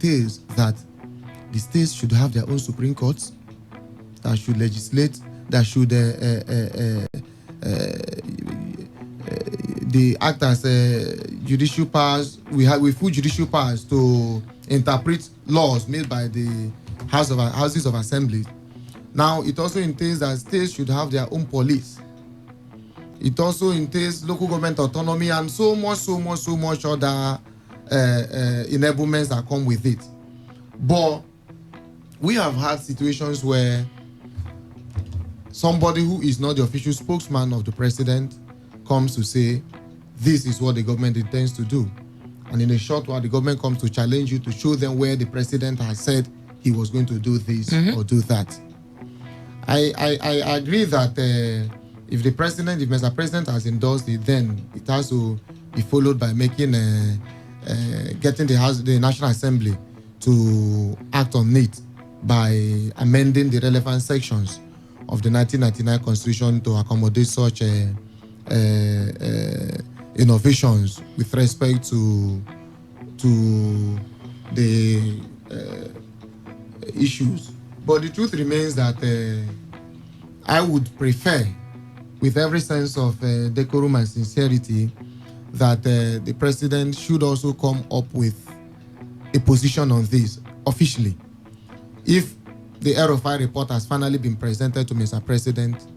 entails that the states should have their own Supreme Courts, that should legislate, that should they act as judicial powers. We full judicial powers to interpret laws made by the houses of assembly. Now, it also entails that states should have their own police. It also entails local government autonomy and so much other enablements that come with it. But we have had situations where somebody who is not the official spokesman of the president comes to say, this is what the government intends to do. And in a short while, the government comes to challenge you to show them where the president has said he was going to do this or do that. I agree that if Mr. President has endorsed it, then it has to be followed by making getting the National Assembly to act on it by amending the relevant sections of the 1999 Constitution to accommodate such innovations with respect to the issues. But the truth remains that I would prefer, with every sense of decorum and sincerity, that the president should also come up with a position on this officially. If the RFI report has finally been presented to Mr. President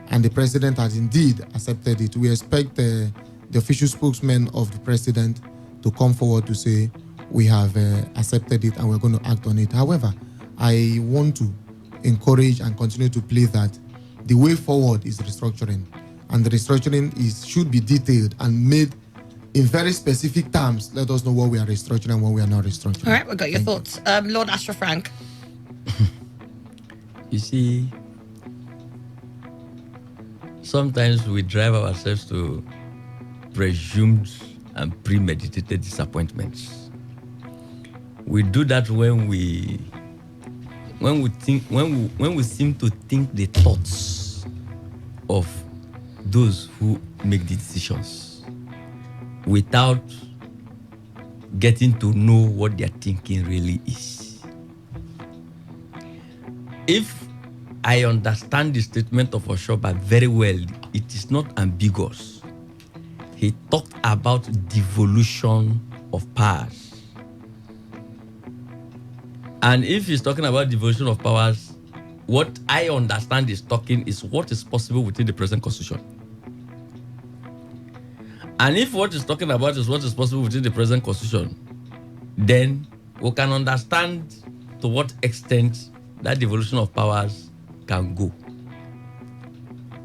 and the president has indeed accepted it, we expect the official spokesman of the president to come forward to say, we have accepted it and we're going to act on it. However, I want to encourage and continue to plead that the way forward is restructuring, and the restructuring should be detailed and made in very specific terms. Let us know what we are restructuring and what we are not restructuring. All right, we've got your thoughts. Lord Astra Frank. You see, sometimes we drive ourselves to presumed and premeditated disappointments. We do that when we seem to think the thoughts of those who make the decisions without getting to know what their thinking really is. If I understand the statement of Oshoba very well, it is not ambiguous. He talked about devolution of powers. And if he's talking about devolution of powers, what I understand is talking is what is possible within the present constitution. And if what he's talking about is what is possible within the present constitution, then we can understand to what extent that devolution of powers can go.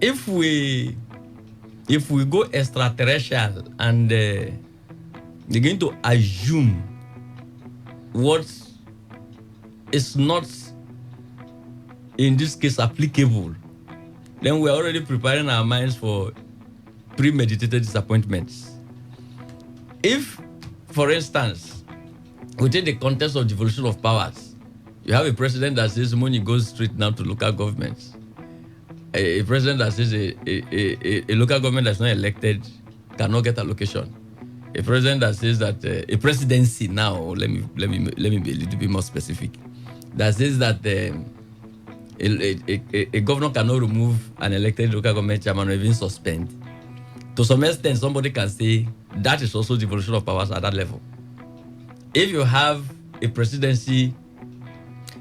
If we go extraterrestrial and begin to assume what is not in this case applicable, then we are already preparing our minds for premeditated disappointments. If, for instance, within the context of devolution of powers, you have a president that says money goes straight now to local governments, a president that says a local government that's not elected cannot get allocation, a president that says that a presidency now, let me be a little bit more specific, that says that a governor cannot remove an elected local government chairman or even suspend. To some extent, somebody can say that is also devolution of powers at that level. If you have a presidency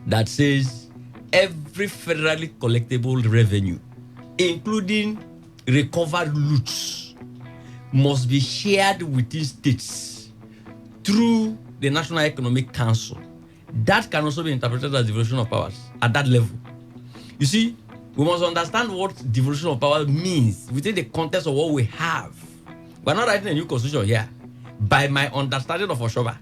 that says every federally collectible revenue, including recovered loot, must be shared within states through the National Economic Council, that can also be interpreted as devolution of powers at that level. You see, we must understand what devolution of power means within the context of what we have. We're not writing a new constitution here, by my understanding of Oshoba.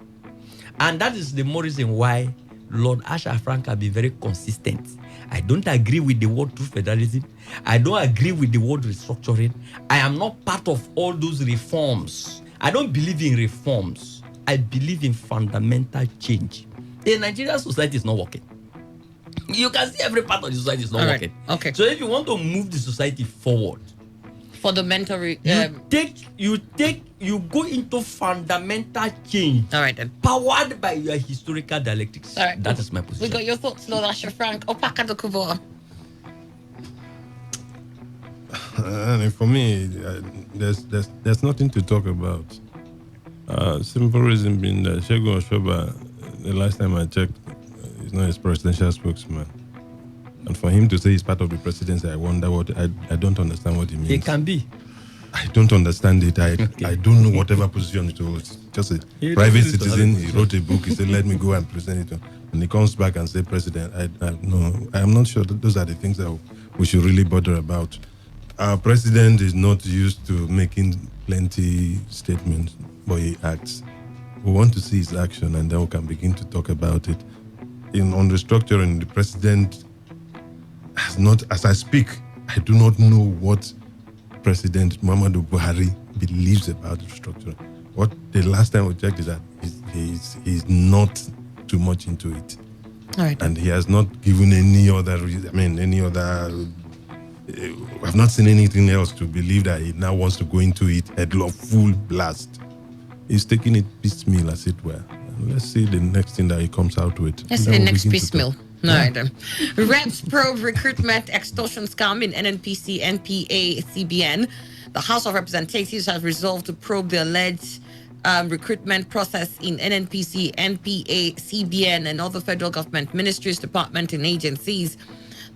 And that is the more reason why Lord Asha Frank has been very consistent. I don't agree with the word true federalism. I don't agree with the word restructuring. I am not part of all those reforms. I don't believe in reforms. I believe in fundamental change. The Nigerian society is not working. You can see every part of the society is not working. Okay. So if you want to move the society forward, fundamentally, you take you go into fundamental change. All right then. Powered by your historical dialectics. All right. That is my position. We got your thoughts, Lord Asher Frank. Opaka Dokubo. And for me, there's nothing to talk about. Simple reason being that Segun Oshoba, the last time I checked, is not his presidential spokesman. And for him to say he's part of the presidency, I wonder what I don't understand what he means. It can be. I don't understand it. I don't know whatever position it was. Just a private citizen. He wrote a book. He said, "Let me go and present it." And he comes back and say, "President, I'm not sure that those are the things that we should really bother about." Our president is not used to making plenty statements, but he acts. We want to see his action, and then we can begin to talk about it. On restructuring, the president has not, as I speak, I do not know what President Muhammadu Buhari believes about restructuring. What the last time we checked is that he's not too much into it. All right. And he has not given any other I've not seen anything else to believe that he now wants to go into it headlong, full blast. He's taking it piecemeal, as it were. And let's see the next thing that he comes out with. Let's see the next piecemeal. All right then. Reps probe recruitment extortion scam in NNPC, NPA, CBN. The House of Representatives has resolved to probe the alleged recruitment process in NNPC, NPA, CBN, and other federal government ministries, departments, and agencies.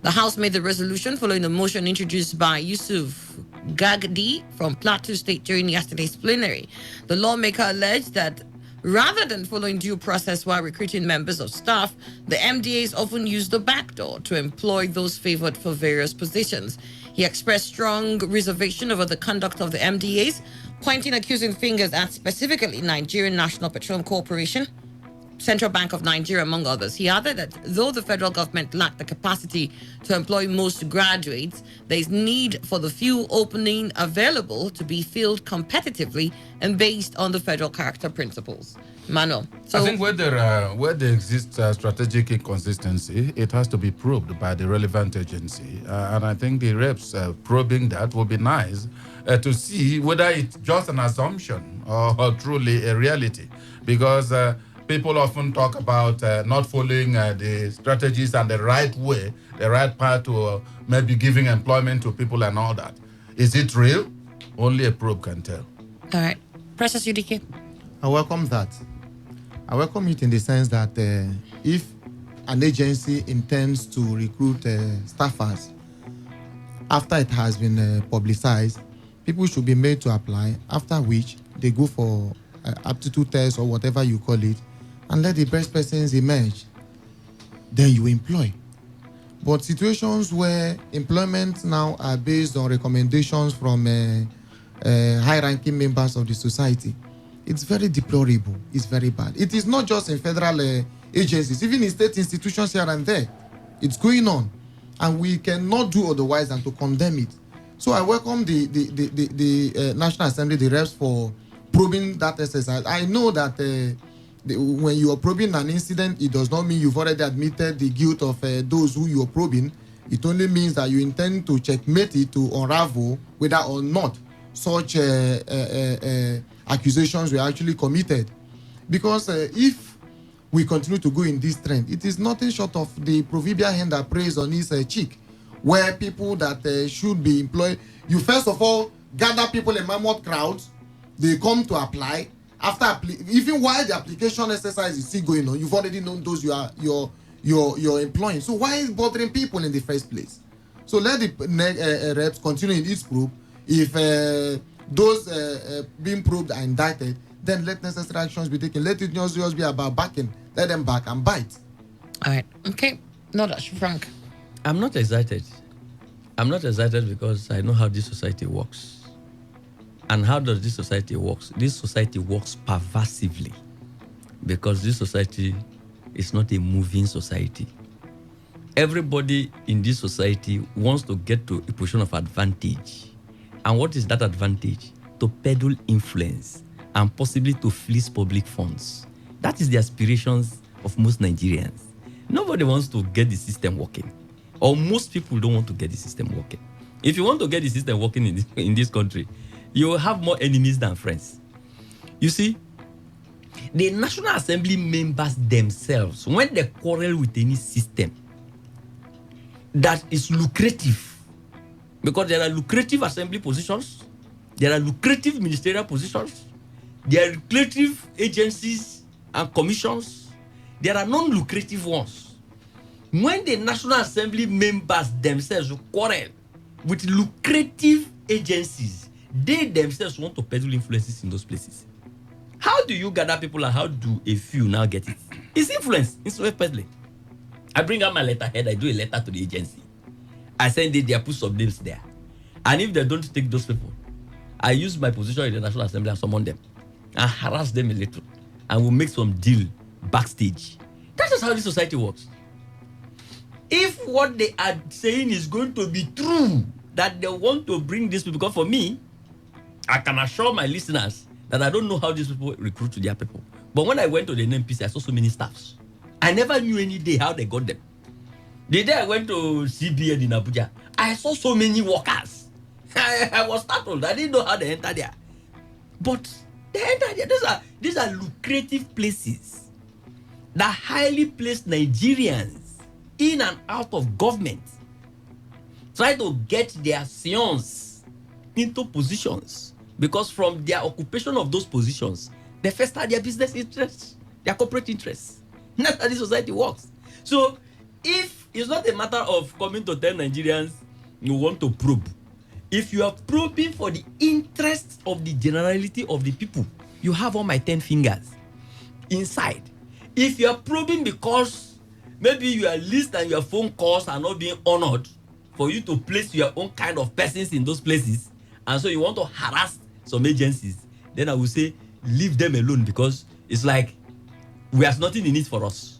The House made the resolution following the motion introduced by Yusuf Gagdi from Plateau State during yesterday's plenary. The lawmaker alleged that rather than following due process while recruiting members of staff, the MDAs often use the back door to employ those favored for various positions. He expressed strong reservation over the conduct of the MDAs, pointing accusing fingers at specifically Nigerian National Petroleum Corporation, Central Bank of Nigeria, among others. He added that though the federal government lacked the capacity to employ most graduates, there is need for the few opening available to be filled competitively and based on the federal character principles. Manuel. I think where there exists strategic inconsistency, it has to be probed by the relevant agency. And I think the reps probing that will be nice to see whether it's just an assumption or truly a reality. Because people often talk about not following the strategies and the right way, the right path to maybe giving employment to people and all that. Is it real? Only a probe can tell. All right. Precious UDK. I welcome that. I welcome it in the sense that if an agency intends to recruit staffers after it has been publicized, people should be made to apply, after which they go for aptitude tests or whatever you call it, and let the best persons emerge. Then you employ. But situations where employment now are based on recommendations from high-ranking members of the society, it's very deplorable. It's very bad. It is not just in federal agencies, even in state institutions here and there. It's going on. And we cannot do otherwise than to condemn it. So I welcome the National Assembly, the reps, for probing that exercise. I know that when you are probing an incident, it does not mean you've already admitted the guilt of those who you are probing. It only means that you intend to checkmate it, to unravel whether or not such accusations were actually committed. Because if we continue to go in this trend, it is nothing short of the proverbial hand that preys on his cheek, where people that should be employed, you first of all gather people in mammoth crowds, they come to apply. After even while the application exercise is still going on, you've already known those you're employing. So why is bothering people in the first place? So let the reps continue in this probe. If those being probed are indicted, then let necessary actions be taken. Let it not just be about backing. Let them back and bite. All right. Okay. No, that's Frank. I'm not excited. I'm not excited because I know how this society works. And how does this society work? This society works pervasively because this society is not a moving society. Everybody in this society wants to get to a position of advantage. And what is that advantage? To peddle influence and possibly to fleece public funds. That is the aspirations of most Nigerians. Nobody wants to get the system working. Or most people don't want to get the system working. If you want to get the system working in this country, you will have more enemies than friends. You see, the National Assembly members themselves, when they quarrel with any system that is lucrative, because there are lucrative assembly positions, there are lucrative ministerial positions, there are lucrative agencies and commissions, there are non-lucrative ones. When the National Assembly members themselves quarrel with lucrative agencies, they themselves want to peddle influences in those places. How do you gather people and how do a few now get it? It's influence, it's peddling. I bring out my letterhead, I do a letter to the agency. I send it there, put some names there. And if they don't take those people, I use my position in the National Assembly and summon them and harass them a little. And we'll make some deal backstage. That is how this society works. If what they are saying is going to be true, that they want to bring these people, because for me, I can assure my listeners that I don't know how these people recruit to their people. But when I went to the NMPC, I saw so many staffs. I never knew any day how they got them. The day I went to CBN in Abuja, I saw so many workers. I was startled. I didn't know how they entered there. But they entered there. These are lucrative places that highly placed Nigerians in and out of government try to get their scions into positions, because from their occupation of those positions, they first start their business interests, their corporate interests. That's how this society works. So if it's not a matter of coming to tell Nigerians you want to probe, if you are probing for the interests of the generality of the people, you have all my 10 fingers inside. If you are probing because maybe your list and your phone calls are not being honored for you to place your own kind of persons in those places, and so you want to harass some agencies, then I will say leave them alone, because it's like we have nothing in it for us.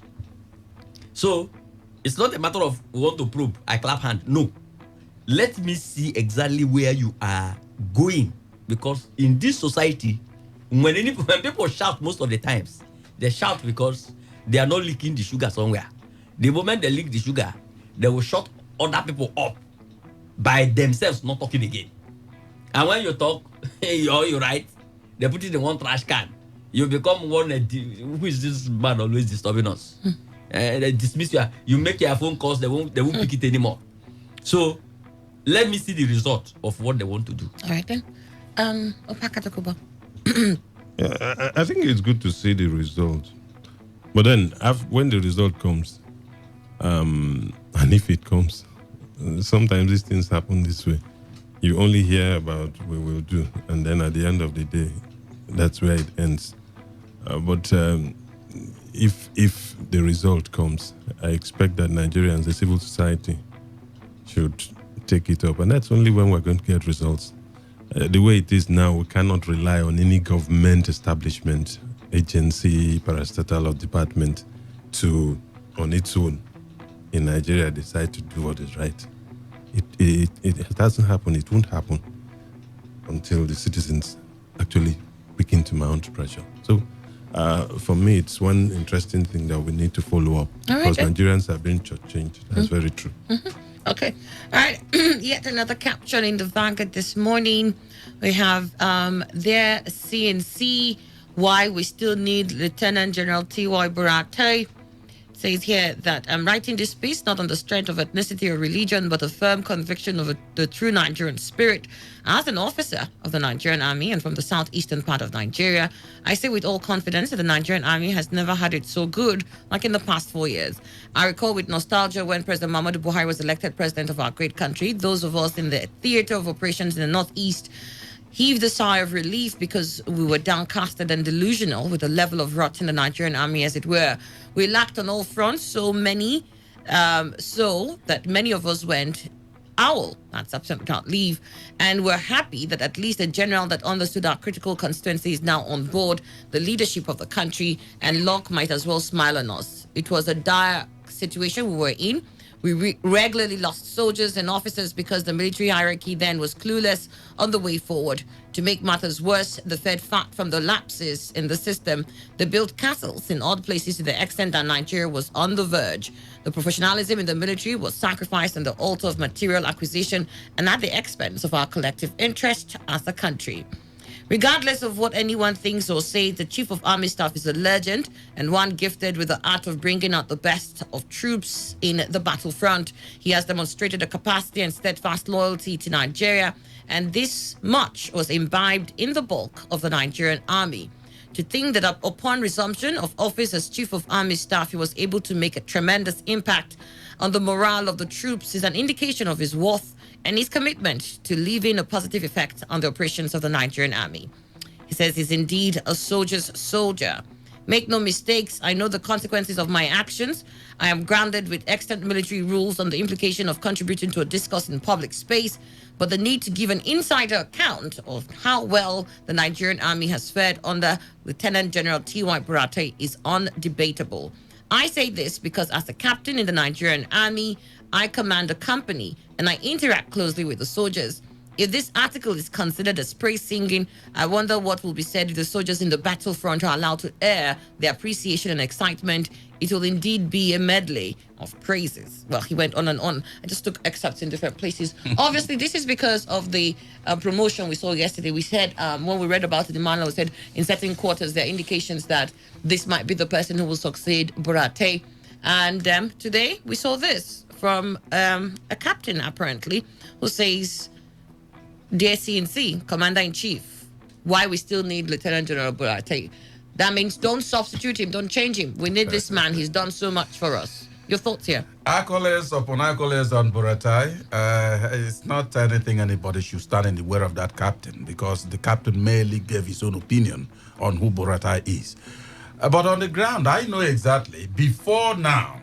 So it's not a matter of we want to probe, I clap hand. No. Let me see exactly where you are going, because in this society, when people shout most of the times, they shout because they are not leaking the sugar somewhere. The moment they leak the sugar, they will shut other people up by themselves not talking again. And when you talk, you're right, they put it in one trash can. You become one, who is this man always disturbing us? They dismiss you. You make your phone calls, they won't pick it anymore. So let me see the result of what they want to do. All right then. Opaka Takuba. Yeah, I think it's good to see the result. But then when the result comes, and if it comes, sometimes these things happen this way. You only hear about we will do, and then at the end of the day, that's where it ends. But if the result comes, I expect that Nigerians, the civil society, should take it up. And that's only when we're going to get results. The way it is now, we cannot rely on any government establishment, agency, parastatal or department to, on its own, in Nigeria, decide to do what is right. It doesn't happen. It won't happen until the citizens actually begin to mount pressure. So for me, it's one interesting thing that we need to follow up, because Nigerians are being shortchanged. That's very true. Okay. All right. Yet another caption in the Vanguard this morning. We have their CNC, why we still need Lieutenant General T.Y. Burate. Says here that I'm writing this piece not on the strength of ethnicity or religion, but a firm conviction of the true Nigerian spirit. As an officer of the Nigerian Army and from the southeastern part of Nigeria, I say with all confidence that the Nigerian Army has never had it so good like in the past 4 years. I recall with nostalgia when President Muhammadu Buhari was elected president of our great country. Those of us in the theater of operations in the northeast heaved a sigh of relief, because we were downcasted and delusional with the level of rot in the Nigerian army, as it were. We lacked on all fronts so that many of us went owl, that's absent without leave, and we're happy that at least a general that understood our critical constituency is now on board the leadership of the country, and luck might as well smile on us. It was a dire situation we were in. We regularly lost soldiers and officers because the military hierarchy then was clueless on the way forward. To make matters worse, the fed fat from the lapses in the system. They built castles in odd places to the extent that Nigeria was on the verge. The professionalism in the military was sacrificed on the altar of material acquisition and at the expense of our collective interest as a country. Regardless of what anyone thinks or says, the Chief of Army Staff is a legend and one gifted with the art of bringing out the best of troops in the battlefront. He has demonstrated a capacity and steadfast loyalty to Nigeria, and this much was imbibed in the bulk of the Nigerian Army. To think that upon resumption of office as Chief of Army Staff, he was able to make a tremendous impact on the morale of the troops is an indication of his worth and his commitment to leaving a positive effect on the operations of the Nigerian Army. He says he's indeed a soldier's soldier. Make no mistakes, I know the consequences of my actions. I am grounded with extant military rules on the implication of contributing to a discourse in public space, but the need to give an insider account of how well the Nigerian Army has fared under Lieutenant General T.Y. Burate is undebatable. I say this because as a captain in the Nigerian Army, I command a company and I interact closely with the soldiers. If this article is considered as praise singing, I wonder what will be said if the soldiers in the battlefront are allowed to air their appreciation and excitement. It will indeed be a medley of praises. Well, he went on and on. I just took excerpts in different places. Obviously, this is because of the promotion we saw yesterday. We said, when we read about it, Emmanuel we said in certain quarters, there are indications that this might be the person who will succeed Burate. And today, we saw this from a captain, apparently, who says, Dear CNC, Commander-in-Chief, why we still need Lieutenant General Burate. That means don't substitute him, don't change him. We need this man. He's done so much for us. Your thoughts here? Accolades upon accolades on Buratai. It's not anything anybody should stand in the way of that captain, because the captain merely gave his own opinion on who Buratai is. But on the ground, I know exactly, before now,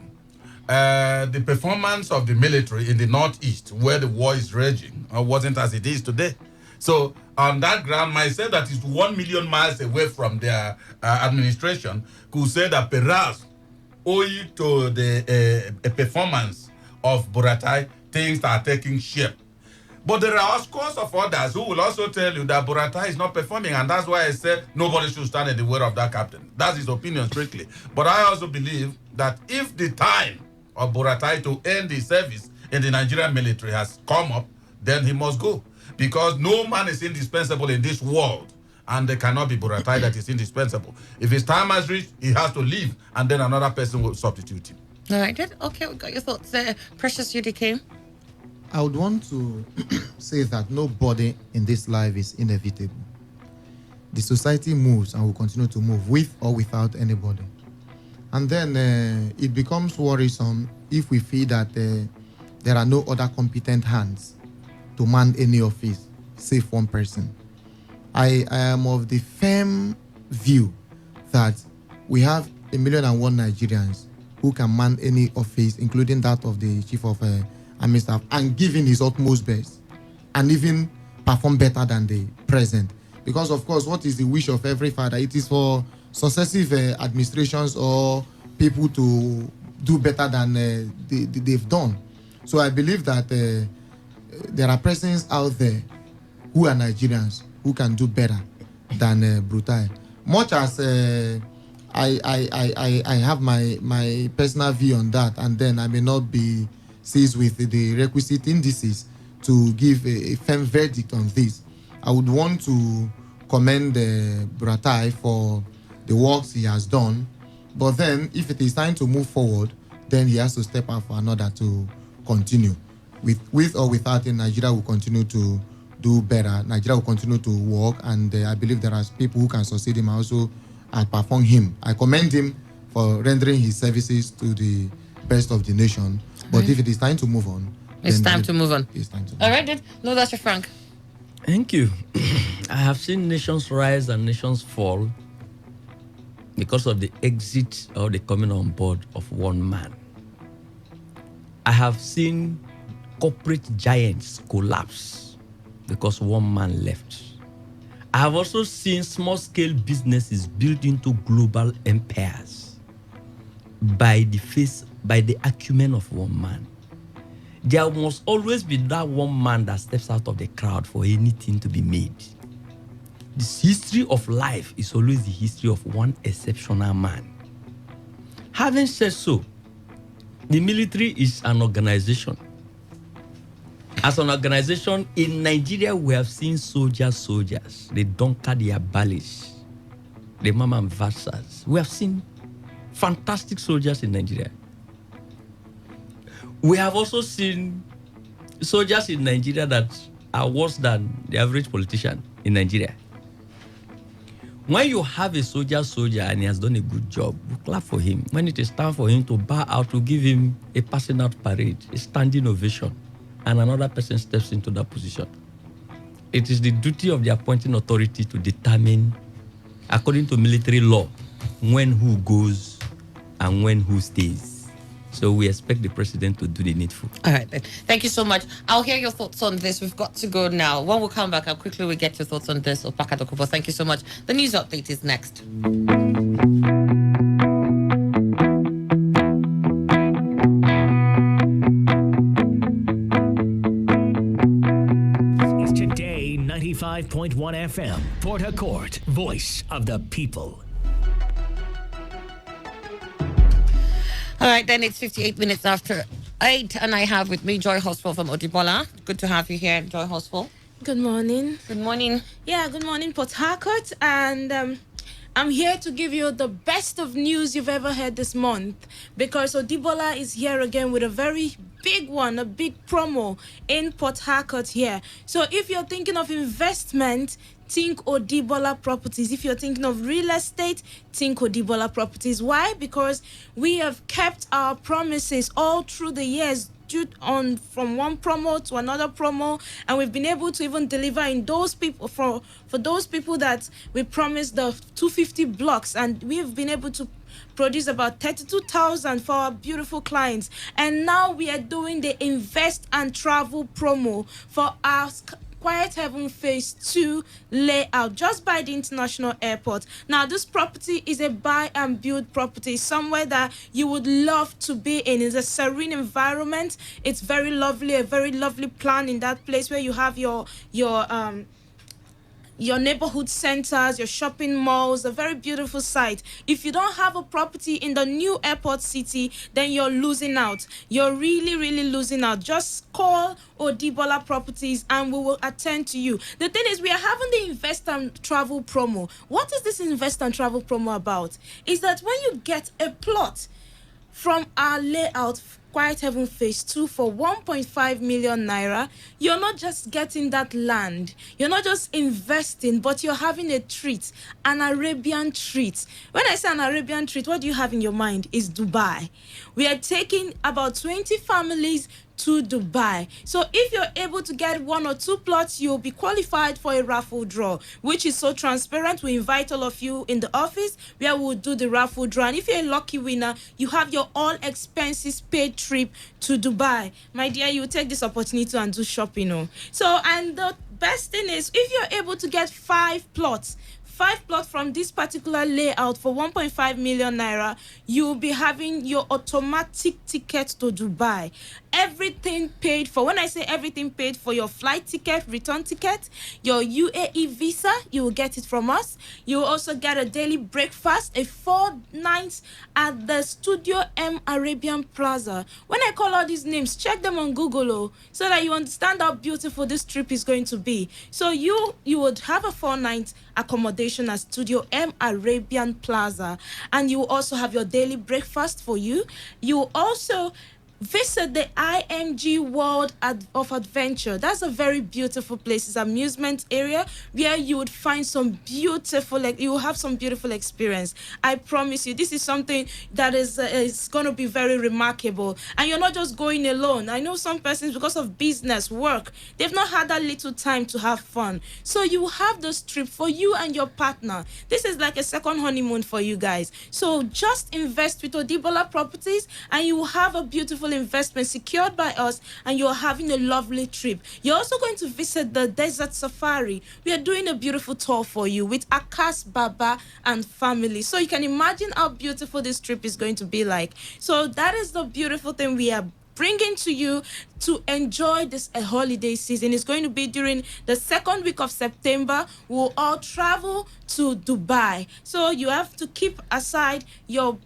the performance of the military in the Northeast, where the war is raging, wasn't as it is today. So on that ground, might say that it's 1 million miles away from their administration, could say that perhaps owing to the performance of Buratai, things are taking shape. But there are scores of others who will also tell you that Buratai is not performing, and that's why I said nobody should stand in the way of that captain. That's his opinion strictly. But I also believe that if the time of Buratai to end his service in the Nigerian military has come up, then he must go. Because no man is indispensable in this world, and there cannot be Buratai that is indispensable. If his time has reached, he has to leave, and then another person will substitute him. All right, okay, we got your thoughts there. Precious UDK. I would want to say that nobody in this life is inevitable. The society moves and will continue to move with or without anybody. And then it becomes worrisome if we feel that there are no other competent hands to man any office, save one person. I am of the firm view that we have 1,000,001 Nigerians who can man any office, including that of the Chief of Army Staff, and give in his utmost best, and even perform better than the present. Because, of course, what is the wish of every father? It is for successive administrations or people to do better than they've done. So I believe that there are persons out there who are Nigerians who can do better than Brutai. Much as I have my personal view on that, and then I may not be seized with the requisite indices to give a firm verdict on this. I would want to commend Buratai for the works he has done, but then if it is time to move forward, then he has to step out for another to continue. With or without him, Nigeria will continue to do better. Nigeria will continue to work, and I believe there are people who can succeed him also outperform him. I commend him for rendering his services to the best of the nation. But if it is time to move on, it's time to move on. It's time to move All right, then. No, that's your Frank. Thank you. I have seen nations rise and nations fall because of the exit or the coming on board of one man. I have seen corporate giants collapse because one man left. I have also seen small-scale businesses built into global empires by the acumen of one man. There must always be that one man that steps out of the crowd for anything to be made. This history of life is always the history of one exceptional man. Having said so, the military is an organization, As an organization in Nigeria, we have seen soldiers, the Donka, the Abalish, the Mama Vassas. We have seen fantastic soldiers in Nigeria. We have also seen soldiers in Nigeria that are worse than the average politician in Nigeria. When you have a soldier and he has done a good job, we clap for him. When it is time for him to bow out, to give him a passing out parade, a standing ovation, and another person steps into that position. It is the duty of the appointing authority to determine, according to military law, when who goes and when who stays. So we expect the president to do the needful. All right, then. Thank you so much. I'll hear your thoughts on this. We've got to go now. When we come back, I'll quickly get your thoughts on this. Opaka Dokubo, thank you so much. The news update is next. It's Today 95.1 FM, Port Harcourt, voice of the people. All right, then it's 58 minutes after 8, and I have with me Joy Hospital from Odibola. Good to have you here, Joy Hospital. Good morning. Good morning. Yeah, good morning, Port Harcourt. And I'm here to give you the best of news you've ever heard this month, because Odibola is here again with a very big one, a big promo in Port Harcourt here. So if you're thinking of investment, think Odibola Properties. If you're thinking of real estate, think Odibola Properties. Why? Because we have kept our promises all through the years, on from one promo to another promo, and we've been able to even deliver in those people for those people that we promised the 250 blocks, and we've been able to produce about 32,000 for our beautiful clients. And now we are doing the invest and travel promo for our Quiet Heaven Phase 2 layout just by the international airport. Now, this property is a buy and build property, somewhere that you would love to be in. It's a serene environment. It's very lovely, a very lovely plan in that place where you have your neighborhood centers, your shopping malls, a very beautiful site. If you don't have a property in the new airport city, then you're losing out. You're really, really losing out. Just call Odibola Properties and we will attend to you. The thing is, we are having the Invest and Travel promo. What is this Invest and Travel promo about? Is that when you get a plot from our layout, Quiet Heaven Phase 2, for 1.5 million naira, you're not just getting that land, you're not just investing, but you're having a treat, an Arabian treat. When I say an Arabian treat, what do you have in your mind? Is Dubai. We are taking about 20 families to Dubai. So if you're able to get one or two plots, you'll be qualified for a raffle draw, which is so transparent. We invite all of you in the office where we'll do the raffle draw. And if you're a lucky winner, you have your all expenses paid trip to Dubai. My dear, you take this opportunity and do shopping. So, and the best thing is, if you're able to get 5 plots from this particular layout for 1.5 million naira, you'll be having your automatic ticket to Dubai. Everything paid for. When I say everything paid for, your flight ticket, return ticket, your UAE visa, you will get it from us. You will also get a daily breakfast, a 4 nights at the Studio M Arabian Plaza. When I call all these names, check them on Google, so that you understand how beautiful this trip is going to be. So you would have a 4 nights accommodation at Studio M Arabian Plaza, and you will also have your daily breakfast for you. You will also visit the IMG World of Adventure. That's a very beautiful place. It's an amusement area where you would find some beautiful, you will have some beautiful experience. I promise you, this is something that is going to be very remarkable. And you're not just going alone. I know some persons, because of business, work, they've not had that little time to have fun. So you will have this trip for you and your partner. This is like a second honeymoon for you guys. So just invest with Odibola Properties and you will have a beautiful investment secured by us, and you're having a lovely trip. You're also going to visit the desert safari. We are doing a beautiful tour for you with Akas, Baba and family, so you can imagine how beautiful this trip is going to be like. So that is the beautiful thing we are bringing to you to enjoy this holiday season. It's going to be during the 2nd week of September. We'll all travel to Dubai, so you have to keep aside your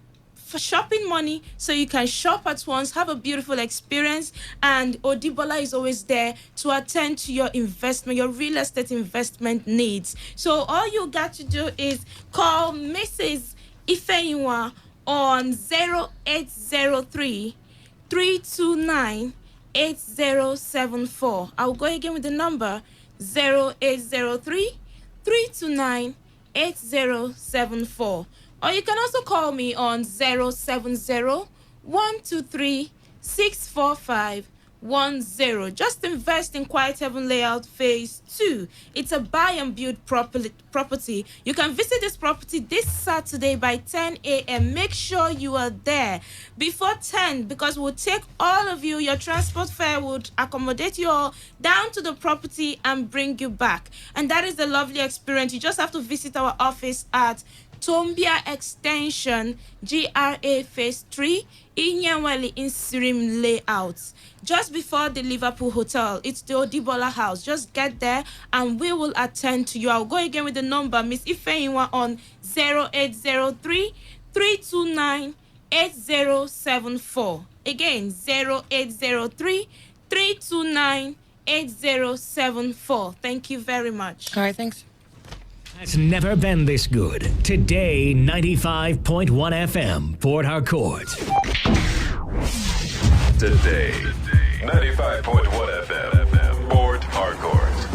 for shopping money so you can shop at once, have a beautiful experience, and Odibola is always there to attend to your investment, your real estate investment needs. So all you got to do is call Mrs. Ifeyinwa on 0803 329 8074. I'll go again with the number 0803 329 8074. Or you can also call me on 070 123 645 10. Just invest in Quiet Heaven Layout Phase 2. It's a buy and build property. You can visit this property this Saturday by 10 a.m. Make sure you are there before 10 because we'll take all of you. Your transport fare would accommodate you all down to the property and bring you back. And that is a lovely experience. You just have to visit our office at Tombia Extension, GRA Phase 3, Inyawali Insirim Layout. Just before the Liverpool Hotel. It's the Odibola House. Just get there and we will attend to you. I'll go again with the number, Miss Ifeyinwa, on 0803 329 8074. Again, 0803 329 8074. Thank you very much. All right, thanks. It's never been this good. Today, 95.1 FM, Port Harcourt. Today, 95.1 FM, Port Harcourt.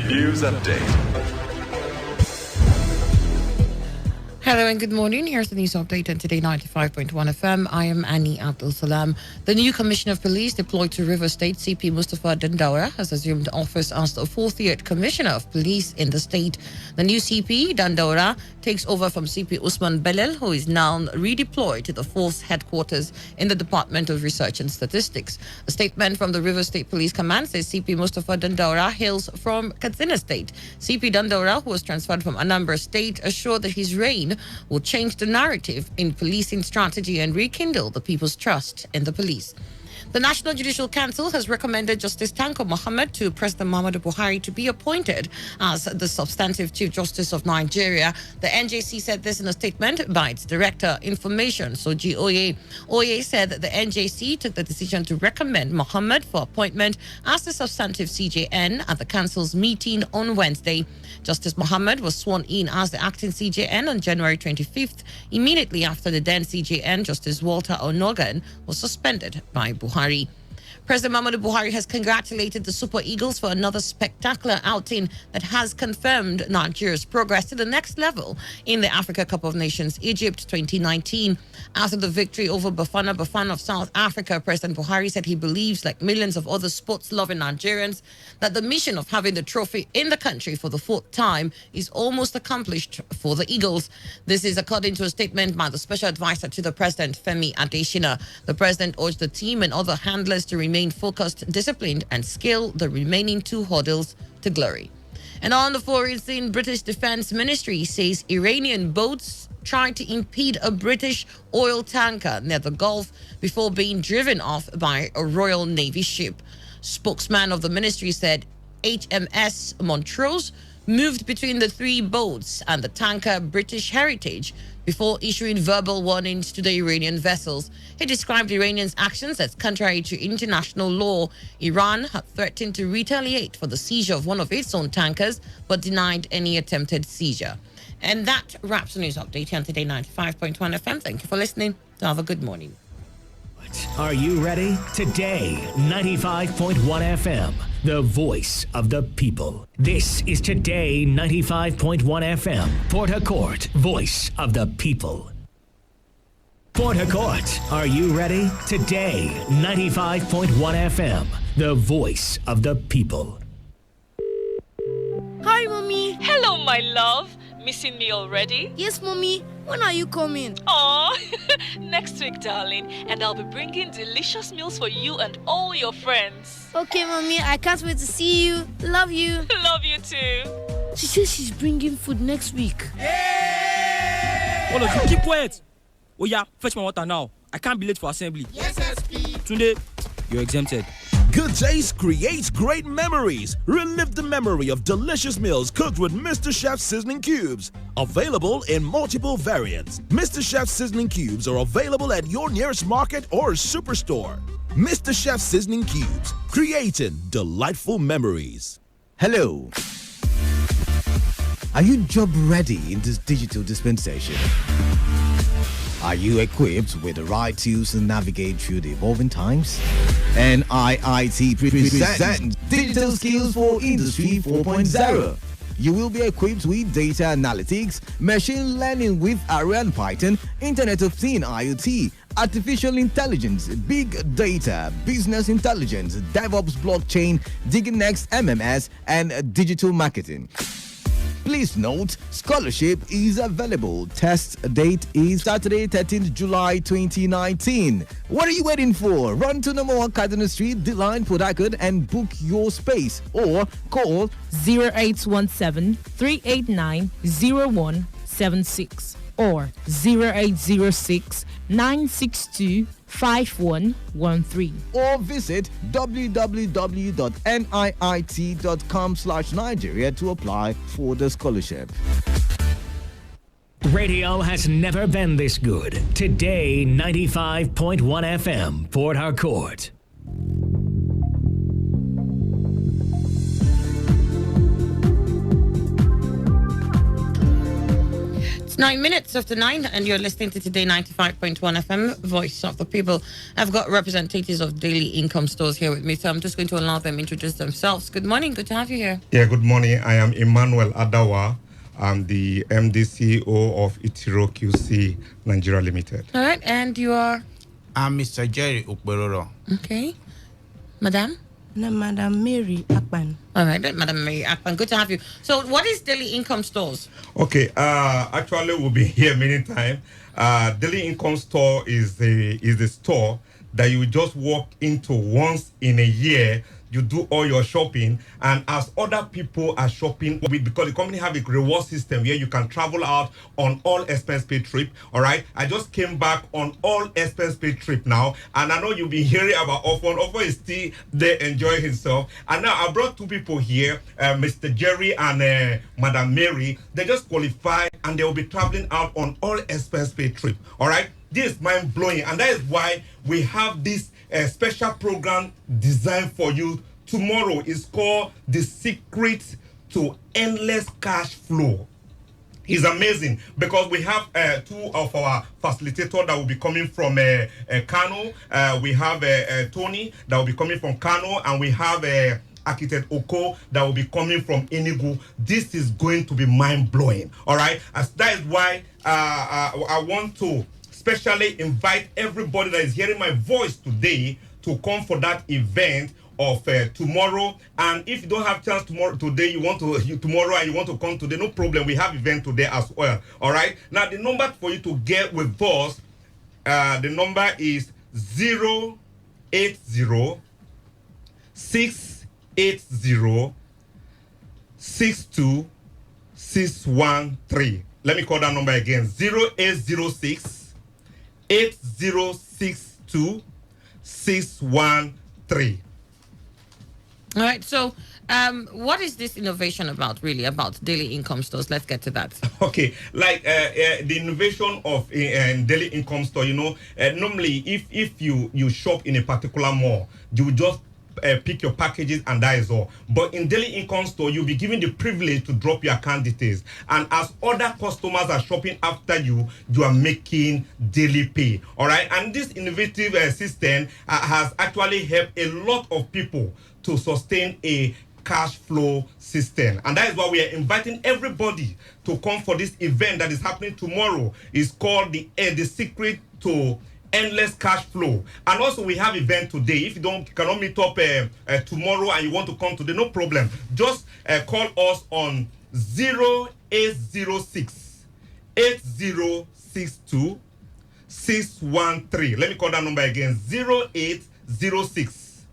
News update. Hello and good morning. Here's the news update on Today 95.1 FM. I am Annie Abdul Salam. The new Commissioner of Police deployed to River State, CP Mustafa Dandaura, has assumed office as the 40th Commissioner of Police in the state. The new CP, Dandaura, takes over from CP Usman Belel, who is now redeployed to the force headquarters in the Department of Research and Statistics. A statement from the River State Police Command says CP Mustafa Dandaura hails from Katsina State. CP Dandaura, who was transferred from Anambra State, assured that his reign will change the narrative in policing strategy and rekindle the people's trust in the police. The National Judicial Council has recommended Justice Tanko Mohammed to President Muhammadu Buhari to be appointed as the substantive Chief Justice of Nigeria. The NJC said this in a statement by its Director, Information, Soji Oye. Oye said that the NJC took the decision to recommend Mohammed for appointment as the substantive CJN at the Council's meeting on Wednesday. Justice Mohammed was sworn in as the acting CJN on January 25th, immediately after the then CJN, Justice Walter Onogan, was suspended by Buhari. President Muhammadu Buhari has congratulated the Super Eagles for another spectacular outing that has confirmed Nigeria's progress to the next level in the Africa Cup of Nations Egypt 2019. After the victory over Bafana Bafana of South Africa, President Buhari said he believes, like millions of other sports-loving Nigerians, that the mission of having the trophy in the country for the fourth time is almost accomplished for the Eagles. This is according to a statement by the special advisor to the president, Femi Adesina. The president urged the team and other handlers to remain focused, disciplined, and scale the remaining two hurdles to glory. And on the foreign scene, British Defense Ministry says Iranian boats tried to impede a British oil tanker near the Gulf before being driven off by a Royal Navy ship. Spokesman of the ministry said HMS Montrose moved between the three boats and the tanker British Heritage before issuing verbal warnings to the Iranian vessels. He described Iranians' actions as contrary to international law. Iran had threatened to retaliate for the seizure of one of its own tankers, but denied any attempted seizure. And that wraps the news update on Today 95.1 FM. Thank you for listening. Have a good morning. Are you ready? Today, 95.1 FM, the voice of the people. This is Today 95.1 FM, Port Harcourt, voice of the people. Port Harcourt, are you ready? Today, 95.1 FM, the voice of the people. Hi, Mommy. Hello, my love. Missing me already? Yes, Mommy. When are you coming? Aw, next week, darling. And I'll be bringing delicious meals for you and all your friends. Okay, Mommy. I can't wait to see you. Love you. Love you too. She says she's bringing food next week. All of you, keep quiet. Oh yeah, fetch my water now. I can't be late for assembly. Yes, SP. Tunde, you're exempted. Good taste creates great memories. Relive the memory of delicious meals cooked with Mr. Chef's seasoning cubes. Available in multiple variants. Mr. Chef's seasoning cubes are available at your nearest market or superstore. Mr. Chef's seasoning cubes, creating delightful memories. Hello. Are you job ready in this digital dispensation? Are you equipped with the right tools to navigate through the evolving times? And IIT presents Digital Skills for Industry 4.0. You will be equipped with data analytics, machine learning with R and Python, Internet of Things IoT, artificial intelligence, big data, business intelligence, DevOps blockchain, digging next MMS, and digital marketing. Please note, scholarship is available. Test date is Saturday, 13th July 2019. What are you waiting for? Run to number 1 Cardinal Street, The Line, Port Harcourt, and book your space. Or call 0817 389 0176 or 0806 962 5113 or visit www.niit.com/Nigeria to apply for the scholarship. Radio has never been this good. Today, 95.1 FM, Port Harcourt. It's 9 minutes after 9, and you're listening to Today 95.1 FM, Voice of the People. I've got representatives of daily income stores here with me, so I'm just going to allow them introduce themselves. Good morning. Good to have you here. Yeah, good morning. I am Emmanuel Adawa. I'm the MD CEO of Itiro QC Nigeria Limited. All right, and you are? I'm Mr. Jerry Ukberoro. Okay. Madam? No, Madam Mary Akpan. All right, Madam Mary Akpan. Good to have you. So, what is daily income stores? Okay, actually, we've been here many times. Daily income store is the store that you just walk into once in a year. You do all your shopping, and as other people are shopping, because the company have a reward system where you can travel out on all expense paid trip. All right, I just came back on all expense paid trip now, and I know you've been hearing about Ofon. Ofon is still there enjoying himself, and now I brought two people here, Mr. Jerry and Madam Mary. They just qualified, and they will be traveling out on all expense paid trip. All right, this is mind blowing, and that is why we have this special program designed for you tomorrow. Is called The Secret to Endless Cash Flow. It's amazing because we have two of our facilitators that will be coming from Kano. We have Tony that will be coming from Kano, and we have Architect Oko that will be coming from Enugu. This is going to be mind-blowing, all right? As that is why I want to especially invite everybody that is hearing my voice today to come for that event of tomorrow. And if you don't have chance today, you want to tomorrow and you want to come today, no problem. We have event today as well. All right. Now the number for you to get with us, the number is 080 680 62613. Let me call that number again. 0806 8062 613. All right, so what is this innovation about, really, about daily income stores? Let's get to that. Okay, like the innovation of daily income store, normally if you shop in a particular mall, you just pick your packages and that is all. But in daily income store, you'll be given the privilege to drop your account details. And as other customers are shopping after you, you are making daily pay. All right. And this innovative system has actually helped a lot of people to sustain a cash flow system. And that is why we are inviting everybody to come for this event that is happening tomorrow. It's called the Secret to Endless Cash Flow. And also we have event today. If you cannot meet up tomorrow and you want to come today, no problem. Just call us on 0806 8062 613. Let me call that number again. 0806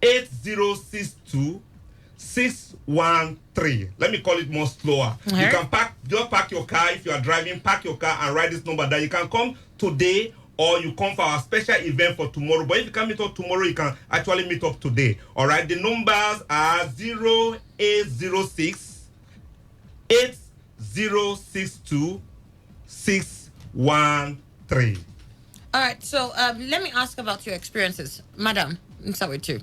8062 613. Let me call it more slower. You can park your car. If you are driving, park your car and write this number that you can come today or you come for our special event for tomorrow. But if you can't meet up tomorrow, you can actually meet up today. All right. The numbers are 0806 8062 613. All right, so let me ask about your experiences. Madam, let's start with you.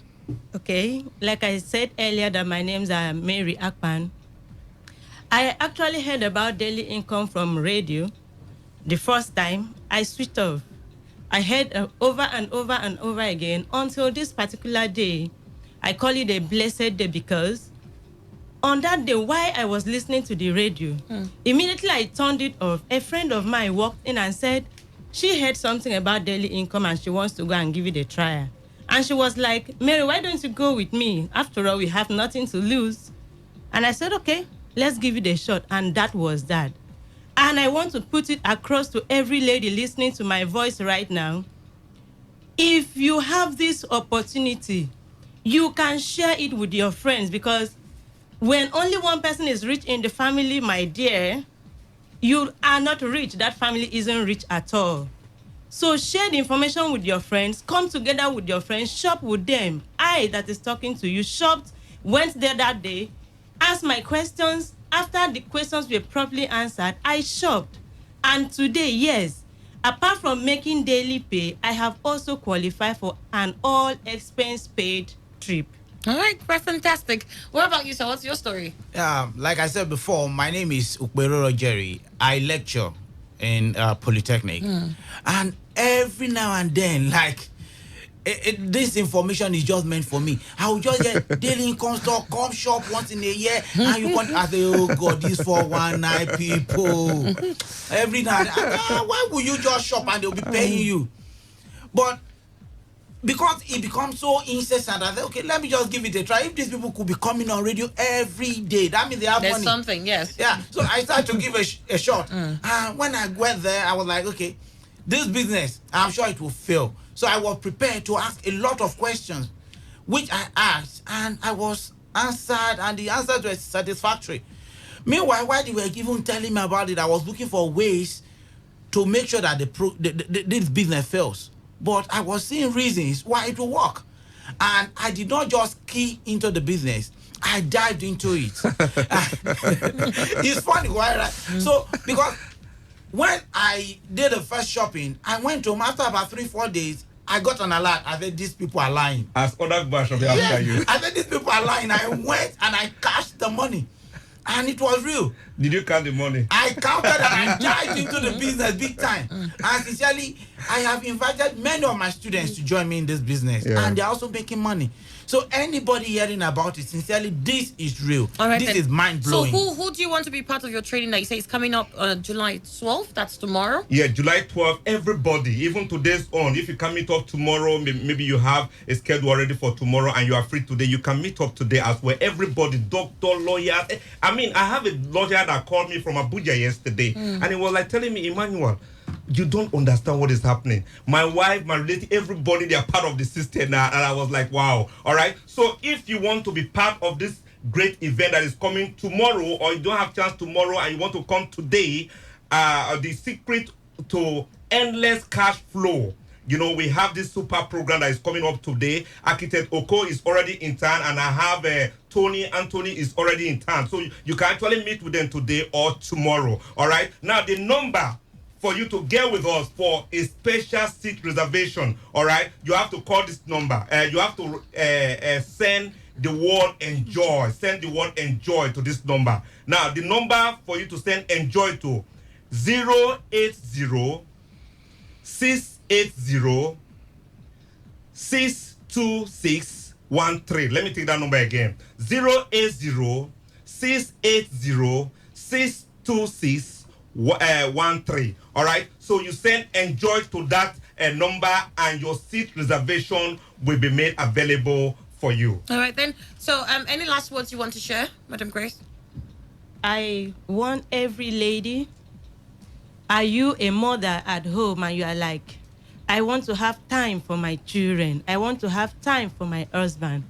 Okay, like I said earlier that my name's Mary Akpan. I actually heard about daily income from radio. The first time, I switched off. I heard over and over and over again until this particular day. I call it a blessed day because on that day, while I was listening to the radio, immediately I turned it off. A friend of mine walked in and said she heard something about daily income and she wants to go and give it a try. And she was like, Mary, why don't you go with me? After all, we have nothing to lose. And I said, okay, let's give it a shot. And that was that. And I want to put it across to every lady listening to my voice right now. If you have this opportunity, you can share it with your friends, because when only one person is rich in the family, my dear, you are not rich. That family isn't rich at all. So share the information with your friends. Come together with your friends. Shop with them. I, that is talking to you, shopped, went there that day, asked my questions. After the questions were properly answered, I shopped. And today, yes, apart from making daily pay, I have also qualified for an all-expense-paid trip. All right, quite fantastic. What about you, sir? What's your story? Like I said before, my name is Ukberoro Jerry. I lecture in Polytechnic. And every now and then, like, this information is just meant for me. I will just get daily income store, come shop once in a year, and you can't ask, oh God, these 419 people. Every now and then, why would you just shop and they'll be paying you? But because it becomes so incessant, I said, okay, let me just give it a try. If these people could be coming on radio every day, that means they have There's money. something, yes. Yeah, so I started to give a shot. When I went there, I was like, okay, this business, I'm sure it will fail. So I was prepared to ask a lot of questions, which I asked, and I was answered, and the answers were satisfactory. Meanwhile, while they were even telling me about it, I was looking for ways to make sure that this business fails. But I was seeing reasons why it will work. And I did not just key into the business. I dived into it. It's funny, right? So, because when I did the first shopping, I went home after about 3-4 days. I got an alert. I said, these people are lying. As other people shopping after you. I said, these people are lying. I went and I cashed the money. And it was real. Did you count the money? I counted and I dived into the business big time. And sincerely, I have invited many of my students to join me in this business. And they're also making money. So anybody hearing about it, sincerely, this is real. All right, this then. is mind-blowing. So who do you want to be part of your training that you say is coming up on July 12th? That's tomorrow? Yeah, July 12th, everybody, even today's on. If you can meet up tomorrow, maybe you have a schedule already for tomorrow and you are free today, you can meet up today as well. Everybody, doctor, lawyers. I mean, I have a lawyer that called me from Abuja yesterday, and he was like telling me, Emmanuel, you don't understand what is happening. My wife, my relative, everybody, they are part of the system now. And I was like, wow. All right. So if you want to be part of this great event that is coming tomorrow, or you don't have chance tomorrow and you want to come today, the secret to endless cash flow. You know, we have this super program that is coming up today. Architect Oko is already in town, and I have Tony Anthony is already in town. So you can actually meet with them today or tomorrow. All right. Now, the number for you to get with us for a special seat reservation, all right, you have to call this number. You have to send the word enjoy. Send the word enjoy to this number. Now, the number for you to send enjoy to 080 680 62613. Let me take that number again. 080 680 62613. All right. So you send enjoy to that number, and your seat reservation will be made available for you. All right then. So any last words you want to share, Madam Grace? I want every lady. Are you a mother at home and you are like, I want to have time for my children. I want to have time for my husband.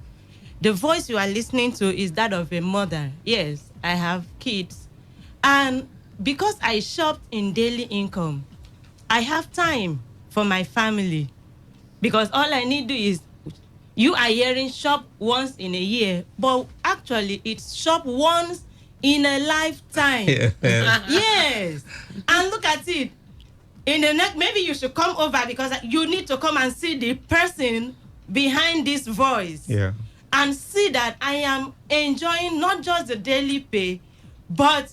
The voice you are listening to is that of a mother. Yes, I have kids. And because I shopped in daily income, I have time for my family. Because all I need to do is, you are hearing shop once in a year, but actually it's shop once in a lifetime. Yes. And look at it. In the next, maybe you should come over because you need to come and see the person behind this voice. Yeah. And see that I am enjoying not just the daily pay, but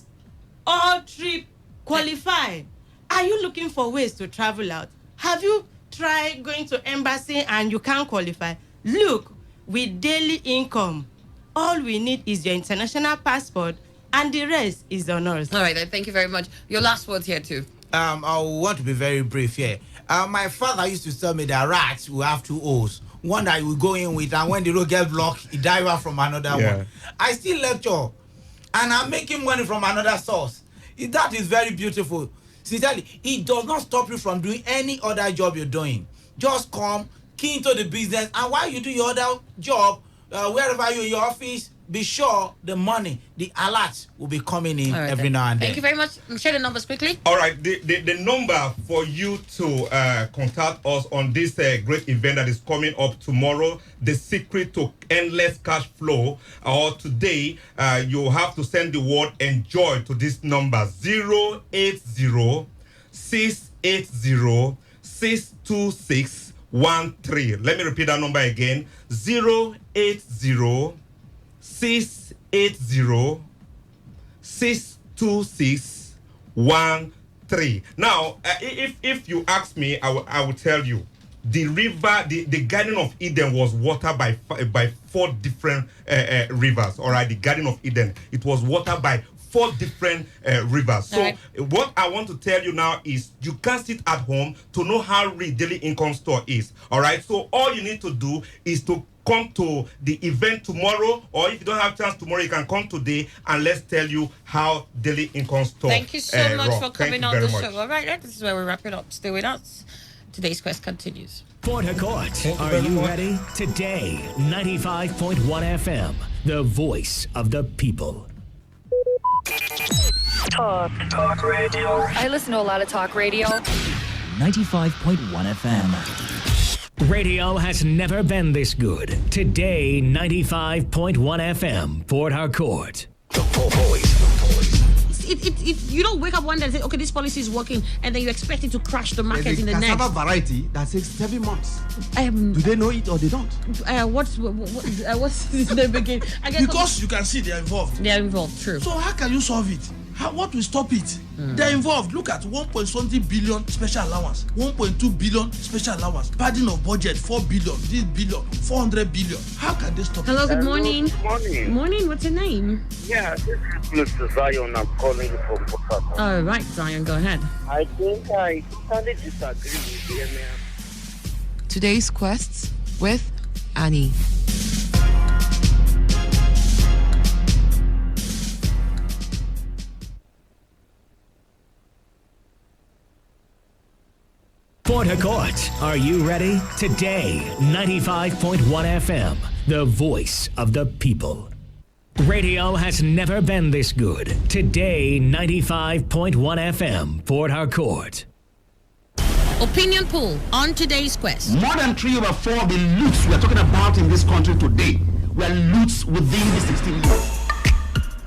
all trip qualify. Are you looking for ways to travel out? Have you tried going to embassy and you can't qualify? Look, with daily income, all we need is your international passport and the rest is on us. All right, then, thank you very much. Your last words here too. I want to be very brief here. My father used to tell me that rats will have two O's. One that you will go in with, and when the road gets blocked, he dive out from another one. I still lecture, and I'm making money from another source. That is very beautiful. Sincerely, it does not stop you from doing any other job you're doing. Just come, key into the business, and while you do your other job, wherever you're in your office, be sure the money, the alerts will be coming in every now and then. Thank you very much. Share the numbers quickly. All right, the number for you to contact us on this great event that is coming up tomorrow, the secret to endless cash flow, or today, you have to send the word enjoy to this number 080-680-62613. Let me repeat that number again. 080-680-62613. Now, if you ask me, I will tell you, the river, the Garden of Eden was watered by 4 different rivers. All right, the Garden of Eden, it was watered by 4 different rivers. So what I want to tell you now is you can't sit at home to know how real daily income store is. All right, so all you need to do is to come to the event tomorrow, or if you don't have chance tomorrow, you can come today and let's tell you how daily income store. Thank you so much for coming on the much. show. All right, this is where we wrap it up. Stay with us. Today's quest continues. Port Harcourt, are you ready? Today, 95.1 FM, the voice of the people. Talk radio. I listen to a lot of talk radio. 95.1 FM. Radio has never been this good. Today, 95.1 FM, Port Harcourt. The voice. You don't wake up one day and say, okay, this policy is working, and then you expect it to crash the market in the next. There's a cassava variety that takes 7 months. Do they know it or they don't? What's the name again? Because you can see they are involved. They are involved, true. So how can you solve it? What will stop it? They're involved. Look at 1.something billion special allowance, 1.2 billion special allowance, padding of budget, 4 billion, this billion, 400 billion. How can they stop Hello, it? good morning. Good morning. Morning, what's your name? Yeah, this is Mr. Zion. I'm calling from Port. All right, Zion, go ahead. I think I totally disagree with the man. Today's quests with Annie. Port Harcourt, are you ready? Today, 95.1 FM, the voice of the people. Radio has never been this good. Today, 95.1 FM, Port Harcourt. Opinion poll on today's quest. More than 3 over 4 of the loots we are talking about in this country today were loots within the 16 years.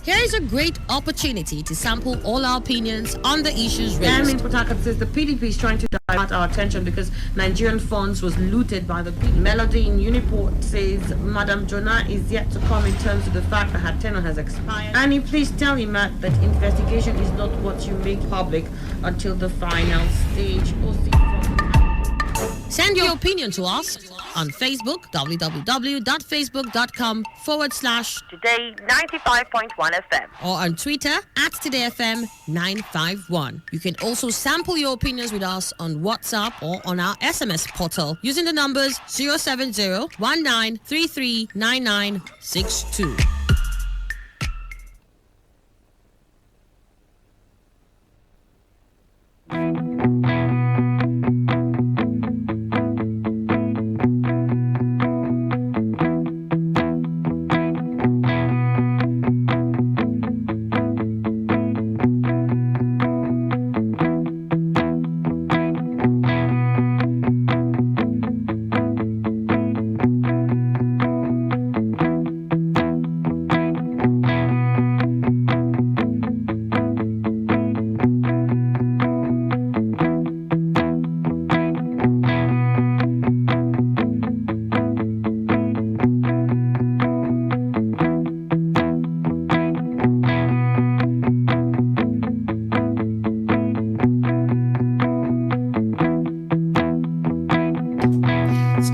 Here is a great opportunity to sample all our opinions on the issues raised. Port Harcourt says the PDP is trying to divert our attention because Nigerian funds was looted by the PDP. Melody in Uniport says Madam Jonah is yet to come in terms of the fact that her tenure has expired. Annie, please tell him that investigation is not what you make public until the final stage. Send your opinion to us on Facebook, www.facebook.com/Today 95.1 FM, or on Twitter @TodayFM951. You can also sample your opinions with us on WhatsApp or on our SMS portal using the numbers 070-1933-9962.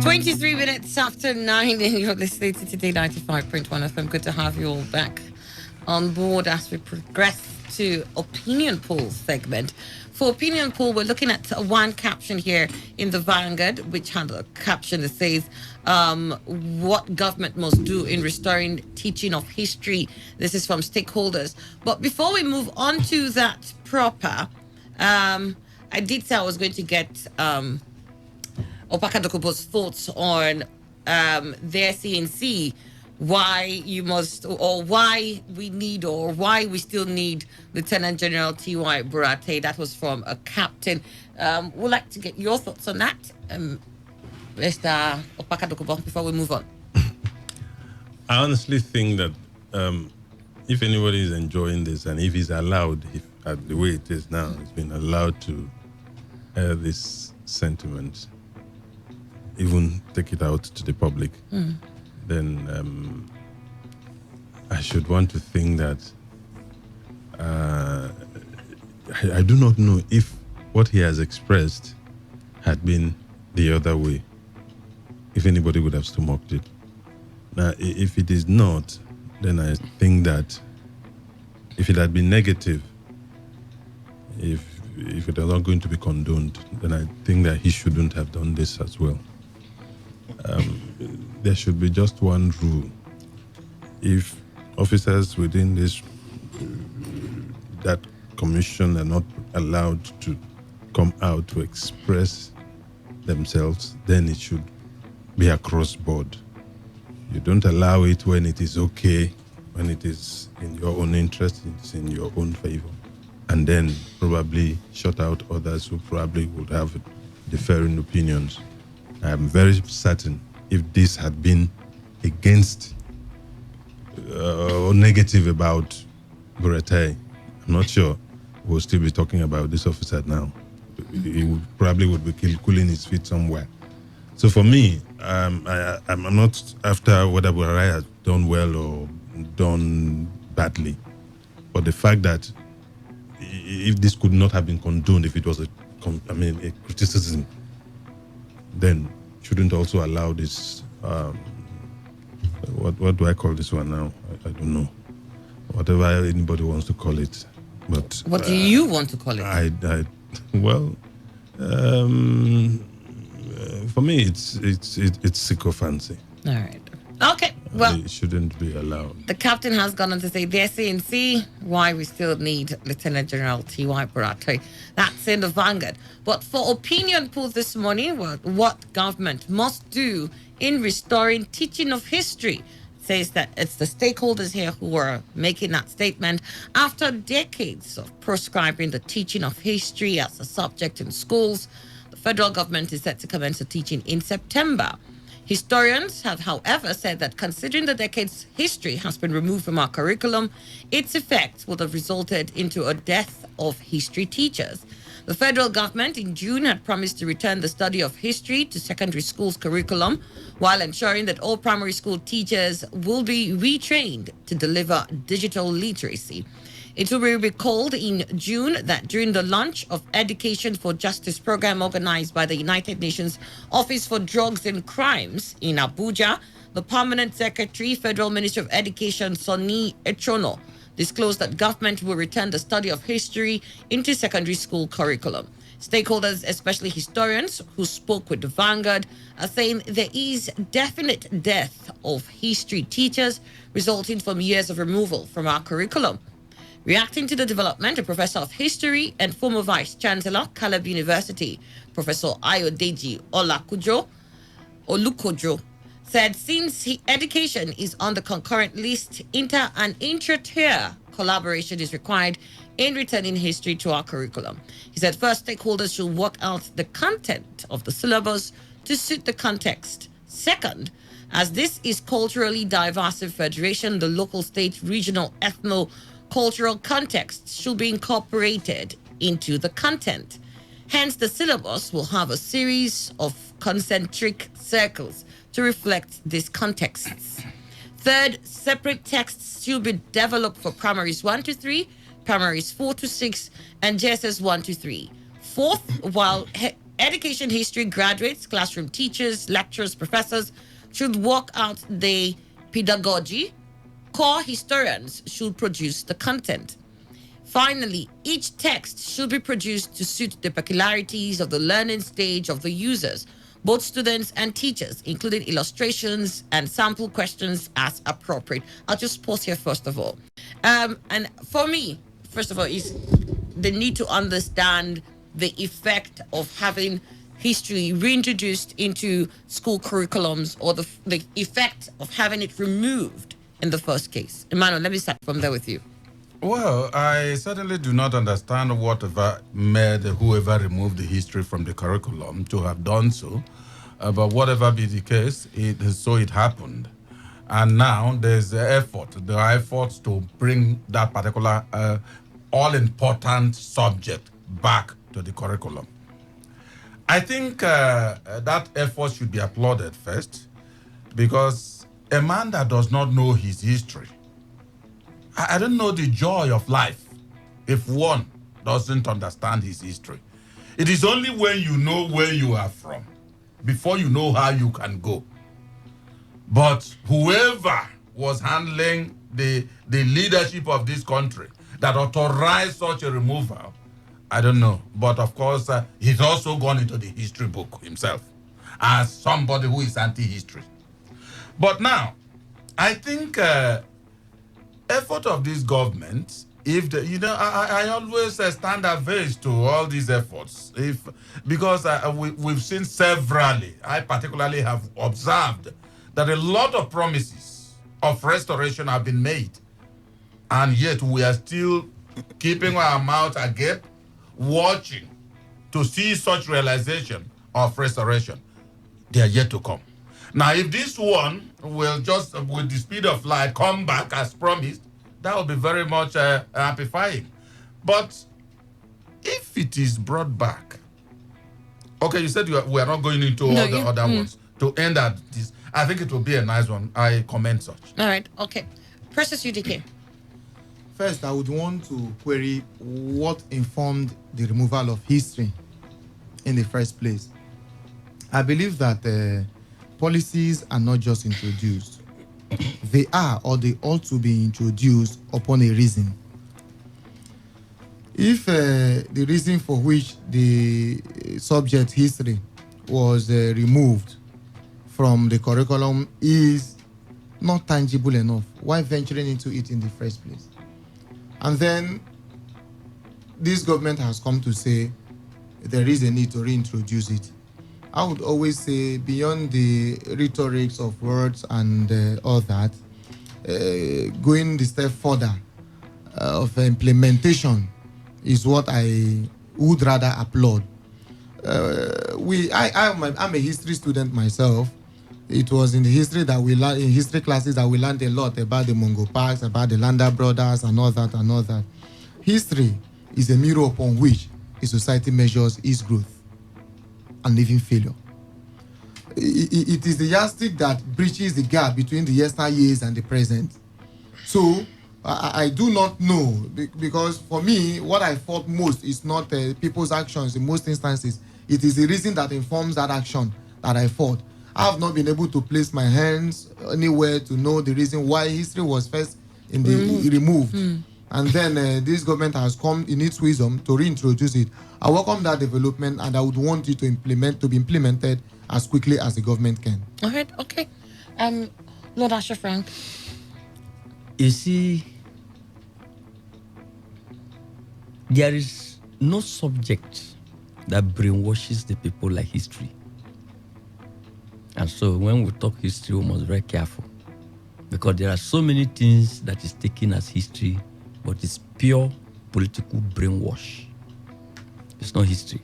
23 minutes after 9, and you're listening to Today 95.1 FM. Good to have you all back on board as we progress to Opinion Poll segment. For Opinion Poll, we're looking at one caption here in the Vanguard, which had a caption that says, what government must do in restoring teaching of history. This is from stakeholders. But before we move on to that proper, I did say I was going to get Opaka Dokubo's thoughts on their CNC, why you must, or why we need, or why we still need Lieutenant General T.Y. Burate. That was from a captain. We'd like to get your thoughts on that, Mr. Opaka Dokubo, before we move on. I honestly think that if anybody is enjoying this, and if he's allowed, the way it is now, he's been allowed to air this sentiment, even take it out to the public, then I should want to think that I do not know if what he has expressed had been the other way, if anybody would have stomached it. Now, if it is not, then I think that if it had been negative, if it is not going to be condoned, then I think that he shouldn't have done this as well. There should be just one rule. If officers within that commission are not allowed to come out to express themselves, then it should be across board. You don't allow it when it is okay, when it is in your own interest, it's in your own favor, and then probably shut out others who probably would have differing opinions. I'm very certain if this had been against or negative about Burate, I'm not sure we'll still be talking about this officer now. He probably would be cooling his feet somewhere. So for me, I'm not after whether Burate has done well or done badly, but the fact that if this could not have been condoned, if it was a criticism, then shouldn't also allow this, what do I call this one now? I don't know. Whatever anybody wants to call it. But what do you want to call it? For me, it's sycophancy. All right. Okay. Well, it shouldn't be allowed. The captain has gone on to say, the CNC, why we still need Lieutenant General T.Y. Burate. That's in the Vanguard. But for Opinion Poll this morning, what government must do in restoring teaching of history, says that it's the stakeholders here who are making that statement after decades of proscribing the teaching of history as a subject in schools. The federal government is set to commence the teaching in September. Historians have, however, said that considering the decade's history has been removed from our curriculum, its effects would have resulted into a death of history teachers. The federal government in June had promised to return the study of history to secondary schools' curriculum while ensuring that all primary school teachers will be retrained to deliver digital literacy. It will be recalled in June that during the launch of Education for Justice program organized by the United Nations Office for Drugs and Crimes in Abuja, the Permanent Secretary, Federal Ministry of Education, Sonny Echono, disclosed that government will return the study of history into secondary school curriculum. Stakeholders, especially historians who spoke with the Vanguard, are saying there is definite death of history teachers resulting from years of removal from our curriculum. Reacting to the development, a professor of history and former vice chancellor, Caleb University, Professor Ayodeji Olukojo, said since education is on the concurrent list, inter and intra-tier collaboration is required in returning history to our curriculum. He said first, stakeholders should work out the content of the syllabus to suit the context. Second, as this is culturally diverse federation, the local, state, regional, ethno-cultural context should be incorporated into the content. Hence, the syllabus will have a series of concentric circles to reflect these contexts. Third, separate texts should be developed for primaries 1 to 3, primaries 4 to 6, and JSS 1 to 3. Fourth, while Education history graduates, classroom teachers, lecturers, professors should work out the pedagogy. Core historians should produce the content. Finally, each text should be produced to suit the peculiarities of the learning stage of the users, both students and teachers, including illustrations and sample questions as appropriate. I'll just pause here first of all. And for me, first of all, is the need to understand the effect of having history reintroduced into school curriculums, or the effect of having it removed in the first case. Emmanuel, let me start from there with you. Well, I certainly do not understand whatever made whoever removed the history from the curriculum to have done so. But whatever be the case, it happened. And now there's the effort to bring that particular all-important subject back to the curriculum. I think that effort should be applauded first, because a man that does not know his history, I don't know the joy of life if one doesn't understand his history. It is only when you know where you are from before you know how you can go. But whoever was handling the leadership of this country that authorized such a removal, I don't know. But of course, he's also gone into the history book himself as somebody who is anti-history. But now, I think effort of this government, I always stand amazed to all these efforts, because we've seen severally. I particularly have observed that a lot of promises of restoration have been made, and yet we are still keeping our mouth agape, watching to see such realization of restoration. They are yet to come. Now, if this one will just, with the speed of light, come back as promised, that will be very much amplifying. But if it is brought back, okay, you said we are not going into all the other ones to end at this. I think it will be a nice one. I commend such. All right, okay. Precious UDK. First, I would want to query what informed the removal of history in the first place. I believe that policies are not just introduced. They are, or they ought to be introduced upon a reason. If the reason for which the subject history was removed from the curriculum is not tangible enough, why venturing into it in the first place? And then this government has come to say there is a need to reintroduce it. I would always say, beyond the rhetorics of words and all that, going the step further of implementation is what I would rather applaud. I'm a history student myself. It was in the history that we learned, in history classes, that we learned a lot about the Mungo Parks, about the Landa brothers, and all that and all that. History is a mirror upon which a society measures its growth and even failure. It is the yardstick that bridges the gap between the yesteryears and the present. So I do not know, because for me, what I fought most is not people's actions in most instances. It is the reason that informs that action that I fought. I have not been able to place my hands anywhere to know the reason why history was first removed. And then this government has come in its wisdom to reintroduce it. I welcome that development, and I would want it to be implemented as quickly as the government can. All right, okay. Lord Asher Frank. You see, there is no subject that brainwashes the people like history. And so when we talk history, we must be very careful, because there are so many things that is taken as history, but it's pure political brainwash. It's not history.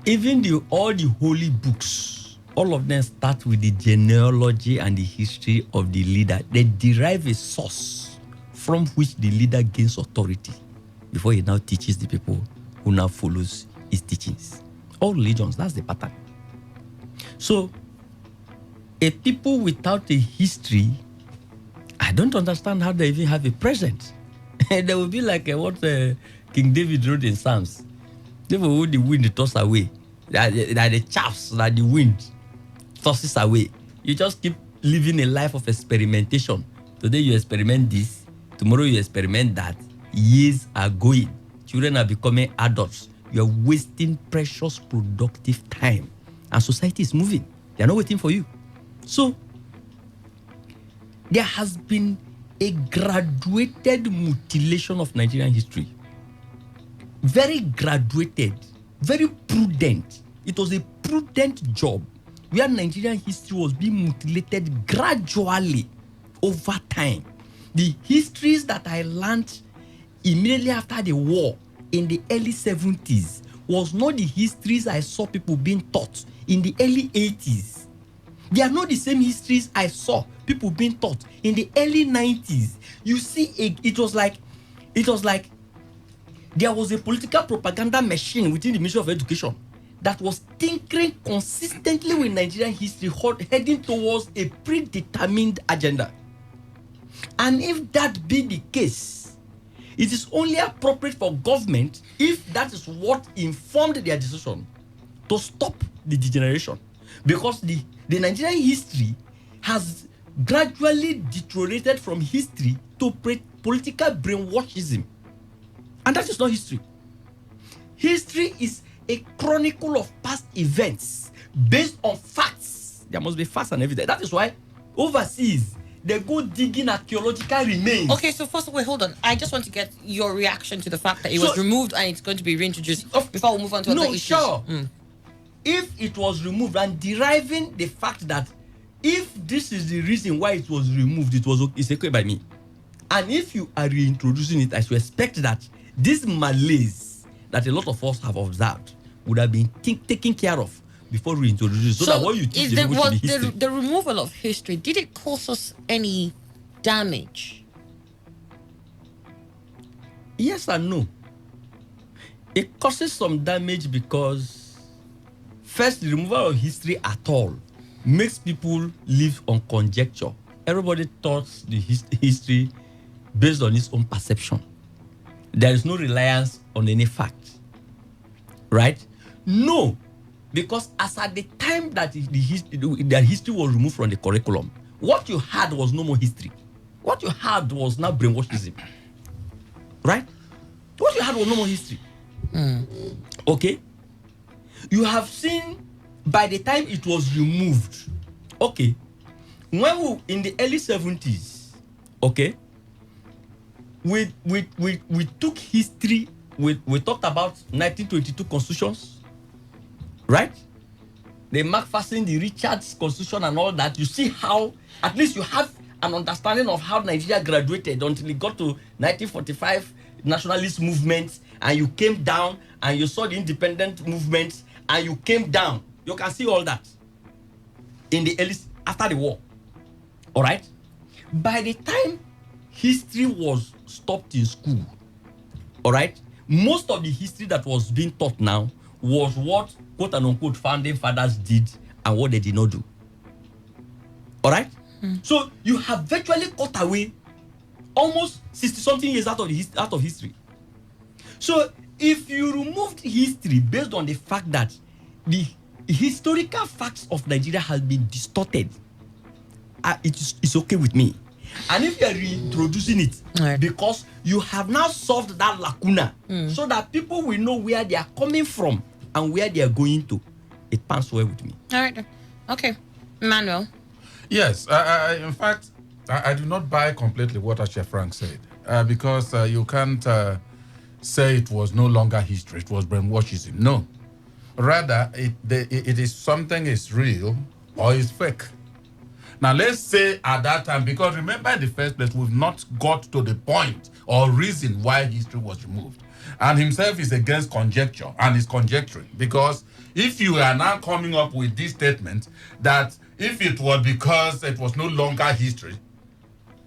Even all the holy books, all of them start with the genealogy and the history of the leader. They derive a source from which the leader gains authority before he now teaches the people who now follows his teachings. All religions, that's the pattern. So, a people without a history, I don't understand how they even have a present. They will be like what King David wrote in Psalms. Even who the wind toss away, that the chaffs that the wind tosses away. You just keep living a life of experimentation. Today you experiment this, tomorrow you experiment that. Years are going. Children are becoming adults. You are wasting precious productive time. And society is moving. They are not waiting for you. So, there has been a graduated mutilation of Nigerian history. Very graduated, very prudent. It was a prudent job where Nigerian history was being mutilated gradually over time. The histories that I learned immediately after the war in the early 70s was not the histories I saw people being taught in the early 80s. They are not the same histories I saw people being taught in the early 90s. You see, it was like there was a political propaganda machine within the Ministry of Education that was tinkering consistently with Nigerian history, heading towards a predetermined agenda. And if that be the case, it is only appropriate for government, if that is what informed their decision, to stop the degeneration. Because the Nigerian history has gradually deteriorated from history to political brainwashism. And that is not history. History is a chronicle of past events based on facts. There must be facts and evidence. That is why overseas, they go digging archaeological remains. Okay, so first, wait, hold on. I just want to get your reaction to the fact that it was removed and it's going to be reintroduced before we move on to other issues. Sure. If it was removed, and deriving the fact that if this is the reason why it was removed, it's okay by me. And if you are reintroducing it, I should expect that this malaise that a lot of us have observed would have been taken care of before reintroducing. So that when you teach the removal of history, did it cause us any damage? Yes and no. It causes some damage because first, the removal of history at all makes people live on conjecture. Everybody thought the history based on its own perception. There is no reliance on any fact. Right? No. Because as at the time that the history was removed from the curriculum, what you had was no more history. What you had was now brainwashism. Right? What you had was no more history. Okay? You have seen by the time it was removed, okay, when we in the early 70s, okay, we took history, we talked about 1922 constitutions, right? The Macpherson, the Richards constitution and all that. You see how at least you have an understanding of how Nigeria graduated until it got to 1945 nationalist movement, and you came down and you saw the independent movement and you came down. You can see all that in the early, after the war. All right? By the time history was stopped in school, all right, most of the history that was being taught now was what quote and unquote founding fathers did and what they did not do. All right? So you have virtually cut away almost 60-something years out of history. So if you removed history based on the fact that the historical facts of Nigeria has been distorted, it's okay with me. And if you are reintroducing it, because you have now solved that lacuna, so that people will know where they are coming from and where they are going to, it pans well with me. All right. Okay. Manuel. Yes. In fact, I do not buy completely what Chef Frank said, because you can't say it was no longer history, it was brainwashism. No. Rather, it is something is real or is fake. Now, let's say at that time, because remember in the first place, we've not got to the point or reason why history was removed. And himself is against conjecture and is conjecturing. Because if you are now coming up with this statement that if it was because it was no longer history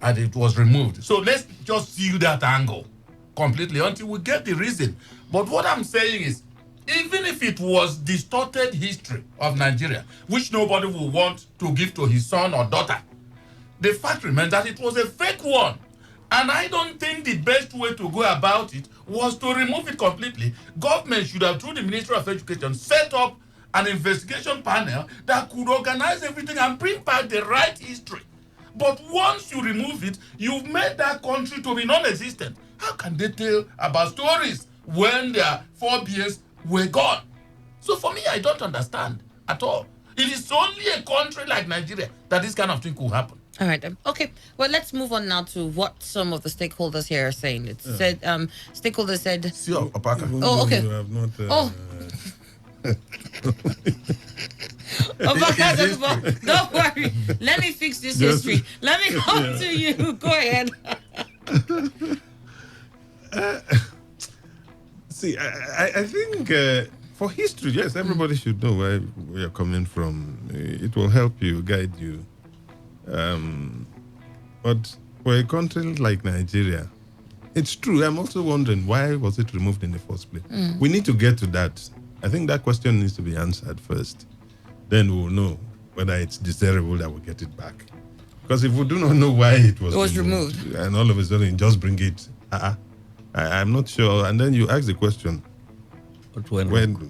and it was removed. So let's just see that angle completely until we get the reason. But what I'm saying is, even if it was distorted history of Nigeria, which nobody will want to give to his son or daughter, the fact remains that it was a fake one. And I don't think the best way to go about it was to remove it completely. Government should have, through the Ministry of Education, set up an investigation panel that could organize everything and bring back the right history. But once you remove it, you've made that country to be non-existent. How can they tell about stories when their forebears were gone? So for me, I don't understand at all. It is only a country like Nigeria that this kind of thing could happen. All right. Okay. Well, let's move on now to what some of the stakeholders here are saying. It said stakeholders said. Oh, okay. You have not, Don't worry. Let me fix this history. Let me come to you. Go ahead. See, I think for history, yes, everybody should know where we are coming from. It will help you, guide you. But for a country like Nigeria, it's true. I'm also wondering, why was it removed in the first place? We need to get to that. I think that question needs to be answered first. Then we'll know whether it's desirable that we get it back. Because if we do not know why it was removed, and all of a sudden just bring it, I'm not sure. And then you ask the question, when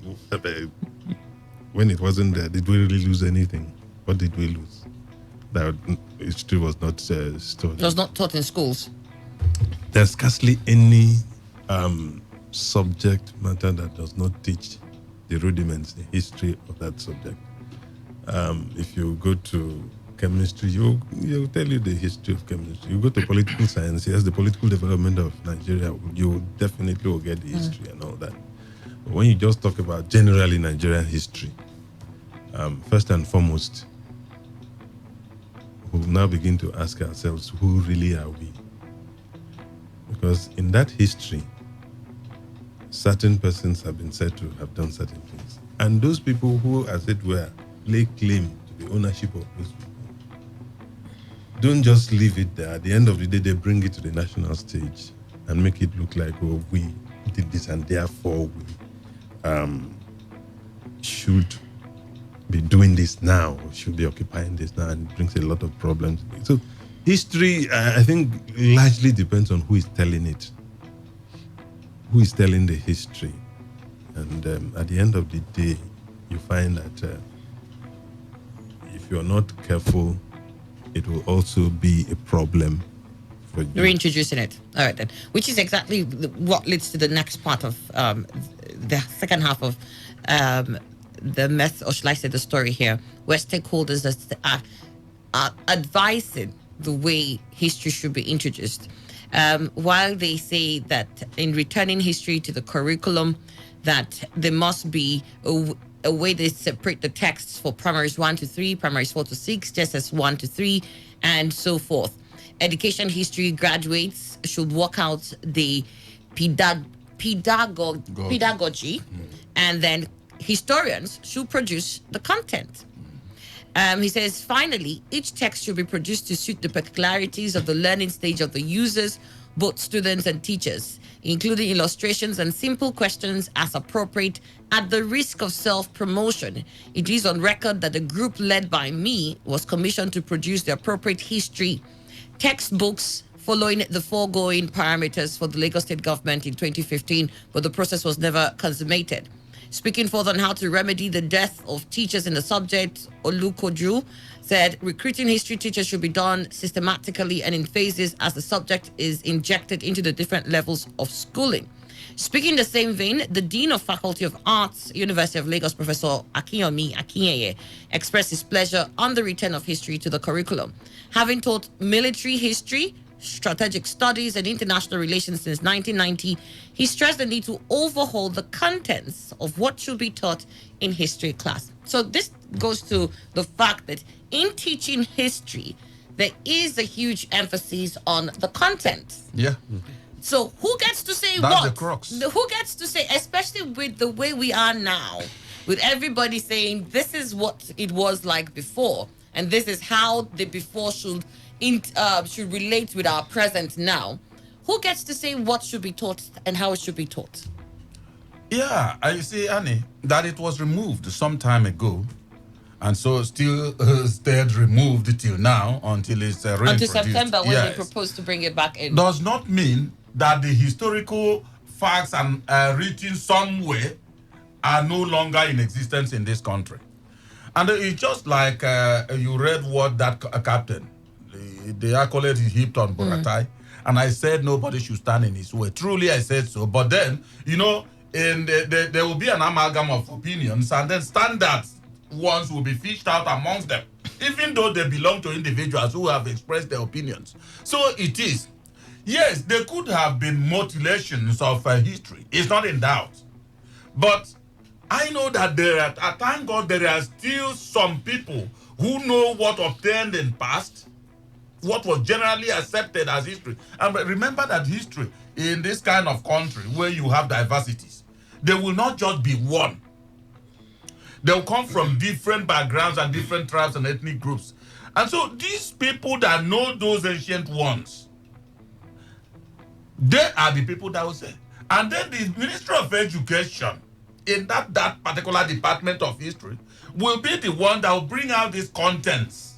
it wasn't there, did we really lose anything? What did we lose? That history was not studied. It was not taught in schools. There's scarcely any subject matter that does not teach the rudiments, the history of that subject. If you go to chemistry, you'll tell you the history of chemistry. You go to political science, yes, the political development of Nigeria, you definitely will get the history and all that. But when you just talk about generally Nigerian history, first and foremost, we'll now begin to ask ourselves, who really are we? Because in that history, certain persons have been said to have done certain things. And those people who, as it were, lay claim to the ownership of those people, don't just leave it there. At the end of the day, they bring it to the national stage and make it look like, oh, we did this and therefore we should be doing this now, should be occupying this now, and it brings a lot of problems. So history, I think, largely depends on who is telling it, who is telling the history. And at the end of the day, you find that if you're not careful, it will also be a problem for you. Reintroducing it. All right, then. Which is exactly what leads to the next part of the second half of the myth, or should I say the story here, where stakeholders are advising the way history should be introduced. While they say that in returning history to the curriculum, that there must be a way they separate the texts for primaries 1 to 3, primaries 4 to 6, JSS 1 to 3, and so forth. Education history graduates should work out the pedagogy, and then historians should produce the content. He says, finally, each text should be produced to suit the particularities of the learning stage of the users, both students and teachers, including illustrations and simple questions as appropriate. At the risk of self-promotion, it is on record that a group led by me was commissioned to produce the appropriate history textbooks following the foregoing parameters for the Lagos State government in 2015, but the process was never consummated. Speaking further on how to remedy the death of teachers in the subject, Olukoju said recruiting history teachers should be done systematically and in phases as the subject is injected into the different levels of schooling. Speaking in the same vein, the Dean of Faculty of Arts, University of Lagos, Professor Akinyomi Akinyeye, expressed his pleasure on the return of history to the curriculum. Having taught military history, strategic studies, and international relations since 1990, he stressed the need to overhaul the contents of what should be taught in history class. So this goes to the fact that in teaching history, there is a huge emphasis on the content. Yeah. So who gets to say That's what? the crux. Who gets to say, especially with the way we are now, with everybody saying this is what it was like before, and this is how the before should relate with our present now. Who gets to say what should be taught and how it should be taught? Yeah, I see, Annie, that it was removed some time ago And so still stayed removed till now until it's Until reintroduced. September when they Yes. propose to bring it back in. Does not mean that the historical facts and written somewhere are no longer in existence in this country. And it's just like you read what that captain, the accolade he heaped on Boratai, and I said nobody should stand in his way. Truly, I said so. But then, you know, there will be an amalgam of opinions, and then standards ones will be fished out amongst them, even though they belong to individuals who have expressed their opinions. So it is. Yes, there could have been mutilations of history. It's not in doubt. But I know that thank God, there are still some people who know what obtained in past, what was generally accepted as history. And remember that history in this kind of country where you have diversities, there will not just be one. They'll come from different backgrounds and different tribes and ethnic groups. And so these people that know those ancient ones, they are the people that will say. And then the Ministry of Education in that particular department of history will be the one that will bring out these contents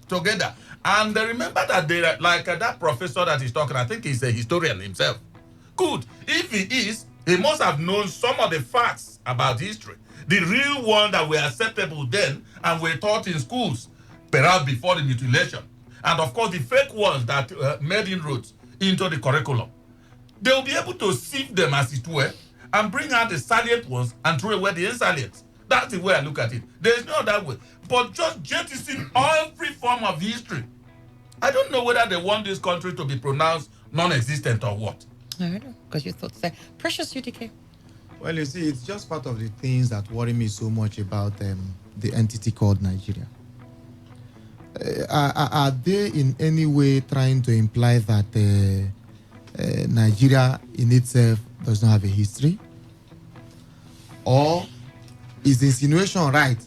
together. And remember that they, like that professor that is talking, I think he's a historian himself. Good. If he is, he must have known some of the facts about history. The real one that were acceptable then and were taught in schools, perhaps before the mutilation. And of course, the fake ones that made inroads into the curriculum. They will be able to sift them, as it were, and bring out the salient ones and throw away the insalient. That's the way I look at it. There is no other way. But just jettisoning every form of history. I don't know whether they want this country to be pronounced non-existent or what. I don't know, because you thought so. Precious UDK. Well, you see, it's just part of the things that worry me so much about the entity called Nigeria. Are they in any way trying to imply that Nigeria in itself does not have a history? Or is the insinuation right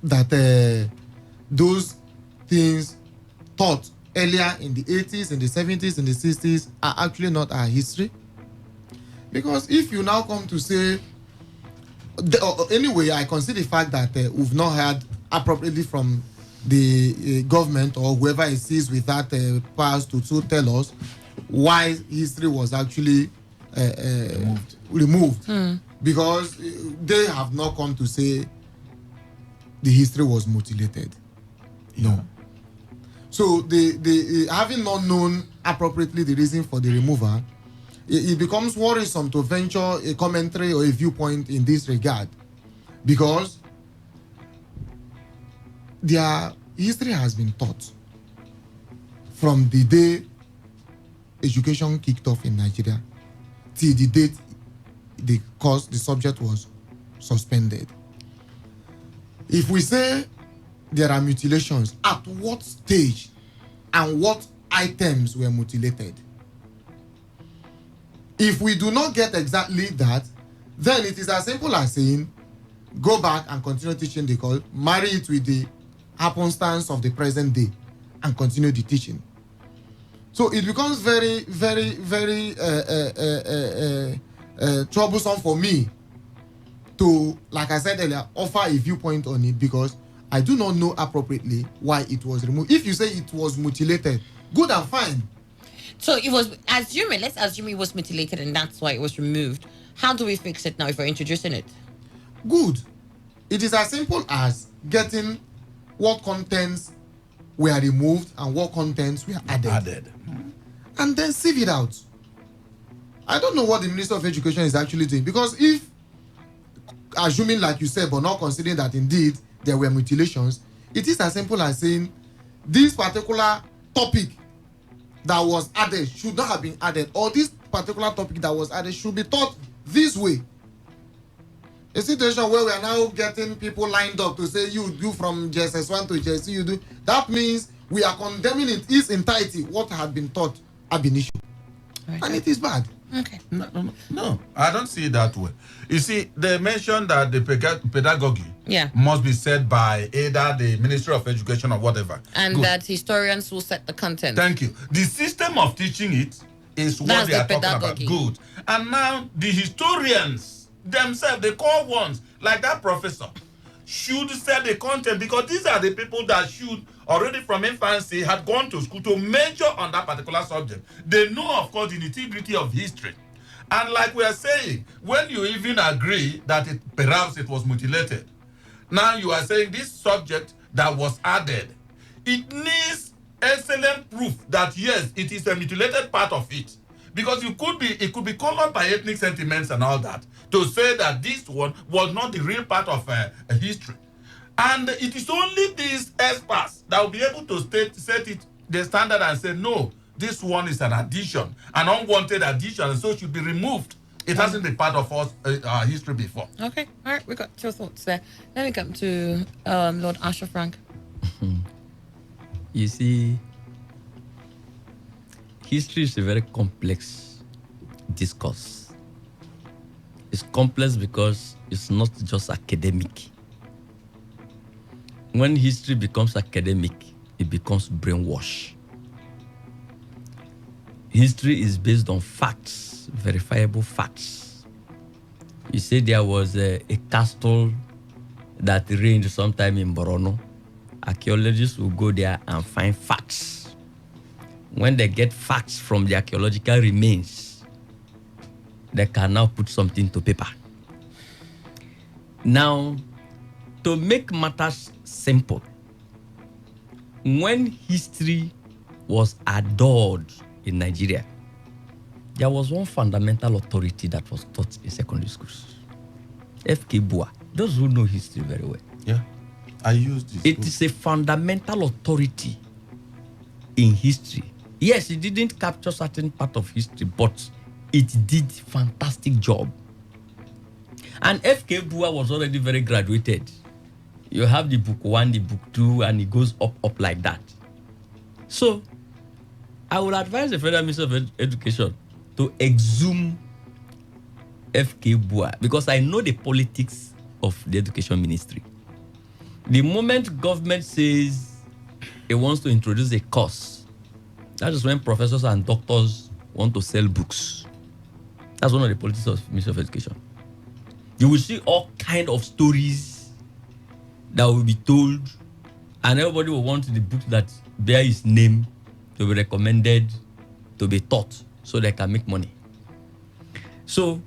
that those things taught earlier in the 80s, in the 70s, in the 60s are actually not our history? Because if you now come to say, anyway, I consider the fact that we've not heard appropriately from the government or whoever it is with that powers to tell us why history was actually removed. Because they have not come to say the history was mutilated. No. So they having not known appropriately the reason for the removal, it becomes worrisome to venture a commentary or a viewpoint in this regard, because their history has been taught from the day education kicked off in Nigeria till the date the subject was suspended. If we say there are mutilations, at what stage and what items were mutilated? If we do not get exactly that, then it is as simple as saying, go back and continue teaching the call, marry it with the happenstance of the present day, and continue the teaching. So it becomes very, very, very troublesome for me to, like I said earlier, offer a viewpoint on it, because I do not know appropriately why it was removed. If you say it was mutilated, good and fine. So it was, let's assume it was mutilated and that's why it was removed. How do we fix it now if we're introducing it? Good. It is as simple as getting what contents were removed and what contents were added. And then sieve it out. I don't know what the Minister of Education is actually doing, because if, assuming like you said, but not considering that indeed there were mutilations, it is as simple as saying this particular topic that was added should not have been added, or this particular topic that was added should be taught this way. A situation where we are now getting people lined up to say you do from JSS1 to JSC, you do. That means we are condemning in its entirety what had been taught ab initio. Right. And it is bad. Okay. No, I don't see it that way. You see, they mentioned that the pedagogy must be set by either the Ministry of Education or whatever. And that historians will set the content. Thank you. The system of teaching it is what they are talking about. Good. And now the historians themselves, the core ones, like that professor, should set the content, because these are the people that should already from infancy had gone to school to major on that particular subject. They know, of course, the nitty-gritty of history. And like we are saying, when you even agree that perhaps it was mutilated, now you are saying this subject that was added, it needs excellent proof that yes, it is a mutilated part of it. Because it could be colored by ethnic sentiments and all that, to say that this one was not the real part of a history. And it is only these experts that will be able to set it the standard and say, no, this one is an addition, an unwanted addition, and so should be removed. It hasn't been part of our history before. Okay, all right, we got your thoughts there. Let me come to Lord Asher Frank. You see, history is a very complex discourse. It's complex because it's not just academic. When history becomes academic, it becomes brainwash. History is based on facts, verifiable facts. You say there was a castle that reigned sometime in Borono. Archaeologists will go there and find facts. When they get facts from the archaeological remains, they can now put something to paper. Now, to make matters simple, when history was adored in Nigeria, there was one fundamental authority that was taught in secondary schools. F.K. Bua. Those who know history very well. Yeah, I used this. It is a fundamental authority in history. Yes, it didn't capture certain part of history, but it did fantastic job. And F.K. Bua was already very graduated. You have the book 1, the book 2, and it goes up like that. So, I would advise the Federal Ministry of Education to exhume F.K. Bua, because I know the politics of the Education Ministry. The moment government says it wants to introduce a course, that is when professors and doctors want to sell books. That's one of the politics of the Ministry of Education. You will see all kind of stories that will be told, and everybody will want the book that bear his name to be recommended, to be taught, so they can make money. So,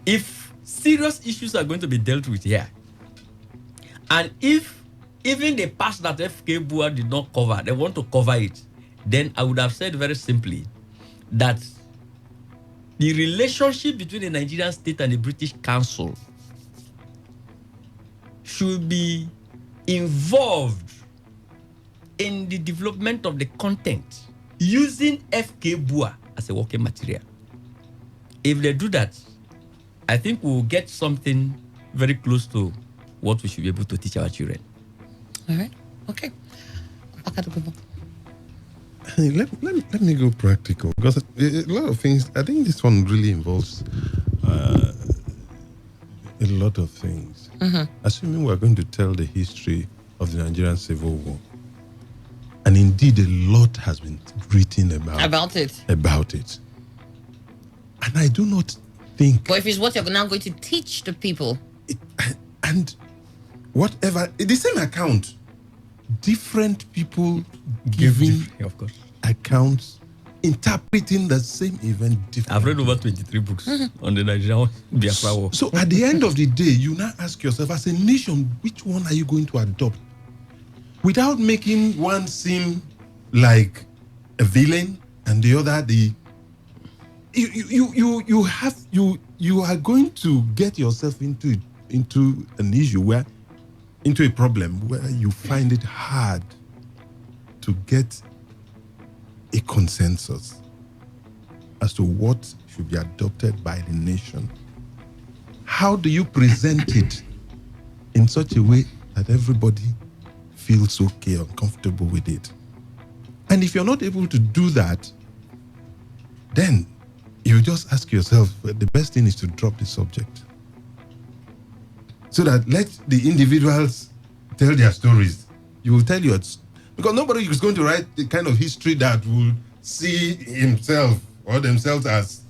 if serious issues are going to be dealt with here, and if even the past that F.K. Bua did not cover, they want to cover it, then I would have said very simply that the relationship between the Nigerian state and the British Council should be involved in the development of the content using F.K. Bua as a working material. If they do that, I think we'll get something very close to what we should be able to teach our children. All right. Okay. Let me go practical, because a lot of things, I think this one really involves a lot of things. Assuming we're going to tell the history of the Nigerian Civil War, and indeed a lot has been written about it. And I do not think... But if it's what you're now going to teach the people... And whatever, the same account, different people giving accounts, interpreting the same event differently. I've read over 23 books on the Nigerian Biafra War. So at the end of the day, you now ask yourself, as a nation, which one are you going to adopt? Without making one seem like a villain and the other you are going to get yourself into an issue into a problem where you find it hard to get a consensus as to what should be adopted by the nation. How do you present it in such a way that everybody feels okay and comfortable with it? And if you're not able to do that, then you just ask yourself, well, the best thing is to drop the subject, so that let the individuals tell their stories. You will tell yours, because nobody is going to write the kind of history that will see himself or themselves as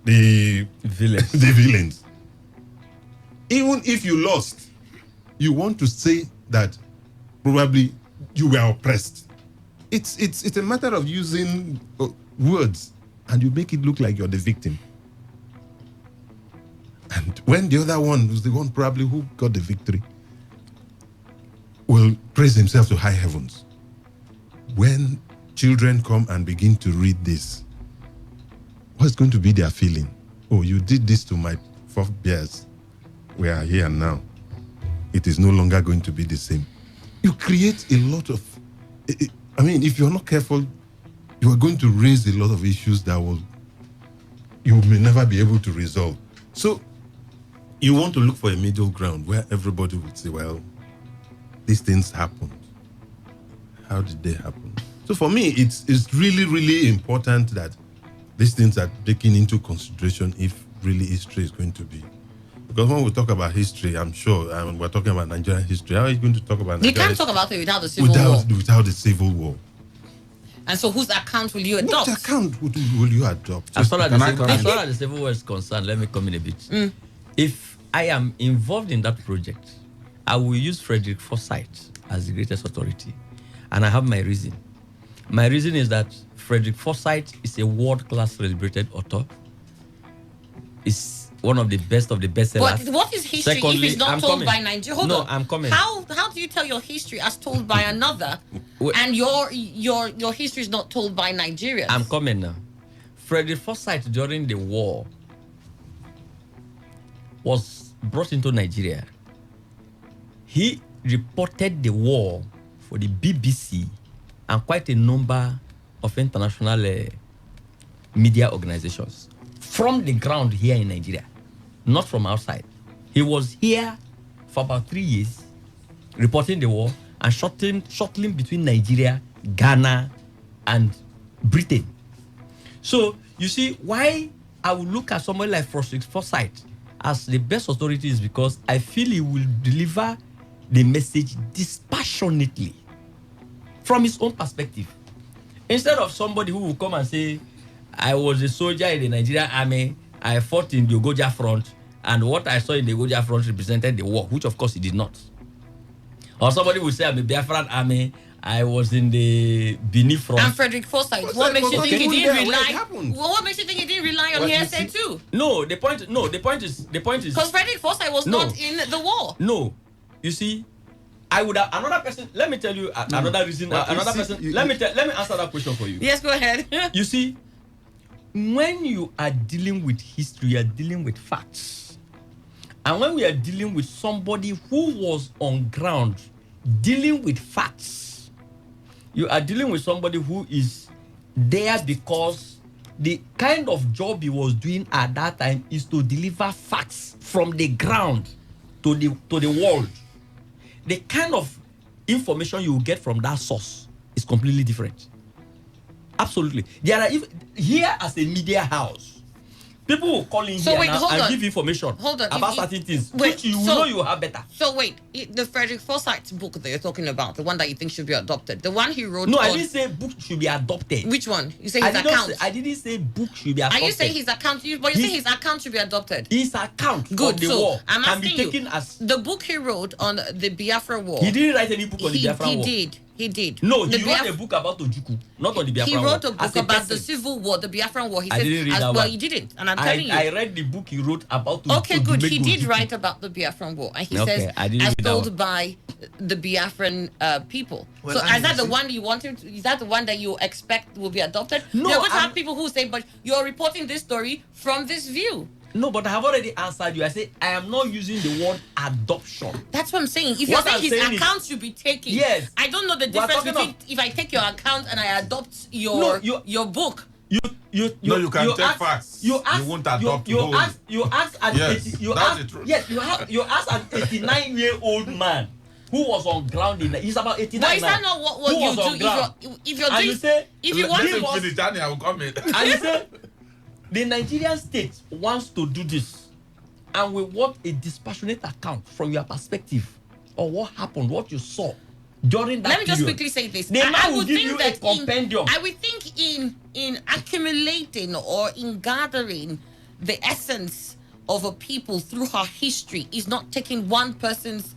the villains. Even if you lost, you want to say that probably you were oppressed. It's a matter of using words, and you make it look like you're the victim. And when the other one, who's the one probably who got the victory, will praise himself to high heavens. When children come and begin to read this, what's going to be their feeling? Oh, you did this to my forebears. We are here now. It is no longer going to be the same. You create a lot of, I mean, if you're not careful, you are going to raise a lot of issues that you may never be able to resolve. So you want to look for a middle ground where everybody would say, well, these things happened. How did they happen? So for me, it's really, really important that these things are taken into consideration if really history is going to be. Because when we talk about history, I'm sure, we're talking about Nigerian history, how are you going to talk about You Nigerian can't talk about it without the civil war. Without the civil war. And so whose account will you adopt? Which account will you adopt? As far as the civil war is concerned, let me come in a bit. If I am involved in that project, I will use Frederick Forsyth as the greatest authority. And I have my reason. My reason is that Frederick Forsyth is a world-class celebrated author. Is one of the best sellers. But what is history if it's not told by Nigeria? Hold on. I'm coming. How do you tell your history as told by another, and your history is not told by Nigerians? I'm coming now. Frederick Forsyth during the war was brought into Nigeria. He reported the war for the BBC and quite a number of international media organizations from the ground here in Nigeria, not from outside. He was here for about 3 years, reporting the war and shuttling between Nigeria, Ghana, and Britain. So you see why I would look at somebody like Frederick Forsyth as the best authority is because I feel he will deliver the message dispassionately from his own perspective. Instead of somebody who will come and say, I was a soldier in the Nigerian army, I fought in the Ogoja front, and what I saw in the Ogoja front represented the war, which of course he did not. Or somebody will say, I'm a Biafran army, I was in the Benin front. And Frederick Forsyth, what makes you think he didn't rely? What makes you think he didn't rely on hearsay too? No, the point is because Frederick Forsyth was not in the war. No, you see, I would have another person. Let me tell you another reason. Let me answer that question for you. Yes, go ahead. You see, when you are dealing with history, you are dealing with facts, and when we are dealing with somebody who was on ground dealing with facts, you are dealing with somebody who is there because the kind of job he was doing at that time is to deliver facts from the ground to the world. The kind of information you will get from that source is completely different. Absolutely. There are here as a media house, people will call in here now and give information about certain things, which you know you have better. So wait, the Frederick Forsyth book that you're talking about, the one that you think should be adopted, the one he wrote. No, I didn't say book should be adopted. Which one? You say his account. I didn't say book should be adopted. Are you saying his account? But you say his account should be adopted. His account Good. of the So war I'm can be asking taken you, as the book he wrote on the Biafra War. He didn't write any book on the Biafra war. He did. No, he wrote a book about Ojukwu, not on the Biafra war. He wrote a book about the Civil War, the Biafran War. He I said, didn't read that well, one. you didn't, and I'm telling you. I read the book he wrote about. Okay, good. He did write about the Biafran War, and he says, as told by the Biafran people. Well, so, is that the one you wanted? Is that the one that you expect will be adopted? No, you're going to have people who say, but you're reporting this story from this view. No, but I have already answered you. I say I am not using the word adoption. That's what I'm saying. If you're saying his account should be taken, yes, I don't know the difference between if I take your account and I adopt your book. You can take facts. You won't adopt. You ask an yes, you ask an 89-year-old man who was on ground in he's about 89 But is that not what you do if you're doing if you want to finish, I will come in. And you say the Nigerian state wants to do this, and we want a dispassionate account from your perspective of what happened, what you saw during that Let me just period. quickly say this. I would give think you that a compendium. I would think in accumulating or in gathering the essence of a people through her history is not taking one person's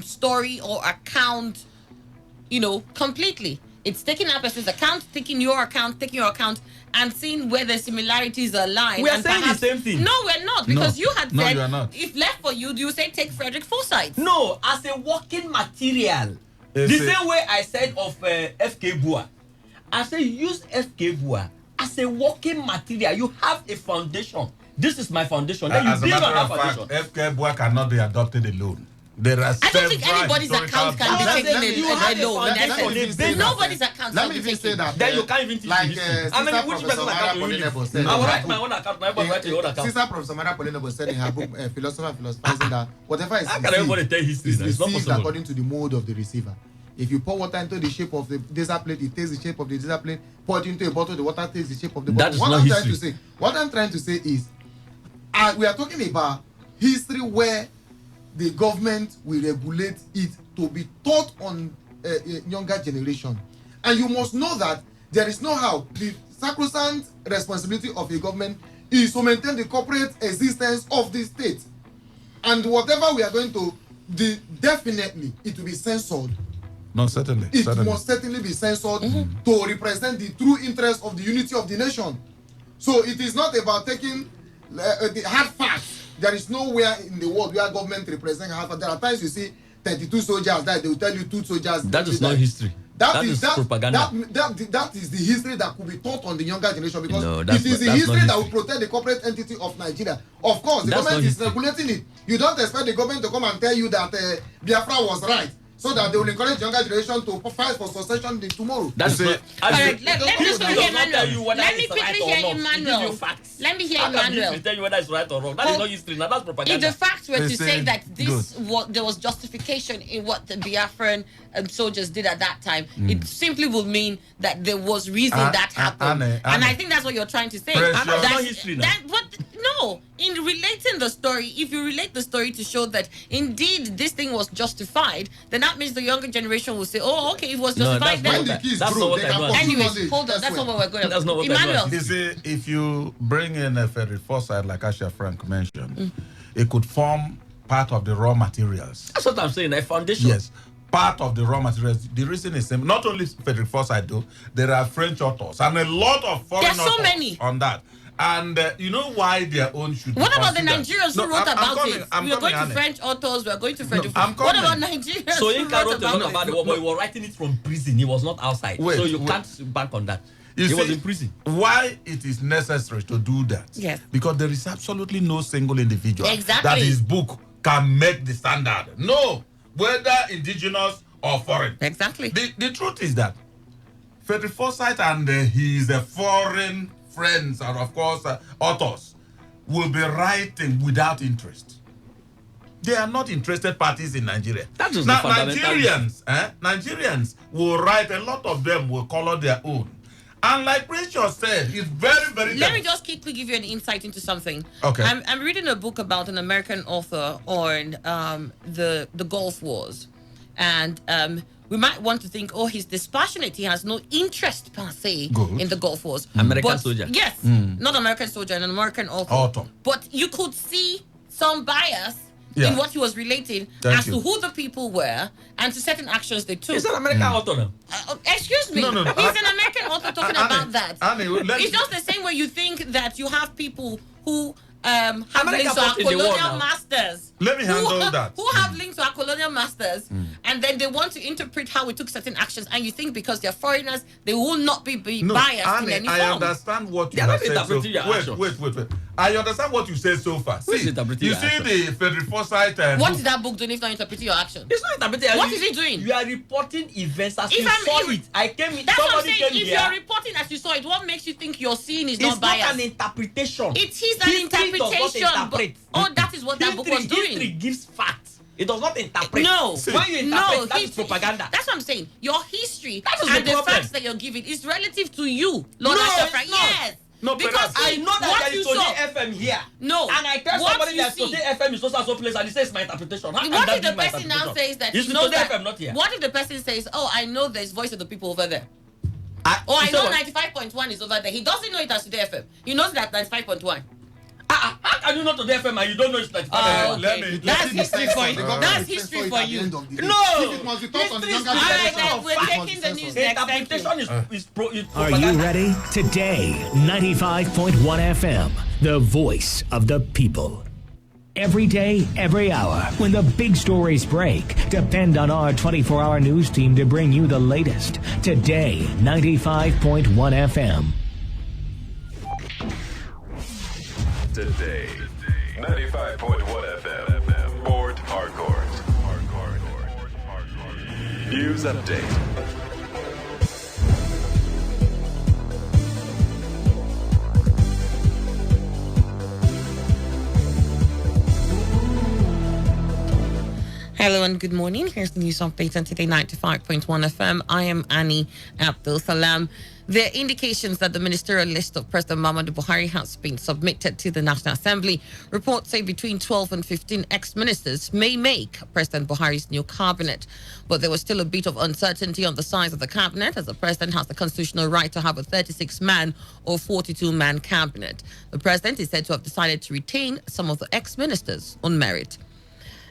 story or account, completely. It's taking that person's account, taking your account, and seeing where the similarities align. We are and saying perhaps, the same thing. No, we're not, because you had No, said, you are not. if left for you, you say take Frederick Forsyth. No, as a working material. The same way I said of FK Bua. I say use FK Bua as a working material. You have a foundation. This is my foundation. Then you As a build on matter that of foundation. fact, FK Bua cannot be adopted alone. There are I don't think anybody's account can be taken alone. Nobody's account Let can me be even say taken. that. Then you can't even teach like me history. How many which person account do you use? I will write my own account. My boss write your own account. Sister Professor Mara Polinebo said in her book, Philosopher and Philosophizing, that whatever is How can everybody tell history? is It's not received possible. according to the mode of the receiver. If you pour water into the shape of the dessert plate, it takes the shape of the dessert plate. Pour it into a bottle, the water takes the shape of the That bottle. is not history. What I'm trying to say is, we are talking about history where the government will regulate it to be taught on a younger generation. And you must know that there is no how. The sacrosanct responsibility of a government is to maintain the corporate existence of the state. And whatever we are going to do, definitely it will be censored. No, certainly. It must certainly be censored to represent the true interest of the unity of the nation. So it is not about taking the hard facts. There is nowhere in the world where government represents hard facts. There are times you see 32 soldiers died, they will tell you 2 soldiers. That is not history. That is propaganda. That is the history that could be taught on the younger generation, because No, it that's is the not history that will history. protect the corporate entity of Nigeria. Of course, the That's government not is history. regulating it. You don't expect the government to come and tell you that Biafra was right, so that they will encourage the younger generation to fight for succession tomorrow. That's You see, not. All right, let me History hear does not tell you Emmanuel. whether Let me it's right quickly or hear not. It gives Emmanuel. you facts. Let me hear How can Emmanuel. history tell you whether it's right or wrong? That is not history. Now that's If propaganda. the facts were to They say say that there was justification in what the Biafran soldiers did at that time, it simply will mean that there was reason that happened. And I think that's what you're trying to say. Precious. That's not history now. No, in relating the story, if you relate the story to show that indeed this thing was justified, then that means the younger generation will say, oh, okay, it was No, justified that's then. not that's not what I want. Anyways, hold on, that's not what we're going to That's not what I Emmanuel. want. You see, if you bring in a Frederick Forsyth, like Asha Frank mentioned, it could form part of the raw materials. That's what I'm saying. A foundation. Yes, part of the raw materials. The reason is simple. Not only Frederick Forsyth, though, there are French authors and a lot of foreign There's so authors many. on that. And you know why their own should be What about the considered? Nigerians who No, wrote I'm about coming, it? I'm We are going coming, to Annie. French authors, we are going to French. I'm What coming. about Nigerians? So who Inca wrote wrote a lot about about it? it, but he was writing it from prison. He was not outside. Wait, so you wait. can't bank on that. You He was see, in prison. Why it is necessary to do that? Yes. Because there is absolutely no single individual Exactly. that his book can make the standard. No, whether indigenous or foreign. Exactly. The truth is that Frederick Forsyth and his foreign friends and of course authors will be writing without interest. They are not interested parties in Nigeria. That is Now, the fundamental Nigerians will write, a lot of them will color their own. And like Precious said, it's very, very Let me just quickly give you an insight into something. Okay. I'm reading a book about an American author on the Gulf Wars. And we might want to think, oh, he's dispassionate. He has no interest per se Good. in the Gulf Wars. American But- soldier. Yes, not American soldier, an American author. Author. But you could see some bias Yeah. in what he was relating Thank as you. to who the people were and to certain actions they took. He's an American author now. Excuse me. No. He's an American author talking Annie, about that. Annie, It's just the same way you think that you have people who have America links to our fought in the war colonial now. masters. Let me handle that. Who have links to our colonial masters, and then they want to interpret how we took certain actions, and you think because they're foreigners, they will not be No, biased Annie, in any I form. understand what you They are have not said. So, interpreting your actions. wait. I understand what you said so far. Who is See, interpreting you your see actions? the Frederick Forsyth What book. is that book doing if not interpreting your action? It's not interpreting. What is he doing? You are reporting events as If you I'm- saw if- it. I came in. That's what I'm Somebody saying. came If here. you're reporting as you saw it, what makes you think you're seeing is It's not not biased? an interpretation. It is an History does not interpretation. interpret. That is what that book was doing. History gives facts. It does not interpret. No, When you interpret, that is propaganda. That's what I'm saying. Your history That is and the the problem. facts that you're giving is relative to you, Lord No, Ashafra. it's not. Yes. No, because I know that what there you is Today saw. FM here. No. And I tell What somebody you that see- Today FM is also place and he says my interpretation. How can What that if the be my person now interpretation? says that Is he knows Today that? FM not here? What if the person says, "Oh, I know there's Voice of the People over there." I you know say what? 95.1 is over there. He doesn't know it as Today FM. He knows that 95.1. How can you not to the FM and you don't know it's 95? That's history for you. That's history for you. No! It must be taught on the younger Alright, generation. then we're taking the news next. Thank you. Interpretation is Are you ready? Today, 95.1 FM, the voice of the people. Every day, every hour, when the big stories break, depend on our 24-hour news team to bring you the latest. Today, 95.1 FM. Today, 95.1 FM, Port Harcourt. News update. Hello and good morning. Here's the news update on Today 95.1 FM. I am Annie Abdul Salam. There are indications that the ministerial list of President Muhammadu Buhari has been submitted to the National Assembly. Reports say between 12 and 15 ex-ministers may make President Buhari's new cabinet. But there was still a bit of uncertainty on the size of the cabinet, as the president has the constitutional right to have a 36-man or 42-man cabinet. The president is said to have decided to retain some of the ex-ministers on merit.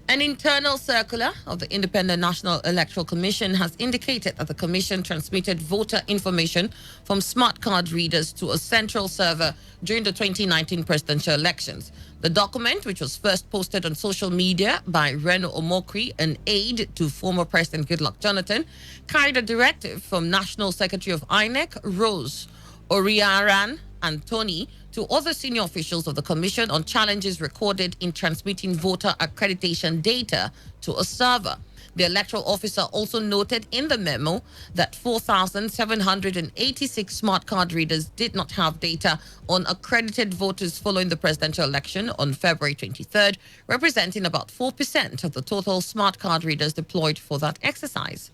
An internal circular of the Independent National Electoral Commission has indicated that the commission transmitted voter information from smart card readers to a central server during the 2019 presidential elections. The document, which was first posted on social media by Reno Omokri, an aide to former President Goodluck Jonathan, carried a directive from National Secretary of INEC, Rose Oriaran Anthony, to other senior officials of the commission on challenges recorded in transmitting voter accreditation data to a server. The electoral officer also noted in the memo that 4,786 smart card readers did not have data on accredited voters following the presidential election on February 23rd, representing about 4% of the total smart card readers deployed for that exercise.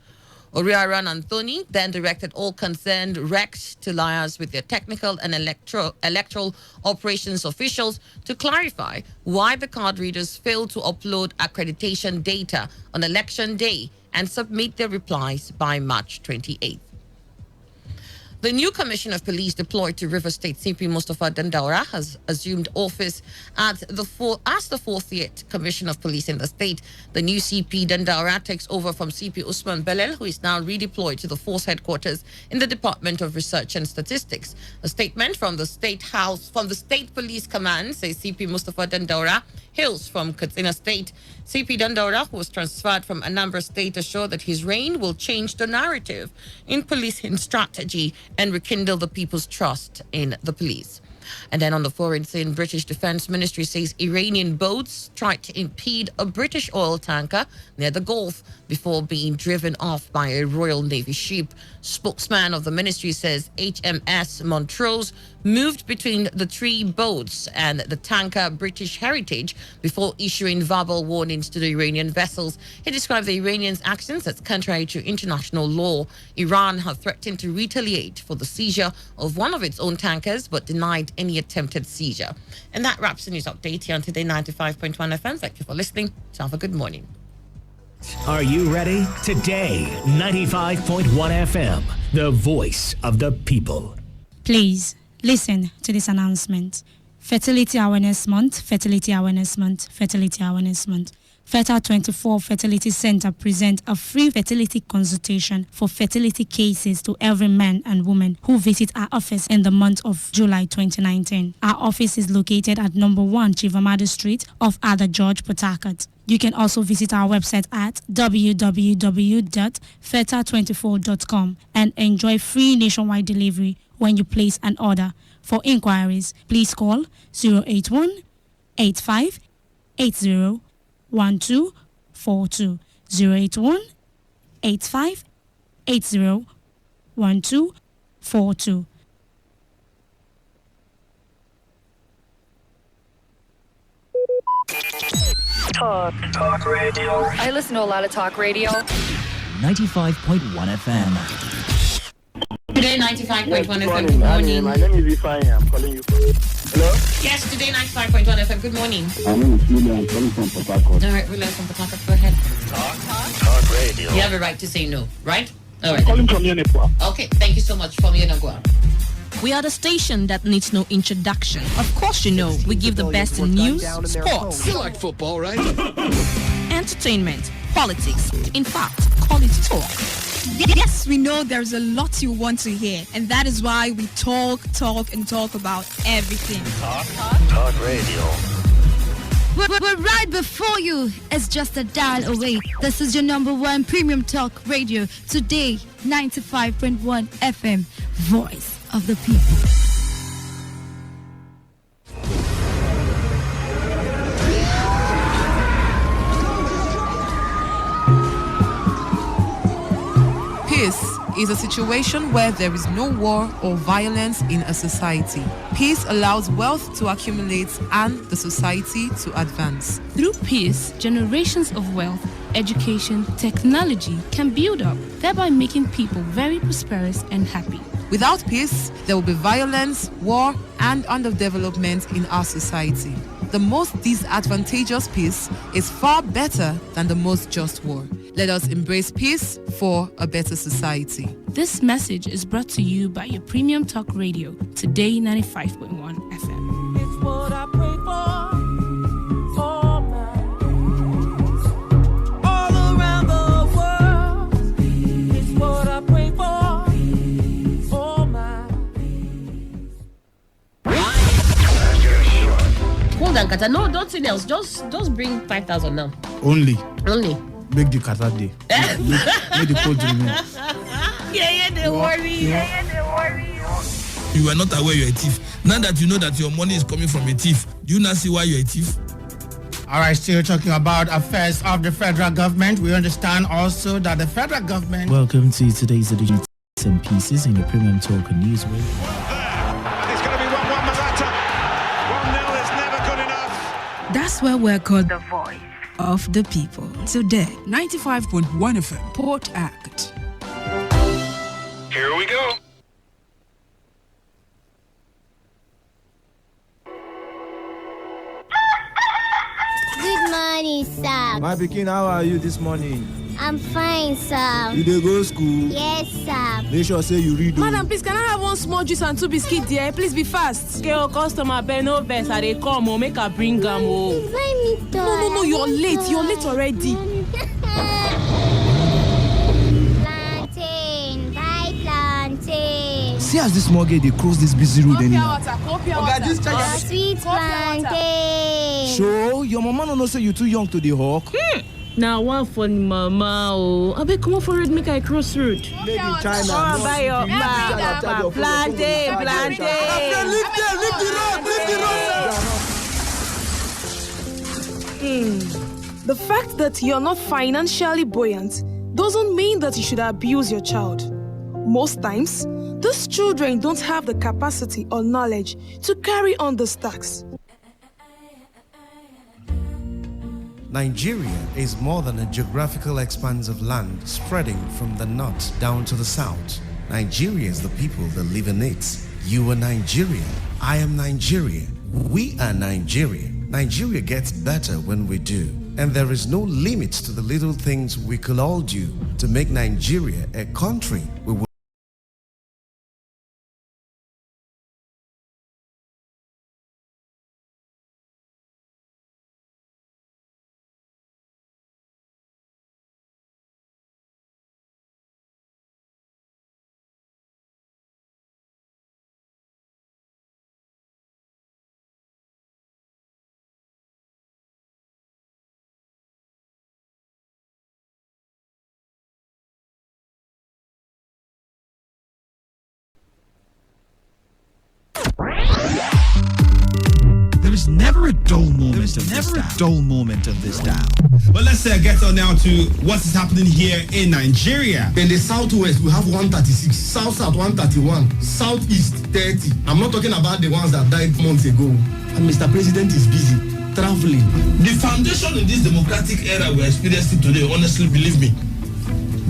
Oriaran Anthony then directed all concerned RECs to liaise with their technical and electoral operations officials to clarify why the card readers failed to upload accreditation data on election day and submit their replies by March 28th. The new Commissioner of Police deployed to River State, CP Mustafa Dandaura, has assumed office as the 40th Commissioner of Police in the state. The new CP Dandaura takes over from CP Usman Belel, who is now redeployed to the force headquarters in the Department of Research and Statistics. A statement from the State Police Command says CP Mustafa Dandaura hails from Katsina State. CP Dandaura, who was transferred from Anambra State, assured that his reign will change the narrative in policing strategy and rekindle the people's trust in the police. And then on the foreign scene, British Defense Ministry says Iranian boats tried to impede a British oil tanker near the Gulf before being driven off by a Royal Navy ship. Spokesman of the ministry says HMS Montrose moved between the three boats and the tanker British Heritage before issuing verbal warnings to the Iranian vessels. He described the Iranians' actions as contrary to international law. Iran had threatened to retaliate for the seizure of one of its own tankers, but denied any attempted seizure. And that wraps the news update here on Today 95.1 FM. Thank you for listening. Have a good morning. Are you ready? Today, 95.1 FM, the voice of the people. Please listen to this announcement. Fertility Awareness Month, Fertility Awareness Month, Fertility Awareness Month. Fertile 24 Fertility Center presents a free fertility consultation for fertility cases to every man and woman who visit our office in the month of July 2019. Our office is located at number 1 Chivamadu Street off Ada George, Port Harcourt. You can also visit our website at www.fertile24.com and enjoy free nationwide delivery when you place an order. For inquiries, please call 081 85 80 1242 081 85 80 1242. Talk radio. I listen to a lot of talk radio. 95.1 FM. Today 95.1 FM. Good morning. My name is Ifeanyi. I'm calling you from. Hello? Yes, today 95.1 FM. Good morning. My name is William. I'm calling from Port Harcourt. All right, William from Port Harcourt. Go ahead. Talk radio. You have a right to say no, right? All I'm right. calling from Unipua. Okay, thank you so much from Yenagua. We are the station that needs no introduction. Of course, you know, we give the best in news, sports. You like football, right? Entertainment, politics. In fact, call it talk. Yes, we know there's a lot you want to hear, and that is why we talk about everything. Talk radio. We're right before you. It's just a dial away. This is your number one premium talk radio. Today, 95.1 FM. Voice of the people. Peace is a situation where there is no war or violence in a society. Peace allows wealth to accumulate and the society to advance. Through peace, generations of wealth, education, technology can build up, thereby making people very prosperous and happy. Without peace, there will be violence, war, and underdevelopment in our society. The most disadvantageous peace is far better than the most just war. Let us embrace peace for a better society. This message is brought to you by your premium talk radio, Today 95.1 FM. It's what I pray for. All around the world. It's what I pray for. For my Hold on, Kata. No, don't say else. Just bring 5,000 now. Only. Make the Kata day. Make the code remain. Yeah, they worry. You are not aware you're a thief. Now that you know that your money is coming from a thief, do you not see why you're a thief? All right, still talking about affairs of the federal government. We understand also that the federal government... Welcome to today's edition of Some Pieces in your premium talk and news radio. It's going to be 1-1 Morata. 1-0 is never good enough. That's why we're called the voice of the people. Today, 95.1 FM, Port Act. Here we go. Good morning, sir. My pikin, how are you this morning? I'm fine, sir. You dey go school? Yes, sir. Make sure say you read. Madam, please, can I have one small juice and 2 biscuits there? Please be fast. Okay, customer, pay no vex. I dey come, make her bring them. Please, buy me toy. No, you're late. You're late already. Plantain, buy plantain. See as this small girl dey cross this busy road anyhow. Sweet plantain. So, your mama no know say you too young to dey hawk? Now one for mama I beg come on for road, make I cross road. Made in China. Oh, buy your plantain. Leave the road. The fact that you're not financially buoyant doesn't mean that you should abuse your child. Most times, these children don't have the capacity or knowledge to carry on these tasks. Nigeria is more than a geographical expanse of land spreading from the north down to the south. Nigeria is the people that live in it. You are Nigerian. I am Nigerian. We are Nigeria. Nigeria gets better when we do. And there is no limit to the little things we could all do to make Nigeria a country we will. There is never a dull moment of this dial. But let's get on now to what is happening here in Nigeria. In the southwest, we have 136, south-south 131, southeast 30. I'm not talking about the ones that died months ago. And Mr. President is busy traveling. The foundation in this democratic era we're experiencing today, honestly, believe me,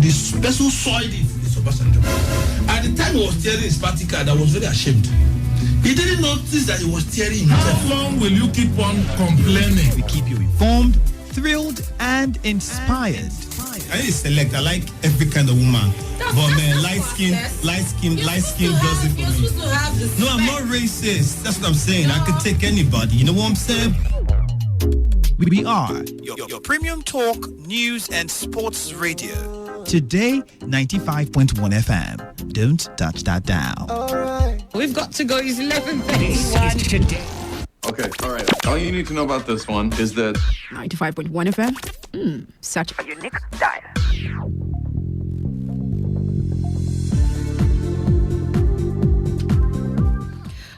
the person soiled it is Obasanjo. At the time he was tearing his party card, I was very ashamed. He didn't notice that he was tearing himself. How long will you keep on complaining? We keep you informed, thrilled, and inspired. I need to select. I like every kind of woman. But man, light skin does it for me. No, I'm not racist. That's what I'm saying. I could take anybody. You know what I'm saying? We are your premium talk, news, and sports radio. Today, 95.1 FM. Don't touch that dial. We've got to go. It's 11:31 today. Okay, all right. All you need to know about this one is that 95.1 FM. Such a unique dial.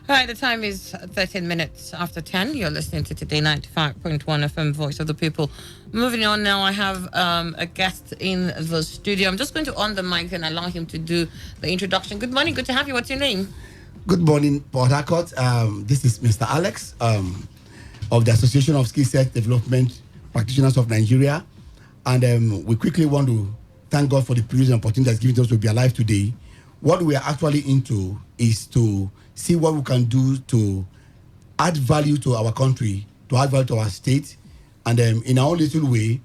All right, the time is 13 minutes after 10. You're listening to Today 95.1 FM, Voice of the People. Moving on now, I have a guest in the studio. I'm just going to on the mic and allow him to do the introduction. Good morning. Good to have you. What's your name? Good morning, Port Harcourt. This is Mr. Alex of the Association of Skill Set Development Practitioners of Nigeria. And we quickly want to thank God for the privilege and opportunity that's given us to be alive today. What we are actually into is to see what we can do to add value to our country, to add value to our state, and in our own little way,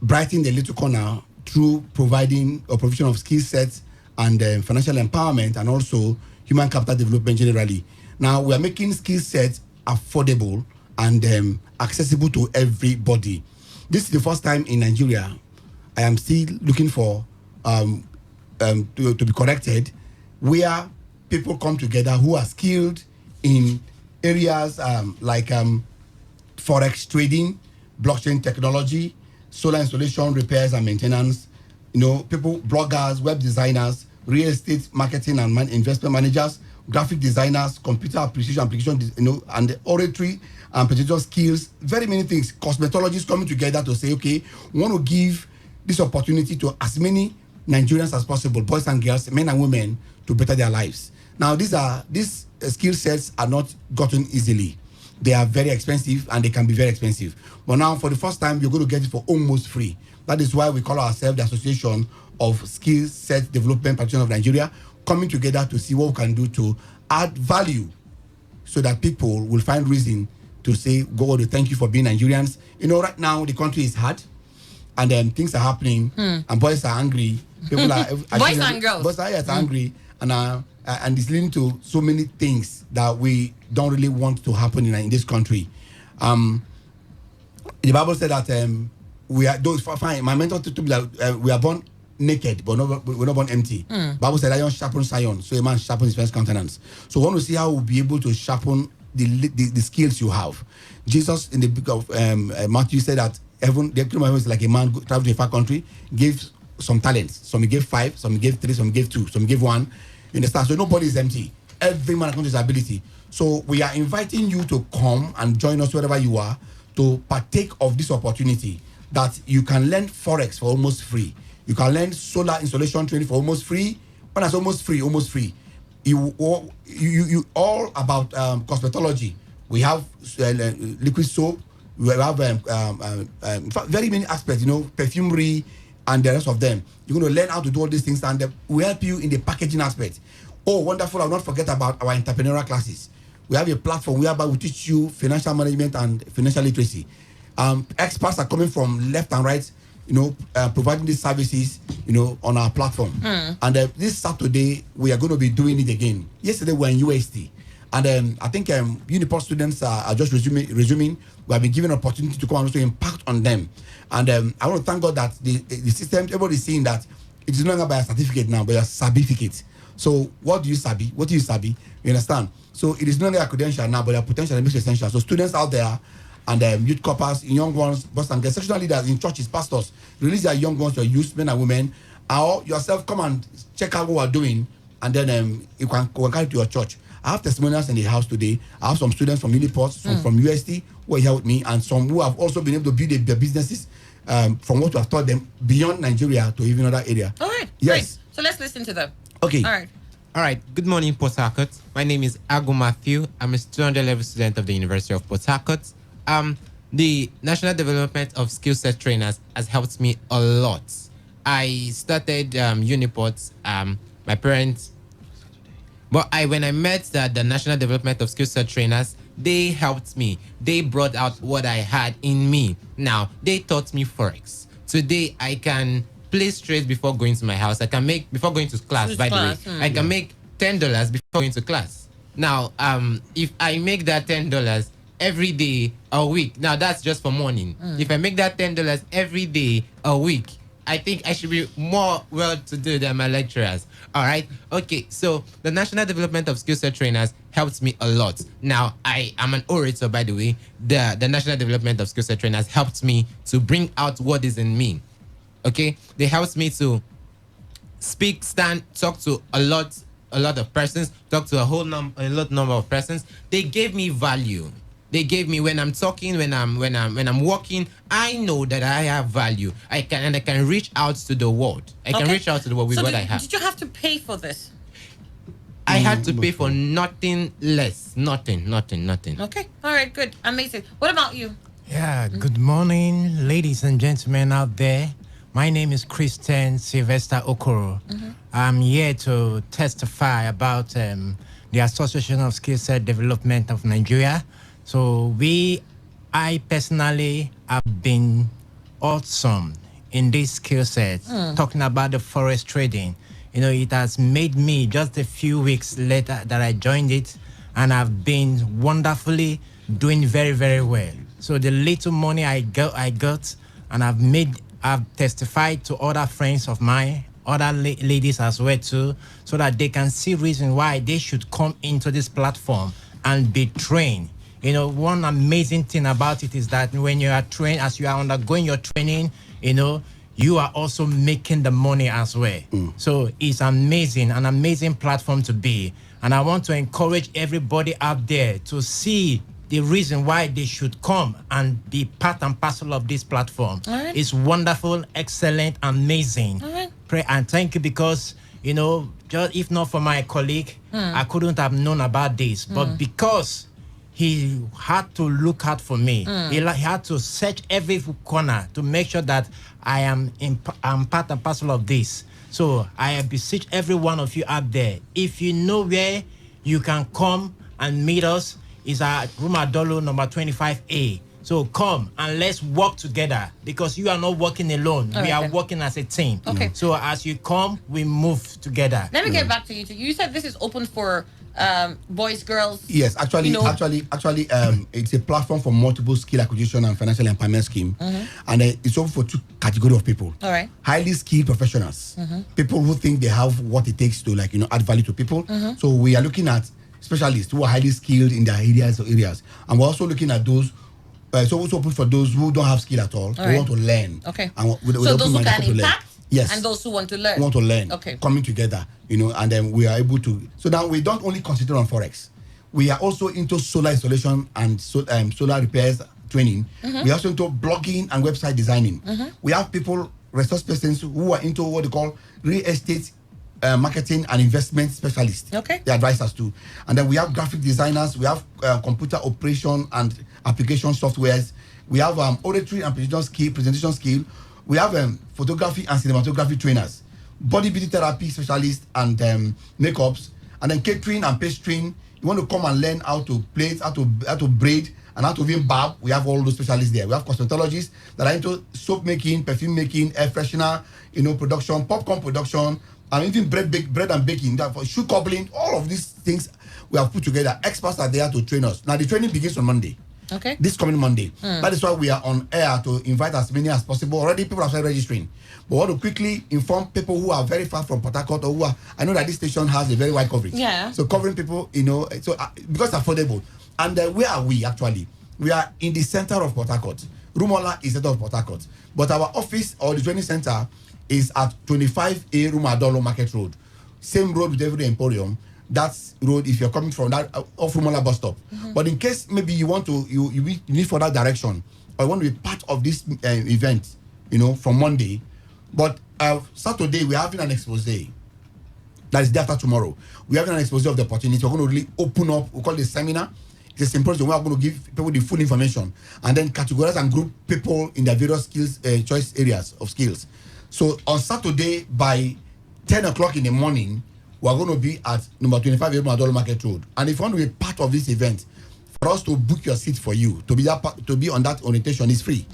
brighten the little corner through providing a provision of skill sets and financial empowerment, and also human capital development generally. Now, we are making skill sets affordable and accessible to everybody. This is the first time in Nigeria. I am still looking for to be corrected, where people come together who are skilled in areas like forex trading, blockchain technology, solar installation, repairs and maintenance. You know, people, bloggers, web designers, real estate marketing and investment managers, graphic designers, computer application, and the oratory and presentation skills. Very many things. Cosmetologists coming together to say, okay, we want to give this opportunity to as many Nigerians as possible, boys and girls, men and women, to better their lives. Now, these skill sets are not gotten easily. They are very expensive, and they can be very expensive. But now, for the first time, you're going to get it for almost free. That is why we call ourselves the Association of Skill Set Development Practitioners of Nigeria, coming together to see what we can do to add value so that people will find reason to say, God, to thank you for being Nigerians. You know, right now, the country is hard, and things are happening, and boys are angry. People are boys and girls. Boys are angry, and it's leading to so many things that we don't really want to happen in this country. The Bible said that we are those fine. My mentor told me that we are born naked, but we're not born empty. Bible said iron sharpens iron, so a man sharpens his first countenance. So we want to see how we'll be able to sharpen the skills you have. Jesus in the book of Matthew said that the kingdom of heaven is like a man traveling to a far country, gave some talents. Some he gave 5, some he gave 3, some he gave 2, some he gave 1. You understand? So nobody is empty. Every man according to his ability. So we are inviting you to come and join us wherever you are to partake of this opportunity that you can learn forex for almost free. You can learn solar installation training for almost free. When I say almost free. You all about cosmetology. We have liquid soap. We have very many aspects. You know, perfumery and the rest of them. You're going to learn how to do all these things, and we help you in the packaging aspect. Oh, wonderful. I will not forget about our entrepreneurial classes. We have a platform whereby we teach you financial management and financial literacy. Experts are coming from left and right, providing these services, on our platform. And this Saturday, we are going to be doing it again. Yesterday, we were in UST. And I think Uniport students are just resuming. We have been given an opportunity to come and also impact on them. And I want to thank God that the system, everybody is seeing that it is no longer by a certificate now, but a certificate. So what do you sabi? What do you sabi? You understand? So it is no longer a credential now, but a potential and essential. So students out there and youth corpers, young ones, boys and girls, sectional leaders in churches, pastors, release their young ones, your youth, men and women, or yourself come and check out what we're doing, and then you can carry to your church. I have testimonials in the house today. I have some students from Uniport, some from UST who are here with me, and some who have also been able to build their businesses from what we have taught them beyond Nigeria to even other area. All right. Yes. Great. So let's listen to them. Okay. All right. Good morning, Port Harcourt. My name is Agu Matthew. I'm a 200-level student of the University of Port Harcourt. The National Development of Skill Set Trainers has helped me a lot. I started Uniport. My parents... But when I met the National Development of Skill Set Trainers, they helped me. They brought out what I had in me. Now, they taught me Forex. Today, I can play straight before going to my house. I can make before going to class. By the way, I can make $10 before going to class. Now, if I make that $10 every day a week, now that's just for morning. If I make that $10 every day a week, I think I should be more well-to-do than my lecturers. All right. Okay. So the National Development of Skill Set Trainers helps me a lot. Now, I am an orator, by the way. The National Development of Skill Set Trainers helps me to bring out what is in me. Okay. They helps me to speak, stand, talk to a lot of persons, talk to a lot number of persons. They gave me value. They gave me when I'm talking, when I'm walking, I know that I have value. I can reach out to the world. I can reach out to the world with what I have. Did you have to pay for this? I had to pay for nothing less. Nothing. Okay. All right, good. Amazing. What about you? Yeah, good morning, ladies and gentlemen out there. My name is Christian Sylvester Okoro. I'm here to testify about the Association of Skill Set Development of Nigeria. So I personally have been awesome in this skill set, talking about the forest trading. You know, it has made me just a few weeks later that I joined it, and I've been wonderfully doing very, very well. So the little money I got, and I've testified to other friends of mine, other ladies as well too, so that they can see reason why they should come into this platform and be trained. You know, one amazing thing about it is that when you are trained, as you are undergoing your training, you know, you are also making the money as well. So it's amazing, an amazing platform to be. And I want to encourage everybody out there to see the reason why they should come and be part and parcel of this platform. Right. It's wonderful, excellent, amazing. Right. Pray and thank you, because, you know, just if not for my colleague, I couldn't have known about this. But because he had to look out for me, he had to search every corner to make sure that I'm part and parcel of this. So I beseech every one of you out there, if you know where you can come and meet us, is at Room Adolo number 25A. So come and let's work together, because you are not working alone. We are working as a team. Okay. So as you come, we move together. Let me get back to you. You said this is open for boys, girls. Yes, actually, you know. it's a platform for multiple skill acquisition and financial empowerment scheme, and it's open for two categories of people. All right. Highly skilled professionals, people who think they have what it takes to add value to people. So we are looking at specialists who are highly skilled in their areas, and we're also looking at those. So it's open for those who don't have skill at all, who want to learn. Okay. And so those who can impact. Yes. And those who want to learn. Okay. Coming together, and then we are able to. So now we don't only concentrate on forex. We are also into solar installation and solar repairs training. We are also into blogging and website designing. We have people, resource persons who are into what they call real estate marketing and investment specialists. Okay. They advise us too. And then we have graphic designers. We have computer operation and application softwares. We have oratory and presentation skill. We have photography and cinematography trainers, bodybuilding therapy specialists and makeups, and then catering and pastrying. You want to come and learn how to plait, how to braid, and how to even barb. We have all those specialists there. We have cosmetologists that are into soap making, perfume making, air freshener, production, popcorn production, and even bread and baking. That for shoe cobbling, all of these things we have put together. Experts are there to train us. Now the training begins on Monday. Okay. This coming Monday. That is why we are on air to invite as many as possible. Already people have started registering. But we want to quickly inform people who are very far from Port Harcourt, or who are, I know that this station has a very wide coverage. Yeah. So covering people, so because it's affordable. And where are we actually? We are in the center of Port Harcourt. Rumola is the center of Port Harcourt. But our office or the training center is at 25A Rumadolo Market Road. Same road with every Emporium. That's road if you're coming from that off Rumola bus stop. But in case maybe you want to, you need for that direction, or you want to be part of this event, from Monday. But Saturday we're having an expose. That is day after tomorrow. We're having an expose of the opportunity. We're going to really open up. We call it a seminar. It's a symposium where we're going to give people the full information and then categorize and group people in their various skills, choice areas of skills. So on Saturday by 10 o'clock in the morning, we're going to be at number 25 Adol Market Road. And if you want to be part of this event, for us to book your seat for you, to be on that orientation is free.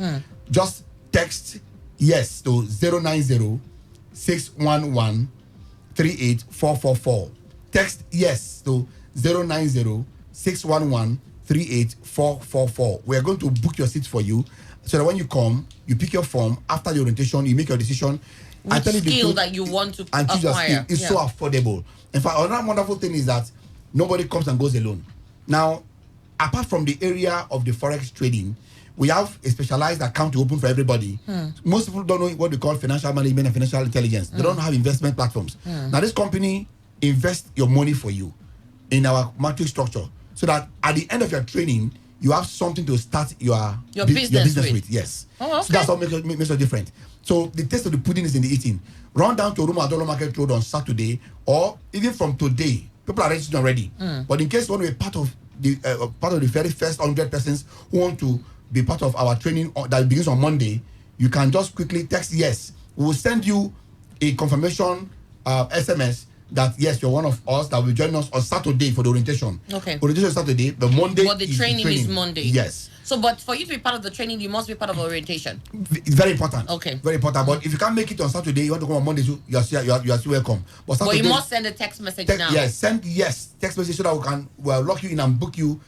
Just text yes to 090-611-38444. Text yes to 090-611-38444. We are going to book your seat for you so that when you come, you pick your form. After the orientation, you make your decision. Which skill that you want to and choose your skill. acquire. It's so affordable. In fact, another wonderful thing is that nobody comes and goes alone. Now, apart from the area of the forex trading, we have a specialized account to open for everybody. Most people don't know what we call financial management and financial intelligence. They don't have investment platforms. Now, this company invests your money for you in our matrix structure so that at the end of your training, you have something to start your business with. Yes. Oh, okay. So that's what makes it different. So the taste of the pudding is in the eating. Run down to Roma Dollar Market Road on Saturday, or even from today. People are registered already. But in case you want to be part of the very first 100 persons who want to be part of our training that begins on Monday, you can just quickly text yes. We will send you a confirmation SMS that yes, you're one of us that will join us on Saturday for the orientation. Okay. Orientation is Saturday, but Monday. But the training is Monday. Yes. So, but for you to be part of the training, you must be part of orientation. It's very important. Okay. Very important. But if you can't make it on Saturday, you want to come on Monday, you are still welcome. But Saturday, you must send a text message now. Yes, send yes text message so that we'll lock you in and book you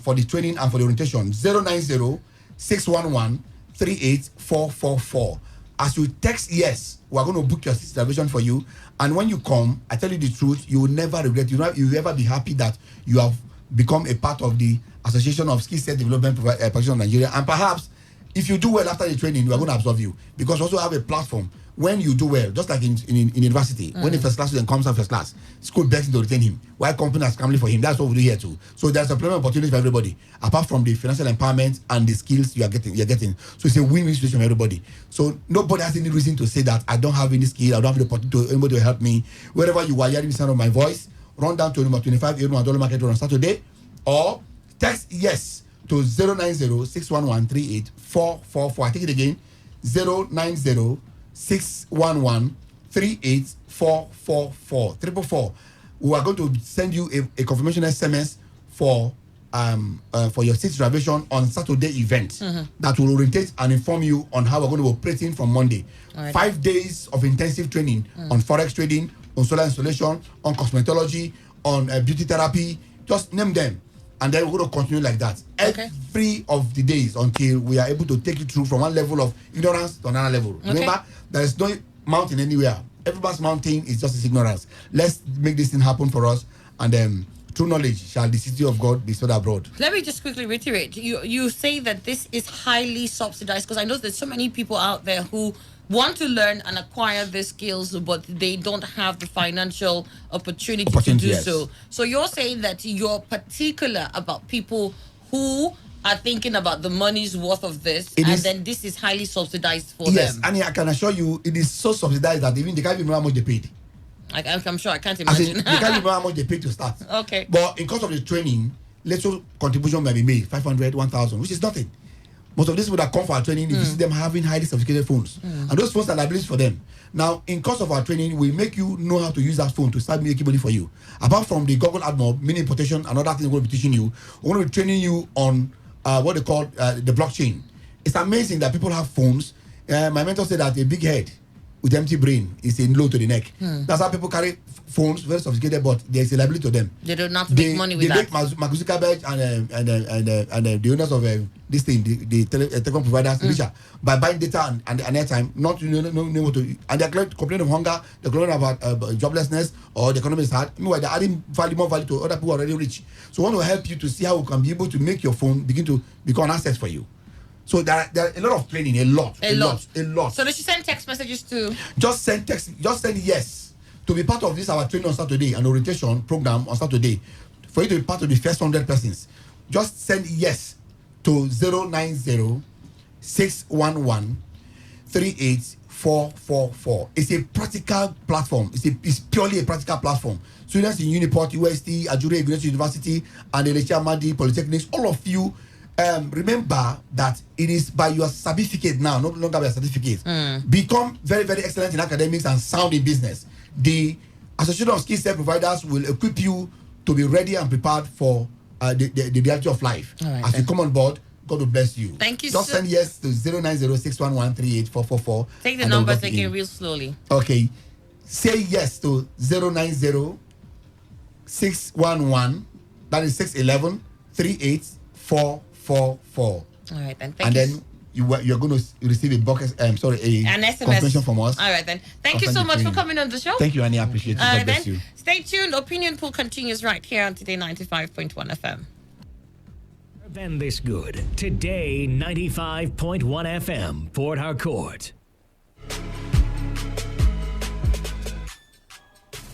for the training and for the orientation. 090-611-38444. As you text yes, we're going to book your reservation for you. And when you come, I tell you the truth, you will never regret. You will ever be happy that you have become a part of the Association of Skill Set Development Practitioners of Nigeria. And perhaps if you do well after the training, we are going to absorb you, because we also have a platform. When you do well, just like in university, when the first class student comes out first class, school begs to retain him. Why company is scrambling for him? That's what we do here too. So there's a plenty of opportunity for everybody, apart from the financial empowerment and the skills you're getting. So it's a win-win situation for everybody. So nobody has any reason to say that I don't have any skill, I don't have the opportunity to anybody to help me. Wherever you are hearing the sound of my voice, run down to number 25 Dollar Market Road on Saturday, or text yes to 090-611-38444. I take it again, 090-611-38444. We are going to send you a confirmation SMS for your seat reservation on Saturday event that will orientate and inform you on how we're going to be operating from Monday. Right. 5 days of intensive training on forex trading, on solar installation, on cosmetology, on beauty therapy, just name them. And then we're going to continue like that every of the days until we are able to take you through from one level of ignorance to another level. Remember, there is no mountain anywhere. Everybody's mountain is just his ignorance. Let's make this thing happen for us, and through knowledge shall the city of God be spread abroad. Let me just quickly reiterate. You say that this is highly subsidized, because I know there's so many people out there who want to learn and acquire these skills, but they don't have the financial opportunity to do so. So you're saying that you're particular about people who are thinking about the money's worth of this, then this is highly subsidized for them. Yes, and I can assure you, it is so subsidized that even they can't remember how much they paid. I'm sure I can't imagine. They can't remember how much they paid to start. Okay. But in course of the training, little contribution may be made, 500, 1,000, which is nothing. Most of these people that come for our training, you see them having highly sophisticated phones. And those phones are liabilities for them. Now, in course of our training, we make you know how to use that phone to start making money for you. Apart from the Google AdMob, mini importation, another thing we're going to be teaching you, we're going to be training you on what they call the blockchain. It's amazing that people have phones. My mentor said that a big head with empty brain is a low to the neck. That's how people carry phones, very sophisticated, but there's a liability to them. They do not make money with that. They make Mark Zuckerberg and the owners of this thing, the telecom providers, richer by buying data and airtime, not know what to, and they're complaining of hunger, they're complaining about joblessness, or the economy is hard. Meanwhile, they're adding more value to other people who are already rich. So we want to help you to see how we can be able to make your phone begin to become an asset for you. So there are a lot of training, a lot. So they should send text messages to? Just send yes to be part of this our training on Saturday, an orientation program on Saturday. For you to be part of the first 100 persons, just send yes to 090-611-38444. It's a practical platform. It's purely a practical platform. Students in Uniport, UST, Ajuri University, and the Lechi Amadi Polytechnics, all of you, remember that it is by your certificate now, no longer by a certificate. Become very, very excellent in academics and sound in business. The Association of Skill Set Providers will equip you to be ready and prepared for the reality of life. As you come on board, God will bless you. Thank you. Just send yes to 09061138444. Take the numbers again real slowly. Okay. Say yes to 0906111. That is 611 38444. All right, then. And then you're going to receive a box. An SMS confirmation from us. All right, then. Thank you so much for coming on the show. Thank you, Annie. I appreciate it. God bless you. Stay tuned. Opinion Pool continues right here on Today 95.1 FM. Than this good. Today 95.1 FM, Port Harcourt.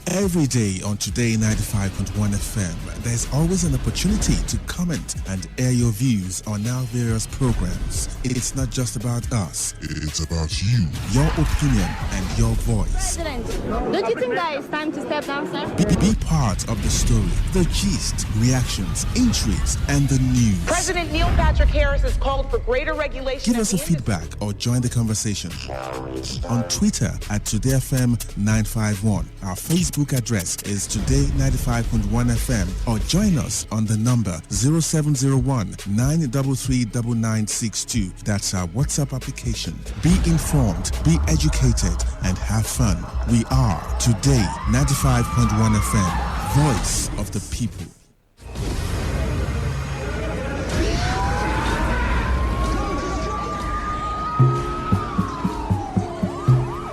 Every day on Today 95.1 FM, there's always an opportunity to comment and air your views on our various programs. It's not just about us, it's about you, your opinion, and your voice. President, don't you think that it's time to step down, sir? Be part of the story, the gist, reactions, intrigues, and the news. President Neil Patrick Harris has called for greater regulation. Give us a feedback or join the conversation on Twitter at TodayFM951. Our Facebook address is Today95.1 FM, or join us on the number 0701 933 9962. That's our WhatsApp application. Be informed, be educated, and have fun. We are Today 95.1 FM, voice of the people.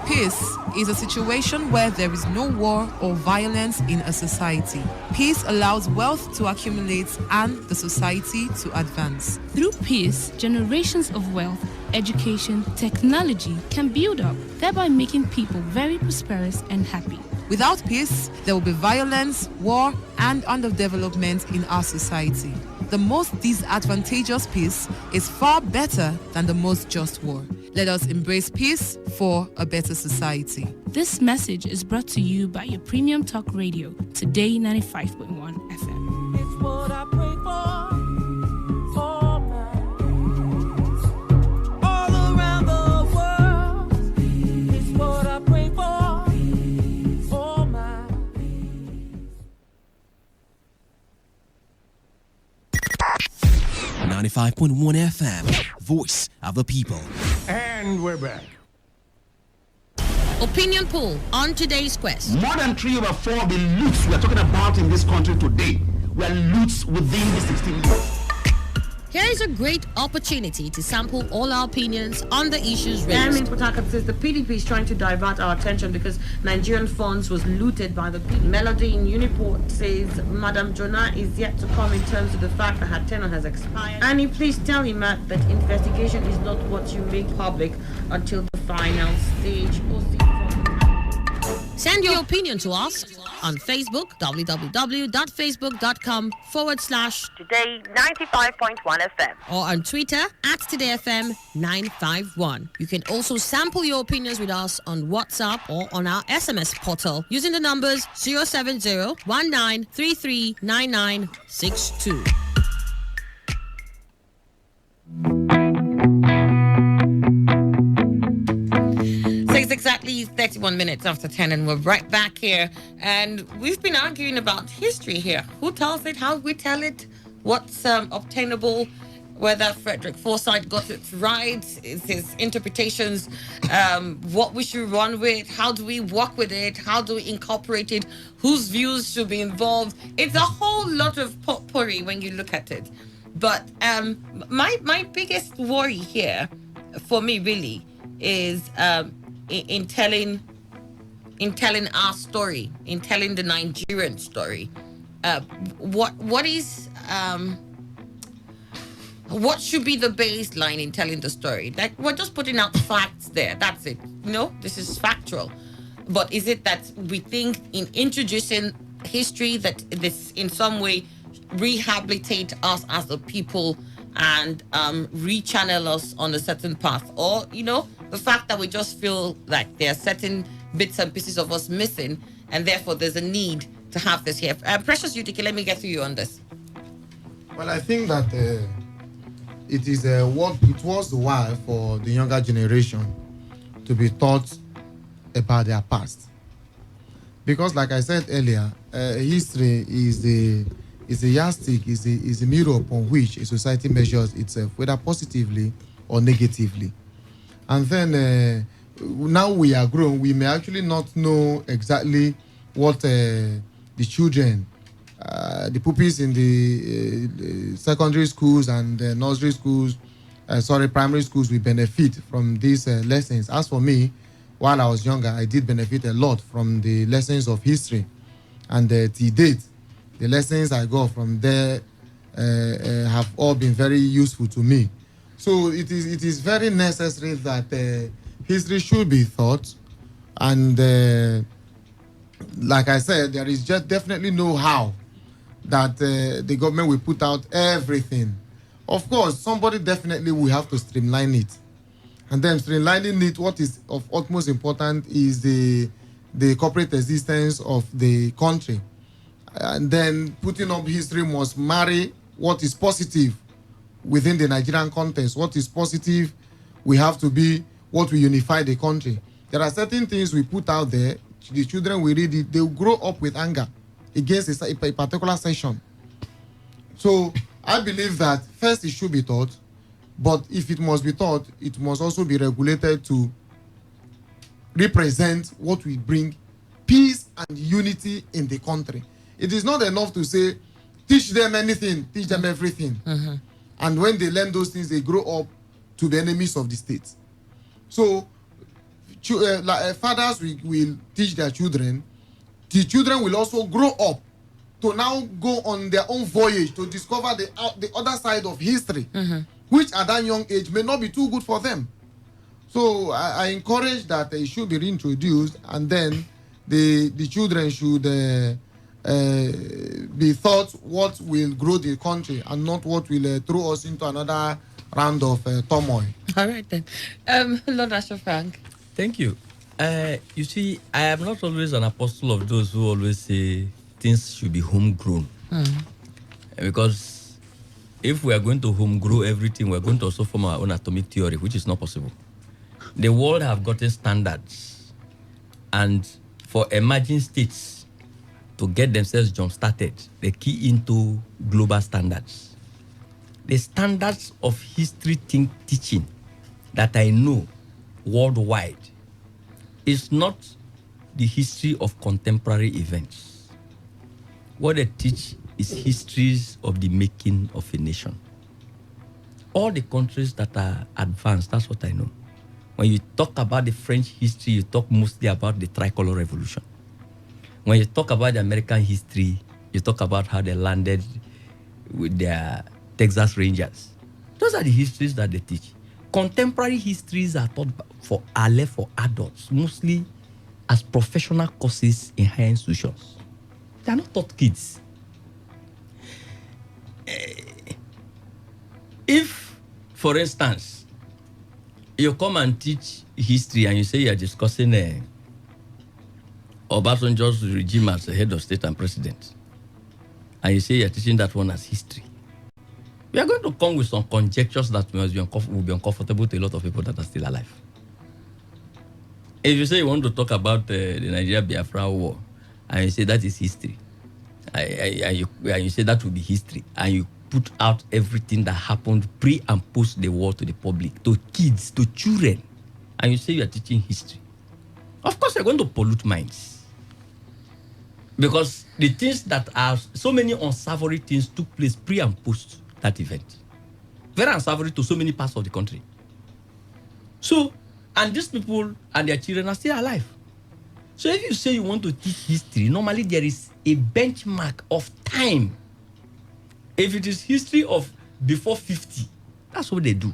Peace is a situation where there is no war or violence in a society. Peace allows wealth to accumulate and the society to advance. Through peace, generations of wealth, education, technology can build up, thereby making people very prosperous and happy. Without peace, there will be violence, war, and underdevelopment in our society. The most disadvantageous peace is far better than the most just war. Let us embrace peace for a better society. This message is brought to you by your premium talk radio, Today 95.1 FM. It's what I pray for. All around the world. It's what I pray for. For my 95.1 FM, voice of the people. And we're back. Opinion poll on today's quest. More than 3 over 4 of the loots we are talking about in this country today were loots within the 16 years. Here is a great opportunity to sample all our opinions on the issues raised. In Port Harcourt says the PDP is trying to divert our attention because Nigerian funds was looted by the people. Melody in Uniport says Madam Jonah is yet to come in terms of the fact that her tenure has expired. Annie, please tell him that investigation is not what you make public until the final stage. Send your opinion to us on Facebook, www.facebook.com/Today95.1 FM, or on Twitter @TodayFM951. You can also sample your opinions with us on WhatsApp or on our SMS portal using the numbers 070-1933-9962. It's exactly 31 minutes after 10 and we're right back here, and we've been arguing about history here. Who tells it, how we tell it, what's obtainable, whether Frederick Forsyth got it right, is his interpretations, what we should run with, how do we work with it, how do we incorporate it, whose views should be involved. It's a whole lot of potpourri when you look at it. But my biggest worry here for me really is in telling our story, in telling the Nigerian story. What should be the baseline in telling the story? Like, we're just putting out facts there. That's it. This is factual. But is it that we think in introducing history that this in some way rehabilitate us as a people and rechannel us on a certain path? Or, the fact that we just feel like there are certain bits and pieces of us missing, and therefore there's a need to have this here. Precious Utica, let me get to you on this. Well, I think that it was a while for the younger generation to be taught about their past. Because like I said earlier, history is is a yardstick, is a mirror upon which a society measures itself, whether positively or negatively. And then now we are grown, we may actually not know exactly what the children, the pupils in the secondary schools and nursery schools, primary schools will benefit from these lessons. As for me, while I was younger, I did benefit a lot from the lessons of history. And to date, the lessons I got from there have all been very useful to me. So it is very necessary that history should be taught. And like I said, there is just definitely no how that the government will put out everything. Of course, somebody definitely will have to streamline it. And then streamlining it, what is of utmost important is the corporate existence of the country. And then putting up history must marry what is positive within the Nigerian context. What is positive, we have to be what will unify the country. There are certain things we put out there, the children will read it, they will grow up with anger against a particular session. So I believe that first it should be taught, but if it must be taught, it must also be regulated to represent what will bring peace and unity in the country. It is not enough to say, teach them anything, teach them everything. And when they learn those things, they grow up to be enemies of the state. So fathers will teach their children. The children will also grow up to now go on their own voyage to discover the other side of history, which at that young age may not be too good for them. So I encourage that it should be reintroduced, and then the children should be taught what will grow the country and not what will throw us into another round of turmoil. All right then. Lord Asher Frank. Thank you. You see, I am not always an apostle of those who always say things should be homegrown. Because if we are going to homegrow everything, we are going to also form our own atomic theory, which is not possible. The world have gotten standards, and for emerging states to get themselves jump-started, they key into global standards. The standards of history teaching that I know worldwide is not the history of contemporary events. What they teach is histories of the making of a nation. All the countries that are advanced, that's what I know. When you talk about the French history, you talk mostly about the Tricolor Revolution. When you talk about the American history, you talk about how they landed with their Texas Rangers. Those are the histories that they teach. Contemporary histories are taught for adults, mostly as professional courses in higher institutions. They are not taught kids. If, for instance, you come and teach history and you say you are discussing Obasanjo's regime as a head of state and president, and you say you are teaching that one as history, we are going to come with some conjectures that will be uncomfortable to a lot of people that are still alive. If you say you want to talk about the Nigeria-Biafra war, and you say that is history, and you say that will be history, and you put out everything that happened pre and post the war to the public, to kids, to children, and you say you are teaching history, of course you're going to pollute minds. Because the things that are, so many unsavory things took place pre and post that event. Very unsavory to so many parts of the country. So, and these people and their children are still alive. So if you say you want to teach history, normally there is a benchmark of time. If it is history of before 50, that's what they do.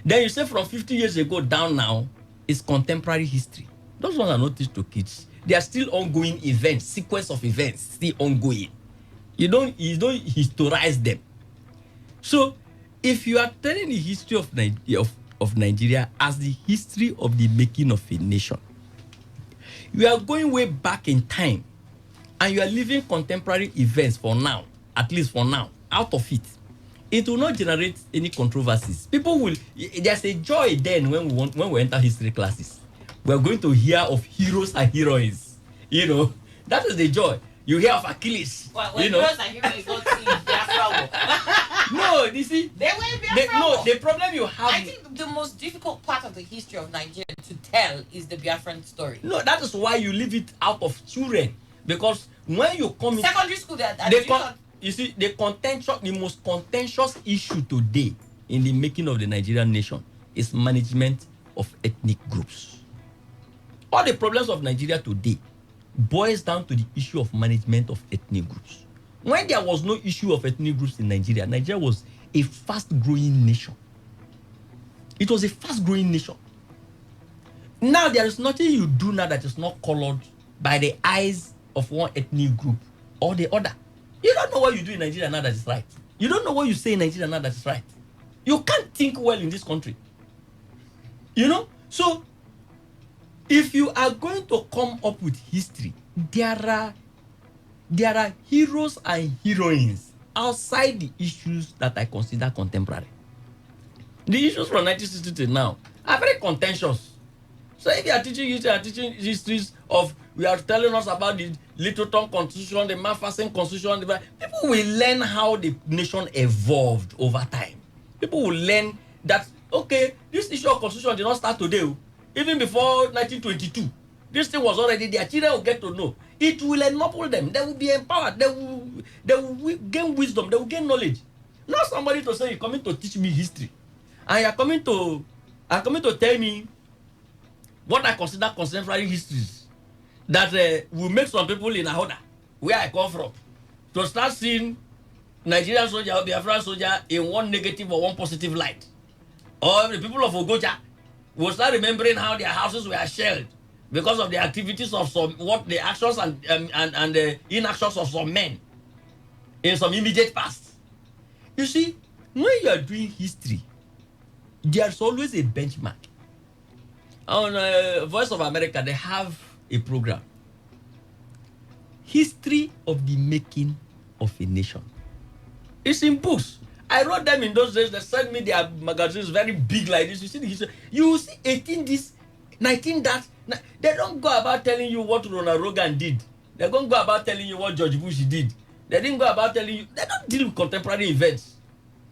Then you say from 50 years ago down now, is contemporary history. Those ones are not taught to kids. They are still ongoing events, sequence of events, still ongoing. You don't historize them. So, if you are telling the history of Nigeria as the history of the making of a nation, you are going way back in time, and you are leaving contemporary events for now, at least for now, out of it. It will not generate any controversies. People will. There's a joy then when we enter history classes. We are going to hear of heroes and heroines. You know, that is the joy. You hear of Achilles. Well, you know. No, you see. They were Biafra. No, the problem you have. I think the most difficult part of the history of Nigeria to tell is the Biafran story. No, that is why you leave it out of children. Because when you come secondary school, you see, the most contentious issue today in the making of the Nigerian nation is management of ethnic groups. All the problems of Nigeria today boils down to the issue of management of ethnic groups. When there was no issue of ethnic groups in Nigeria, Nigeria was a fast-growing nation. It was a fast-growing nation. Now, there is nothing you do now that is not colored by the eyes of one ethnic group or the other. You don't know what you do in Nigeria now that is right. You don't know what you say in Nigeria now that is right. You can't think well in this country. You know? So, if you are going to come up with history, there are heroes and heroines outside the issues that I consider contemporary. The issues from 1960 to now are very contentious. So if you are teaching history and teaching histories of, we are telling us about the Littleton Constitution, the Macpherson Constitution, people will learn how the nation evolved over time. People will learn that, okay, this issue of constitution did not start today. Even before 1922, this thing was already there. Children will get to know. It will ennoble them. They will be empowered. They will gain wisdom. They will gain knowledge. Not somebody to say, you're coming to teach me history. And you're coming to tell me what I consider contemporary histories that will make some people in Ahoda, where I come from, to start seeing Nigerian soldier or Biafran soldier in one negative or one positive light. Or the people of Ogoja will start remembering how their houses were shelled because of the activities of the actions and the inactions of some men in some immediate past. You see, when you are doing history, there's always a benchmark. On Voice of America, they have a program, History of the Making of a Nation. It's in books. I wrote them in those days. They sent me their magazines very big like this. You see the history. You see 18 this, 19 that. They don't go about telling you what Ronald Reagan did. They're going to go about telling you what George Bush did. They didn't go about telling you. They don't deal with contemporary events.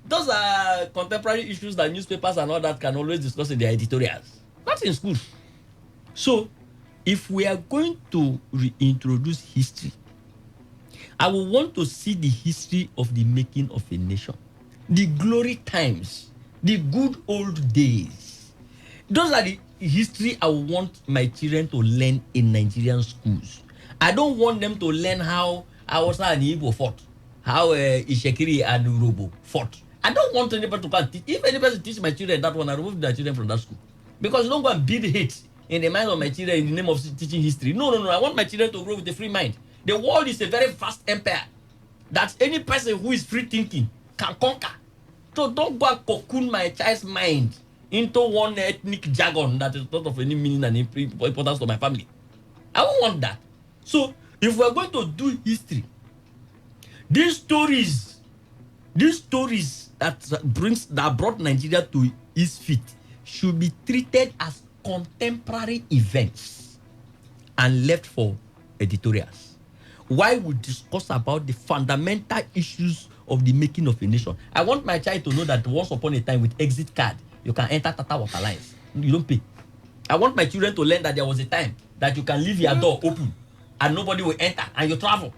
Those are contemporary issues that newspapers and all that can always discuss in their editorials. Not in school. So, if we are going to reintroduce history, I will want to see the history of the making of a nation. The glory times, the good old days. Those are the history I want my children to learn in Nigerian schools. I don't want them to learn how Hausa and Igbo fought, how Ishekiri and Urobo fought. I don't want anybody to come teach. If anybody teach my children that one, I remove their children from that school. Because you don't go and build hate in the minds of my children in the name of teaching history. No. I want my children to grow with a free mind. The world is a very vast empire that any person who is free thinking can conquer. So don't go and cocoon my child's mind into one ethnic jargon that is not of any meaning and importance to my family. I don't want that. So if we're going to do history, these stories that brought Nigeria to its feet should be treated as contemporary events and left for editorials. Why we discuss about the fundamental issues of the making of a nation. I want my child to know that once upon a time with exit card, you can enter Tata Water Lines. You don't pay. I want my children to learn that there was a time that you can leave your door open and nobody will enter and you travel.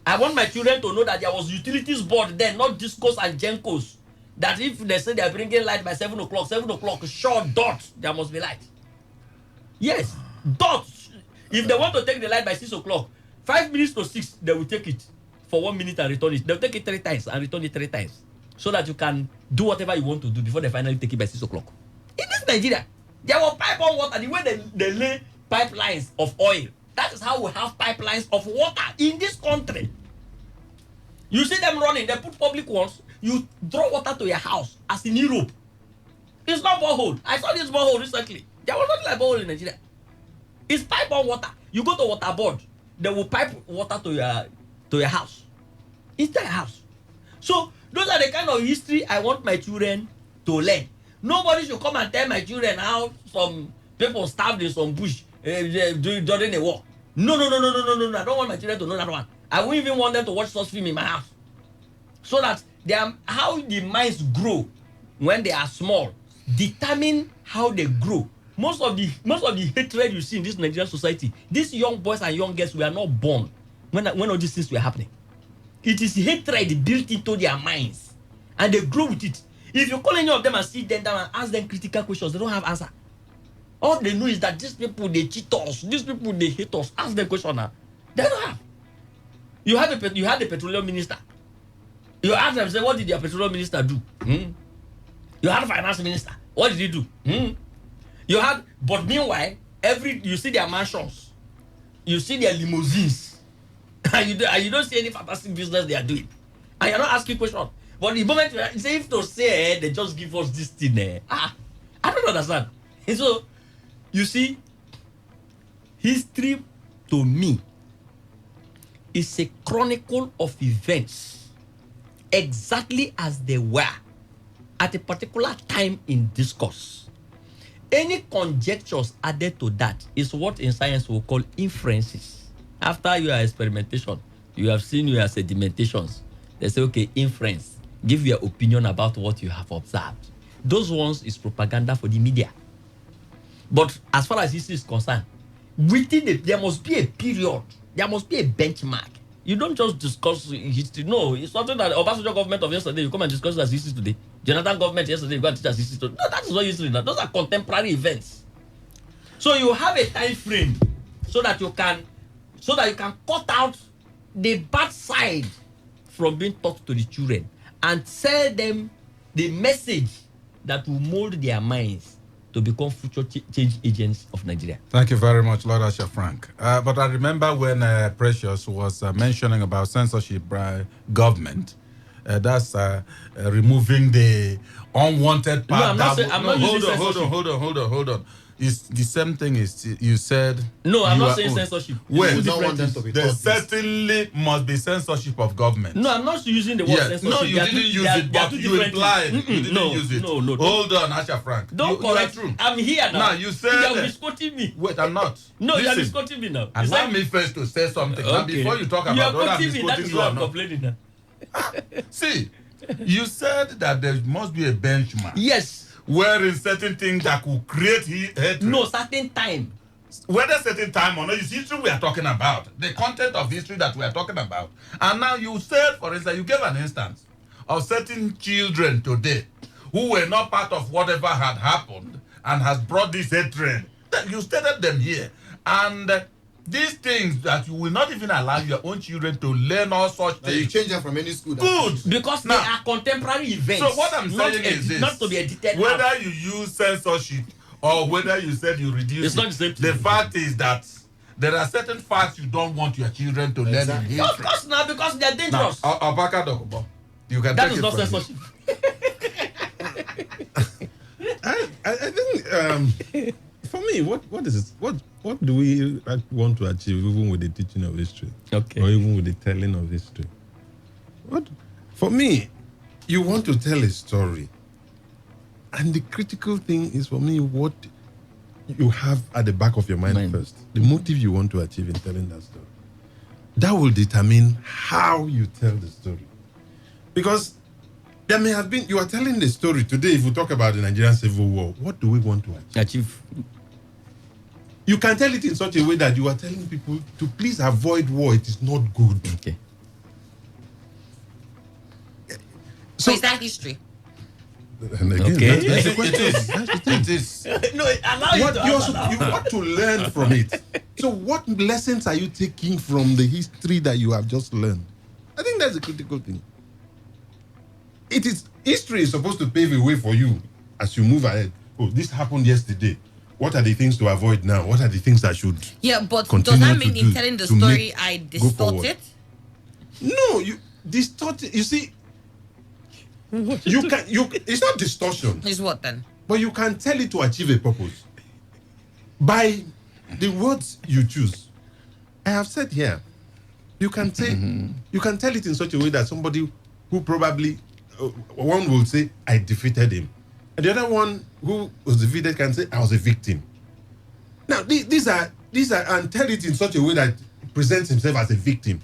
I want my children to know that there was utilities board then, not discos and gencos. That if they say they're bringing light by 7 o'clock, sure, dot, there must be light. Yes, dot. If they want to take the light by 6 o'clock, 5 minutes to 6, they will take it for 1 minute and return it. They'll take it 3 times and return it 3 times. So that you can do whatever you want to do before they finally take it by 6 o'clock. In this Nigeria, there were pipe on water. The way they lay pipelines of oil, that is how we have pipelines of water in this country. You see them running, they put public ones, you draw water to your house, as in Europe. It's not borehole. I saw this borehole recently. There was nothing like borehole in Nigeria. It's pipe on water. You go to water board, they will pipe water to your house. Inside your house. So, those are the kind of history I want my children to learn. Nobody should come and tell my children how some people starved in some bush during the war. No. I don't want my children to know that one. I wouldn't even want them to watch such film in my house. So that how the minds grow when they are small determine how they grow. Most of the hatred you see in this Nigerian society, these young boys and young girls were not born when all these things were happening. It is hatred built into their minds, and they grow with it. If you call any of them and sit them down and ask them critical questions, they don't have answer. All they know is that these people, they cheat us. These people, they hate us. Ask them question now. They don't have. You had the petroleum minister. You ask them, say, what did your petroleum minister do? You had the finance minister. What did he do? But meanwhile, you see their mansions, you see their limousines, and you don't see any fantastic business they are doing, and you're not asking questions. But the moment you say, if to say they just give us this thing, I don't understand. And so, you see, history to me is a chronicle of events exactly as they were at a particular time in discourse. Any conjectures added to that is what in science we call inferences. After your experimentation, you have seen your sedimentations. They say, okay, inference. Give your opinion about what you have observed. Those ones is propaganda for the media. But as far as history is concerned, there must be a period. There must be a benchmark. You don't just discuss history. No, it's something that Obasanjo government of yesterday, you come and discuss it as history today. Jonathan government yesterday, you go and teach as history today. No, that is not history now. Those are contemporary events. So you have a time frame so that you can cut out the bad side from being taught to the children and tell them the message that will mold their minds to become future change agents of Nigeria. Thank you very much, Lord Asha Frank. But I remember when Precious was mentioning about censorship by government. That's removing the unwanted part. Hold on. It's the same thing you said. No, I'm not saying censorship. Wait, there certainly must be censorship of government. No, I'm not using the word censorship. No, you didn't use it, but you implied you didn't use it. No. Hold on, Asha Frank. Don't correct me. I'm here now. Now, you said... You're misquoting me. Wait, I'm not. No, you're misquoting me now. Allow me first to say something. Okay. Now, before you talk about whether I'm misquoting you or not. That is why I'm complaining now. See, you said that there must be a benchmark. Yes. Where in certain things that could create hatred. No, certain time. Whether certain time or not, it's history we are talking about. The content of history that we are talking about. And now you said, for instance, you gave an instance of certain children today who were not part of whatever had happened and has brought this hatred. You stated them here. And these things that you will not even allow your own children to learn all such things. You change them from any school. Good. Because now, they are contemporary events. So what I'm saying is this. Not to be edited whether out. You use censorship or whether you said you reduce it's not the same thing. The fact is that there are certain facts you don't want your children to learn in history. Of course now, because they are dangerous. Now, you can that take is it not from censorship. I think for me, what is it? What do we want to achieve even with the teaching of history? Okay. Or even with the telling of history? For me, you want to tell a story. And the critical thing is for me what you have at the back of your mind first. The motive you want to achieve in telling that story. That will determine how you tell the story. Because there may have been, you are telling the story today, if we talk about the Nigerian Civil War, what do we want to achieve? You can tell it in such a way that you are telling people to please avoid war. It is not good. Okay. So is that history? And again, okay. That's the question. It is. No, allow you to answer now. You want to learn from it. So what lessons are you taking from the history that you have just learned? I think that's a critical thing. History is supposed to pave a way for you as you move ahead. Oh, this happened yesterday. What are the things to avoid now? What are the things that should but does that mean in telling the story I distort it? No, you distort it. You see, it's not distortion. It's what then? But you can tell it to achieve a purpose by the words you choose. I have said here, you can say, you can tell it in such a way that somebody who probably one will say, I defeated him. And the other one who was defeated can say, I was a victim. Now, these are, and tell it in such a way that presents himself as a victim.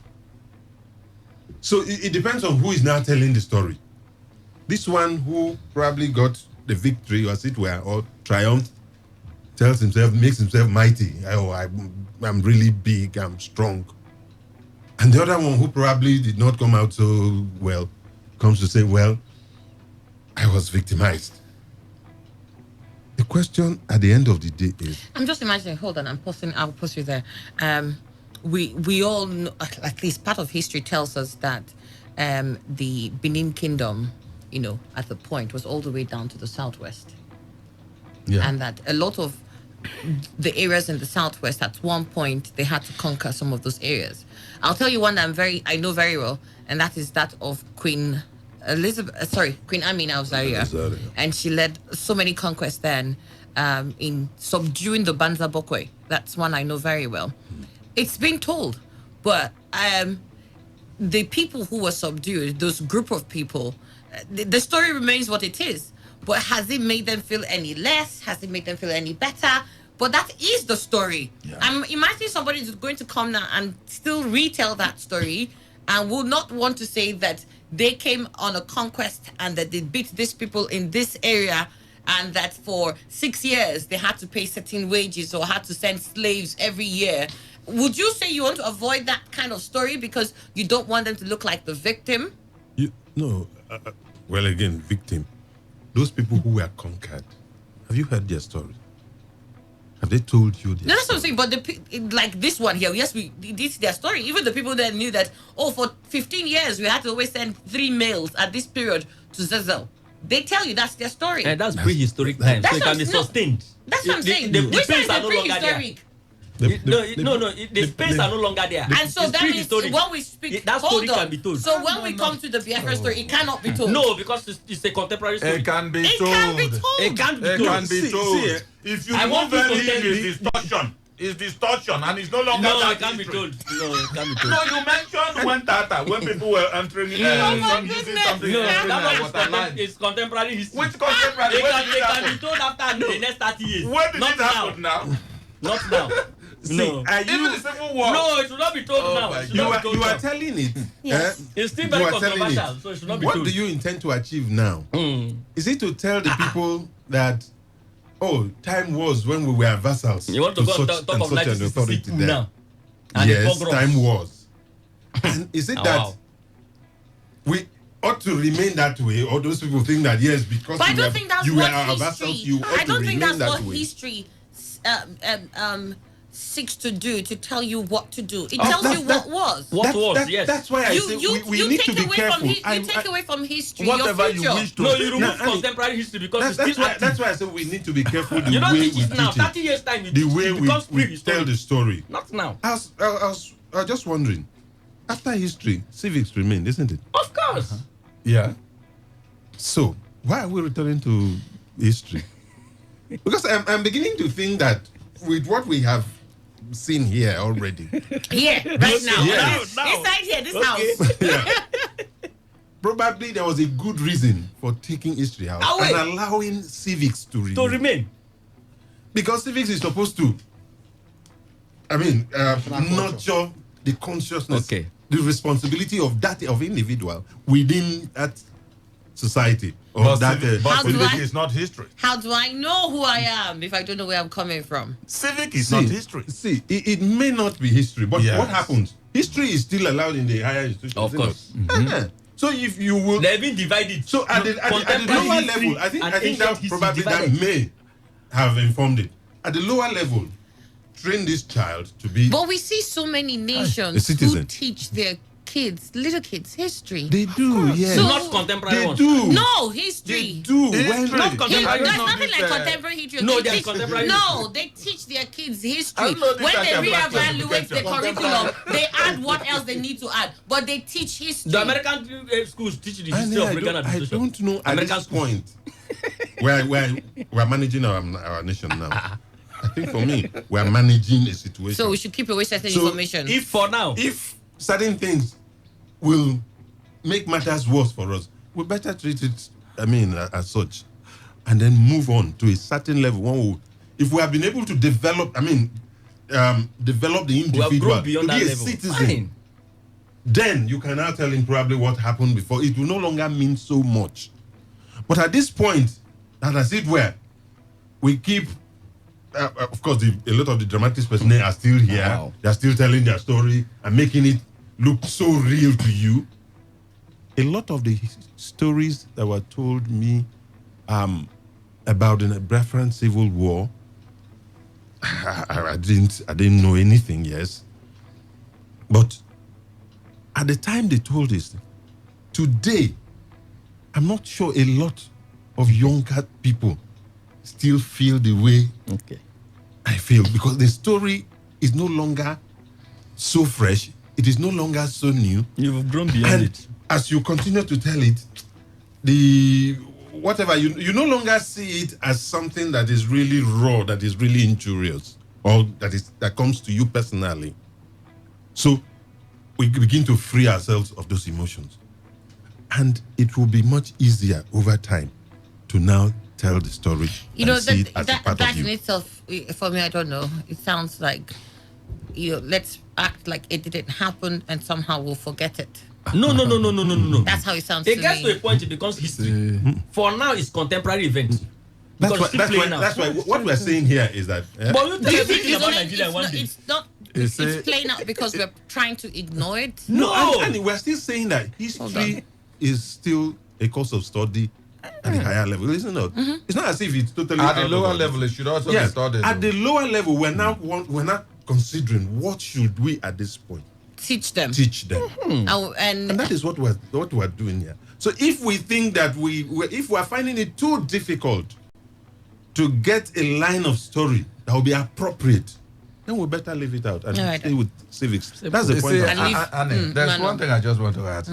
So it depends on who is now telling the story. This one who probably got the victory, as it were, or triumphed, makes himself mighty. I'm really big, I'm strong. And the other one who probably did not come out so well comes to say, well, I was victimized. The question at the end of the day is... I'm just imagining, hold on, I'll pause you there. We all know, at least part of history tells us that the Benin Kingdom, at the point was all the way down to the southwest. Yeah. And that a lot of the areas in the southwest, at one point, they had to conquer some of those areas. I'll tell you one that I know very well, and that is that of Queen Amina of Zaria. And she led so many conquests then in subduing the Banza Bokwe. That's one I know very well. It's been told, but the people who were subdued, those group of people, the story remains what it is. But has it made them feel any less? Has it made them feel any better? But that is the story. Yeah. I'm imagining somebody is going to come now and still retell that story and will not want to say that they came on a conquest and that they beat these people in this area and that for 6 years they had to pay certain wages or had to send slaves every year. Would you say you want to avoid that kind of story because you don't want them to look like the victim? No. Well, again, victim. Those people who were conquered, have you heard their story? Have they told you their No, that's what I'm saying. But like this one here, yes, this is their story. Even the people that knew that, for 15 years, we had to always send 3 males at this period to Zazel. They tell you that's their story. And that's prehistoric times, so it can be sustained. That's what I'm saying. Which is the prehistoric? The space are no longer there. And so that means when we speak, that story can be told. So when we come to the Biafra story, it cannot be told. No, because it's a contemporary story. It can be told. It can't be told. It can be told. If you remove any distortion, it's distortion and it's no longer. No, it can't be told. No, it can't be told. No, you mentioned when people were entering using something. It's contemporary history. Which contemporary? It can be told after the next 30 years. When did it happen now? Not now. No. Even the Civil War. No, it should not be told now. You are telling it. Yes. It's still very controversial, so it should not be told. What do you intend to achieve now? Is it to tell the people that, time was when we were vassals? You want to go talk of like an authority now? Yes, time was. And is it that we ought to remain that way, or those people think that yes, because you were our vassals, you ought to remain that way? I don't think that's what history seeks to do, to tell you what to do. It tells you what was. Yes. That's why I say we need to be careful. You take away from history whatever your future. You wish to. No, you remove contemporary history because that's why I say we need to be careful the you don't way teach we it now. teach 30 years time, the way we tell the story. Not now. I was just wondering, after history, civics remained, isn't it? Of course. Yeah. So why are we returning to history? Because I'm beginning to think that with what we have seen here already. Here, right now. Inside here, this house. Yeah. Probably there was a good reason for taking history out and allowing civics to remain. Because civics is supposed to, nurture the consciousness, the responsibility of individual within that society. But civic is not history. How do I know who I am if I don't know where I'm coming from? Civic is not history. See, it may not be history, but what happens? History is still allowed in the higher institutions. Of course. So if you will... They've been divided. So at the lower level, I think that probably that may have informed it. At the lower level, train this child to be... But we see so many nations who teach their little kids history. They do, yes. So not contemporary ones. They do. No, history. They do. Not contemporary. There's nothing like contemporary history. No, there's contemporary history. No, they teach their kids history. When they reevaluate the curriculum, they add what else they need to add. But they teach history. The American schools teach the history of African administration. I don't know at this point we're managing our nation now. I think for me, we're managing a situation. So we should keep away certain information. If certain things will make matters worse for us, we better treat it, as such, and then move on to a certain level. If we have been able to develop, develop the individual to be a citizen, then you can now tell him probably what happened before. It will no longer mean so much. But at this point, that as it were, we keep, of course, a lot of the dramatic personnel are still here. Wow. They are still telling their story and making it look so real to you. A lot of the stories that were told me about the Biafran Civil War, I didn't know anything, yes. But at the time they told this, today, I'm not sure a lot of younger people still feel the way I feel, because the story is no longer so fresh. It is no longer so new. You've grown beyond it. As you continue to tell it, the whatever you no longer see it as something that is really raw, that is really injurious, or that comes to you personally. So we begin to free ourselves of those emotions, and it will be much easier over time to now tell the story. You know, see it as a part that of you. in itself, for me, I don't know. It sounds like, let's act like it didn't happen and somehow we'll forget it. No. That's how it sounds It to gets me. to a point it becomes history. For now, it's contemporary event. That's Because why, it's still playing out. that's why what we're saying here is that. But you tell You everything think about it's Nigeria not- one day. It's not. It's playing out because we're trying to ignore it. No, and we're still saying that history is still a course of study at the higher level, isn't it? It's not as if it's totally At the out of lower our- level, it should also Yes, be studied. at the lower level, we're now considering what should we at this point Teach them. teach them, And that is what we're doing here. So if we think that if we're finding it too difficult to get a line of story that will be appropriate, then we better leave it out and All right. stay with civics. That's the You point. see, of Annie, there's one thing I just want to add.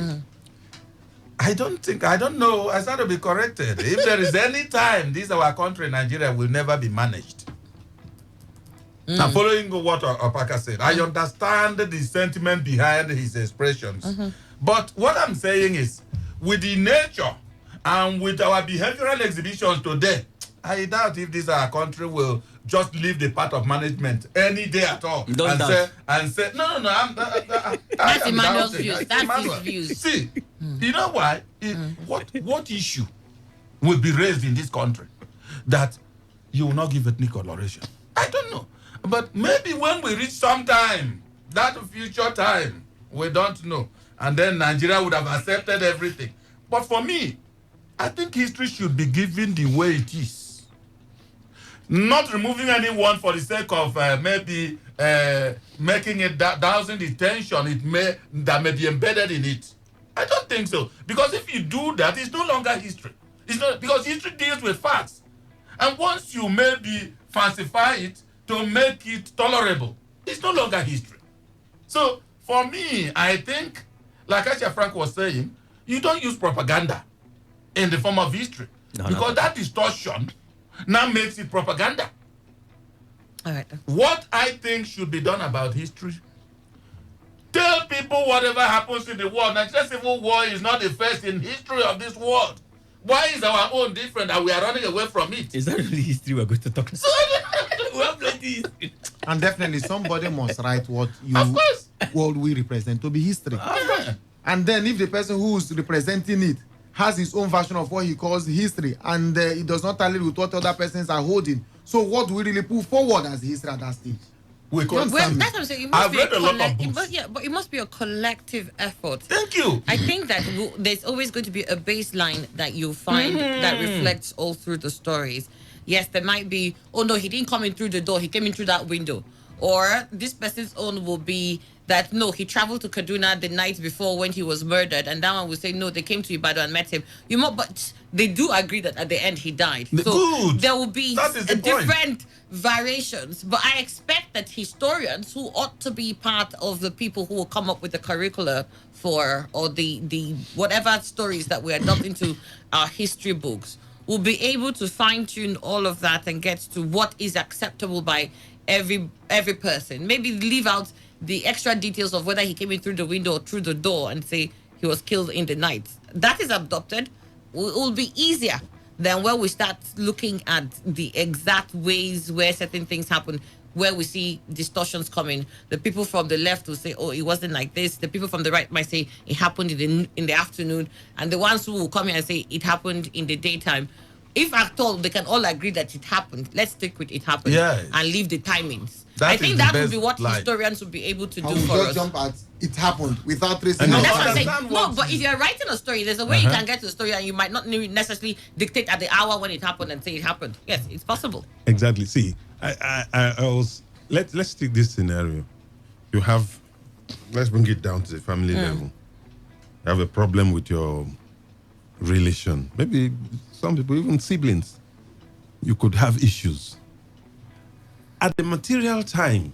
I don't know, I start to be corrected. If there is any time this our country, Nigeria, will never be managed. Now, following what Opaka said, I understand the sentiment behind his expressions. But what I'm saying is, with the nature and with our behavioral exhibitions today, I doubt if this our country will just leave the part of management any day at all and say no. That's Emmanuel's views. That's his views. See, you know why? What issue will be raised in this country that you will not give ethnic coloration? I don't know. But maybe when we reach some time, that future time, we don't know. And then Nigeria would have accepted everything. But for me, I think history should be given the way it is. Not removing anyone for the sake of maybe making it dousing the tension that may be embedded in it. I don't think so. Because if you do that, it's no longer history. It's not, because history deals with facts. And once you maybe falsify it to make it tolerable, it's no longer history. So for me, I think, like Asha Frank was saying, you don't use propaganda in the form of history. Because that distortion now makes it propaganda. All right. What I think should be done about history, tell people whatever happens in the world. Nigeria Civil War is not the first in history of this world. Why is our own different and we are running away from it? Is that really history we're going to talk about? We have plenty history. And definitely somebody must write what we represent to be history. And then if the person who's representing it has his own version of what he calls history and it does not tally with what other persons are holding, so what do we really put forward as history at that stage? Well, that's what I'm saying. It must I've read a lot of books. But it must be a collective effort. Thank you. I think that there's always going to be a baseline that you find that reflects all through the stories. Yes, there might be, oh no, he didn't come in through the door, he came in through that window. Or this person's own will be that, no, he traveled to Kaduna the night before when he was murdered. And that one will say, no, they came to Ibadan and met him. But they do agree that at the end he died. So there will be different variations. But I expect that historians who ought to be part of the people who will come up with the curricula for, or the whatever stories that we adopt into our history books, will be able to fine-tune all of that and get to what is acceptable by every person. Maybe leave out the extra details of whether he came in through the window or through the door and say he was killed in the night. That is adopted. It will be easier than when we start looking at the exact ways where certain things happen. where we see distortions coming. The people from the left will say, "Oh, it wasn't like this." The people from the right might say it happened in the afternoon, and the ones who will come here and say it happened in the daytime. If at all they can all agree that it happened, let's stick with it happened and leave the timings. I think that would be what historians would be able to do for us. Jump at it happened without tracing. That's what I'm saying. No, but if you're writing a story, there's a way you can get to the story, and you might not necessarily dictate at the hour when it happened and say it happened. Yes, it's possible. Exactly. See, I was let's take this scenario. You have, let's bring it down to the family level. You have a problem with your relation. Maybe some people, even siblings, you could have issues. At the material time,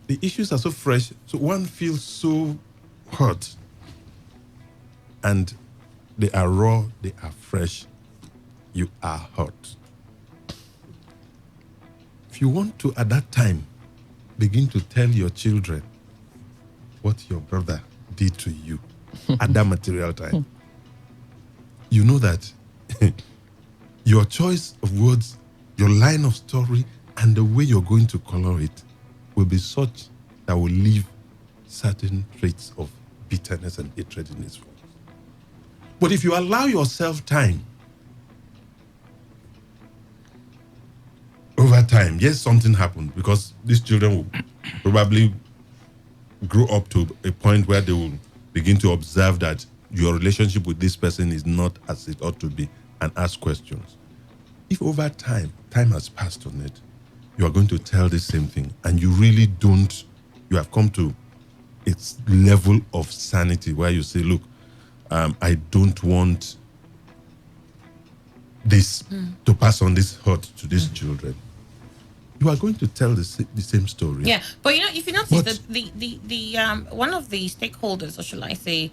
the issues are so fresh, so one feels so hurt. And they are raw, they are fresh, you are hurt. If you want to, at that time, begin to tell your children what your brother did to you at that material time, you know that your choice of words, your line of story, and the way you're going to color it will be such that will leave certain traits of bitterness and hatred in its form. But if you allow yourself time, over time, yes, something happened, because these children will probably grow up to a point where they will begin to observe that your relationship with this person is not as it ought to be, and ask questions. If over time has passed on it, you are going to tell the same thing, and you really don't, you have come to its level of sanity where you say, look, I don't want this to pass on this hurt to these children. You are going to tell the same story. Yeah, but you know, if you notice that the one of the stakeholders, or shall I say,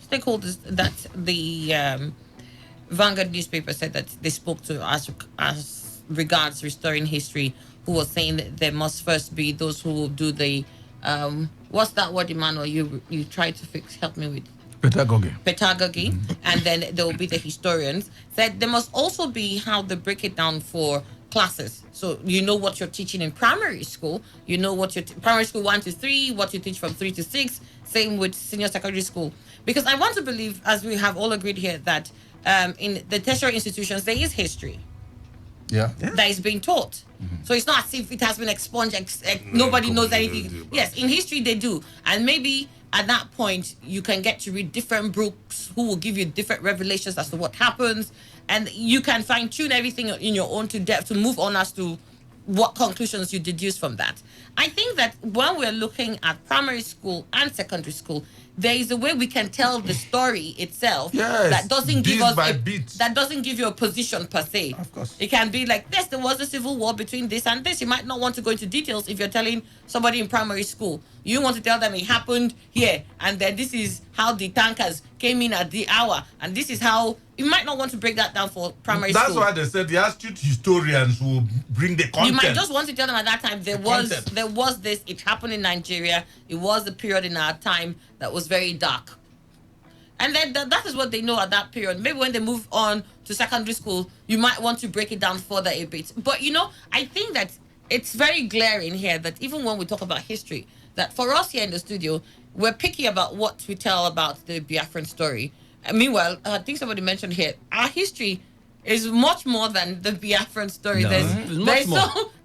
stakeholders that the Vanguard newspaper said that they spoke to as regards restoring history, who was saying that there must first be those who will do the what's that word, Emmanuel? You try to help me with pedagogy, and then there will be the historians. That there must also be how they break it down for classes. So you know what you're teaching in primary school, you know what your primary school 1 to 3, what you teach from 3 to 6. Same with senior secondary school, because I want to believe, as we have all agreed here, that in the tertiary institutions there is history. That is being taught. So it's not as if it has been expunged. Nobody knows anything. Yes, in history they do, and maybe at that point you can get to read different books who will give you different revelations as to what happens, and you can fine tune everything in your own to depth to move on as to what conclusions you deduce from that. I think that when we're looking at primary school and secondary school, there is a way we can tell the story itself that doesn't give us that doesn't give you a position per se. Of course, it can be like, yes, there was a civil war between this and this. You might not want to go into details if you're telling somebody in primary school. You want to tell them it happened here, and then this is how the tankers came in at the hour, and this is how. You might not want to break that down for primary school. That's why they said the astute historians will bring the content. You might just want to tell them at that time there was this, it happened in Nigeria, it was a period in our time that was very dark. And then that is what they know at that period. Maybe when they move on to secondary school, you might want to break it down further a bit. But you know, I think that it's very glaring here that even when we talk about history, that for us here in the studio, we're picky about what we tell about the Biafran story. Meanwhile, I think somebody mentioned here, our history is much more than the Biafran story. No,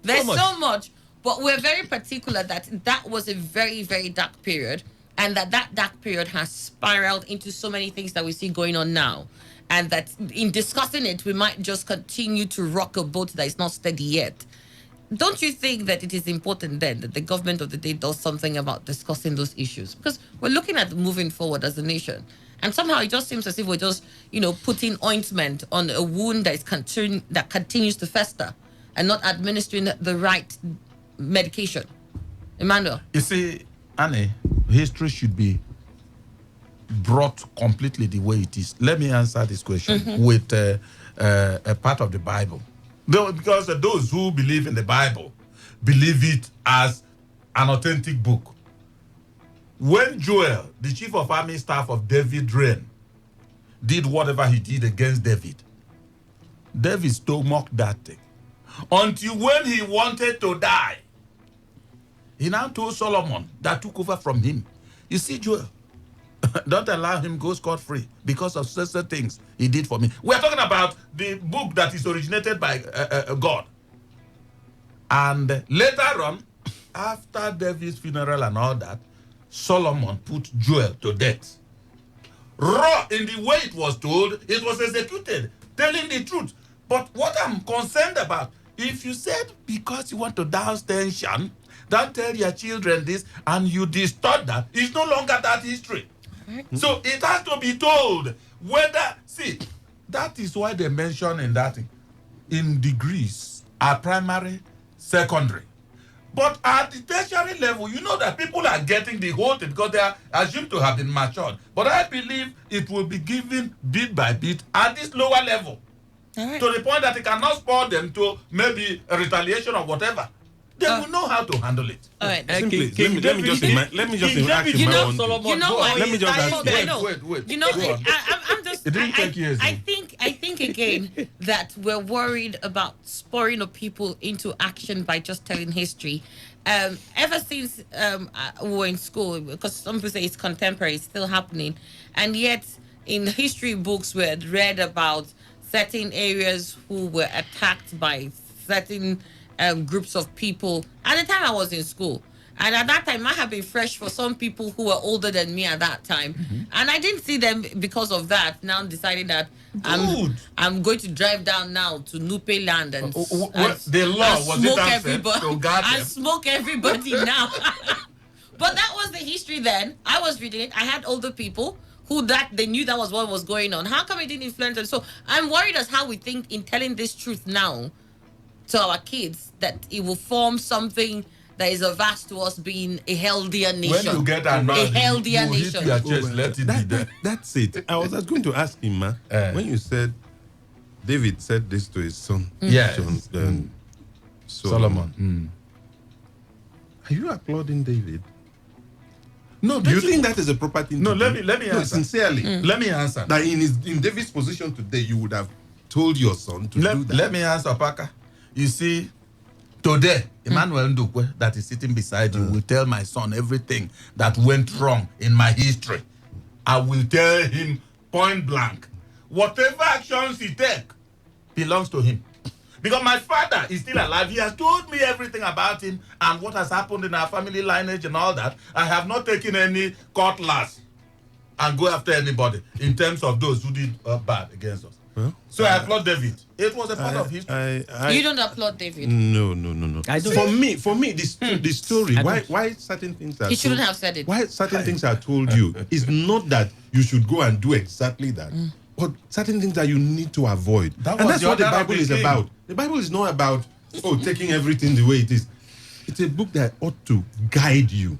there's so much, but we're very particular that was a very, very dark period, and that dark period has spiraled into so many things that we see going on now, and that in discussing it, we might just continue to rock a boat that is not steady yet. Don't you think that it is important then that the government of the day does something about discussing those issues? Because we're looking at moving forward as a nation. And somehow it just seems as if we're just, putting ointment on a wound that continues to fester and not administering the right medication. Emmanuel? You see, Annie, history should be brought completely the way it is. Let me answer this question with a part of the Bible. Because those who believe in the Bible believe it as an authentic book. When Joel, the chief of army staff of David reigned, did whatever he did against David, David stomached that thing. until when he wanted to die. He now told Solomon that took over from him. You see, Joel, don't allow him go scot-free because of certain things he did for me. We're talking about the book that is originated by God. And later on, after David's funeral and all that, Solomon put Joel to death. Raw in the way it was told, it was executed, telling the truth. But what I'm concerned about, if you said because you want to douse tension, don't tell your children this, and you distort that, it's no longer that history. So it has to be told whether, see, that is why they mention in that in degrees are primary, secondary. But at the tertiary level, you know that people are getting the whole thing because they are assumed to have been matured. But I believe it will be given bit by bit at this lower level. To the point that it cannot spoil them to maybe a retaliation or whatever. They will know how to handle it. All right. Let me just ask you my own thing. You know what? Let me just ask Wait. You know, I'm just. It didn't take years. I think again that we're worried about spurring of people into action by just telling history. Ever since we were in school, because some people say it's contemporary, it's still happening, and yet in history books we had read about certain areas who were attacked by certain groups of people at the time I was in school. And at that time, I have been fresh for some people who were older than me at that time. And I didn't see them because of that. Now deciding that I'm going to drive down now to Nupe land and the law was smoke it everybody. to guard I them? smoke everybody now. But that was the history then. I was reading it. I had older people who they knew that was what was going on. How come it didn't influence them? So I'm worried as how we think in telling this truth now to our kids that it will form something that is averse to us being a healthier nation. When you get annoyed, a healthier you nation. hit your chest, let it be there. That's it. I was just going to ask him, man, when you said David said this to his son, Yes. Solomon. Are you applauding David? No, do you think that is a proper thing? No, to let do? me No, answer. sincerely. Let me answer. That in David's position today, you would have told your son to do that. Let me answer, Parker. You see, today, Emmanuel Ndukwe, that is sitting beside you, will tell my son everything that went wrong in my history. I will tell him point blank. Whatever actions he take belongs to him. Because my father is still alive. He has told me everything about him and what has happened in our family lineage and all that. I have not taken any cutlass and go after anybody in terms of those who did bad against us. So I applaud David. It was a part of history. You don't applaud David. No. I don't. For me, the story. Why certain things are. He shouldn't have said it. Why certain things are told you is not that you should go and do exactly that, but certain things that you need to avoid. And that's what the Bible is about. The Bible is not about taking everything the way it is. It's a book that ought to guide you.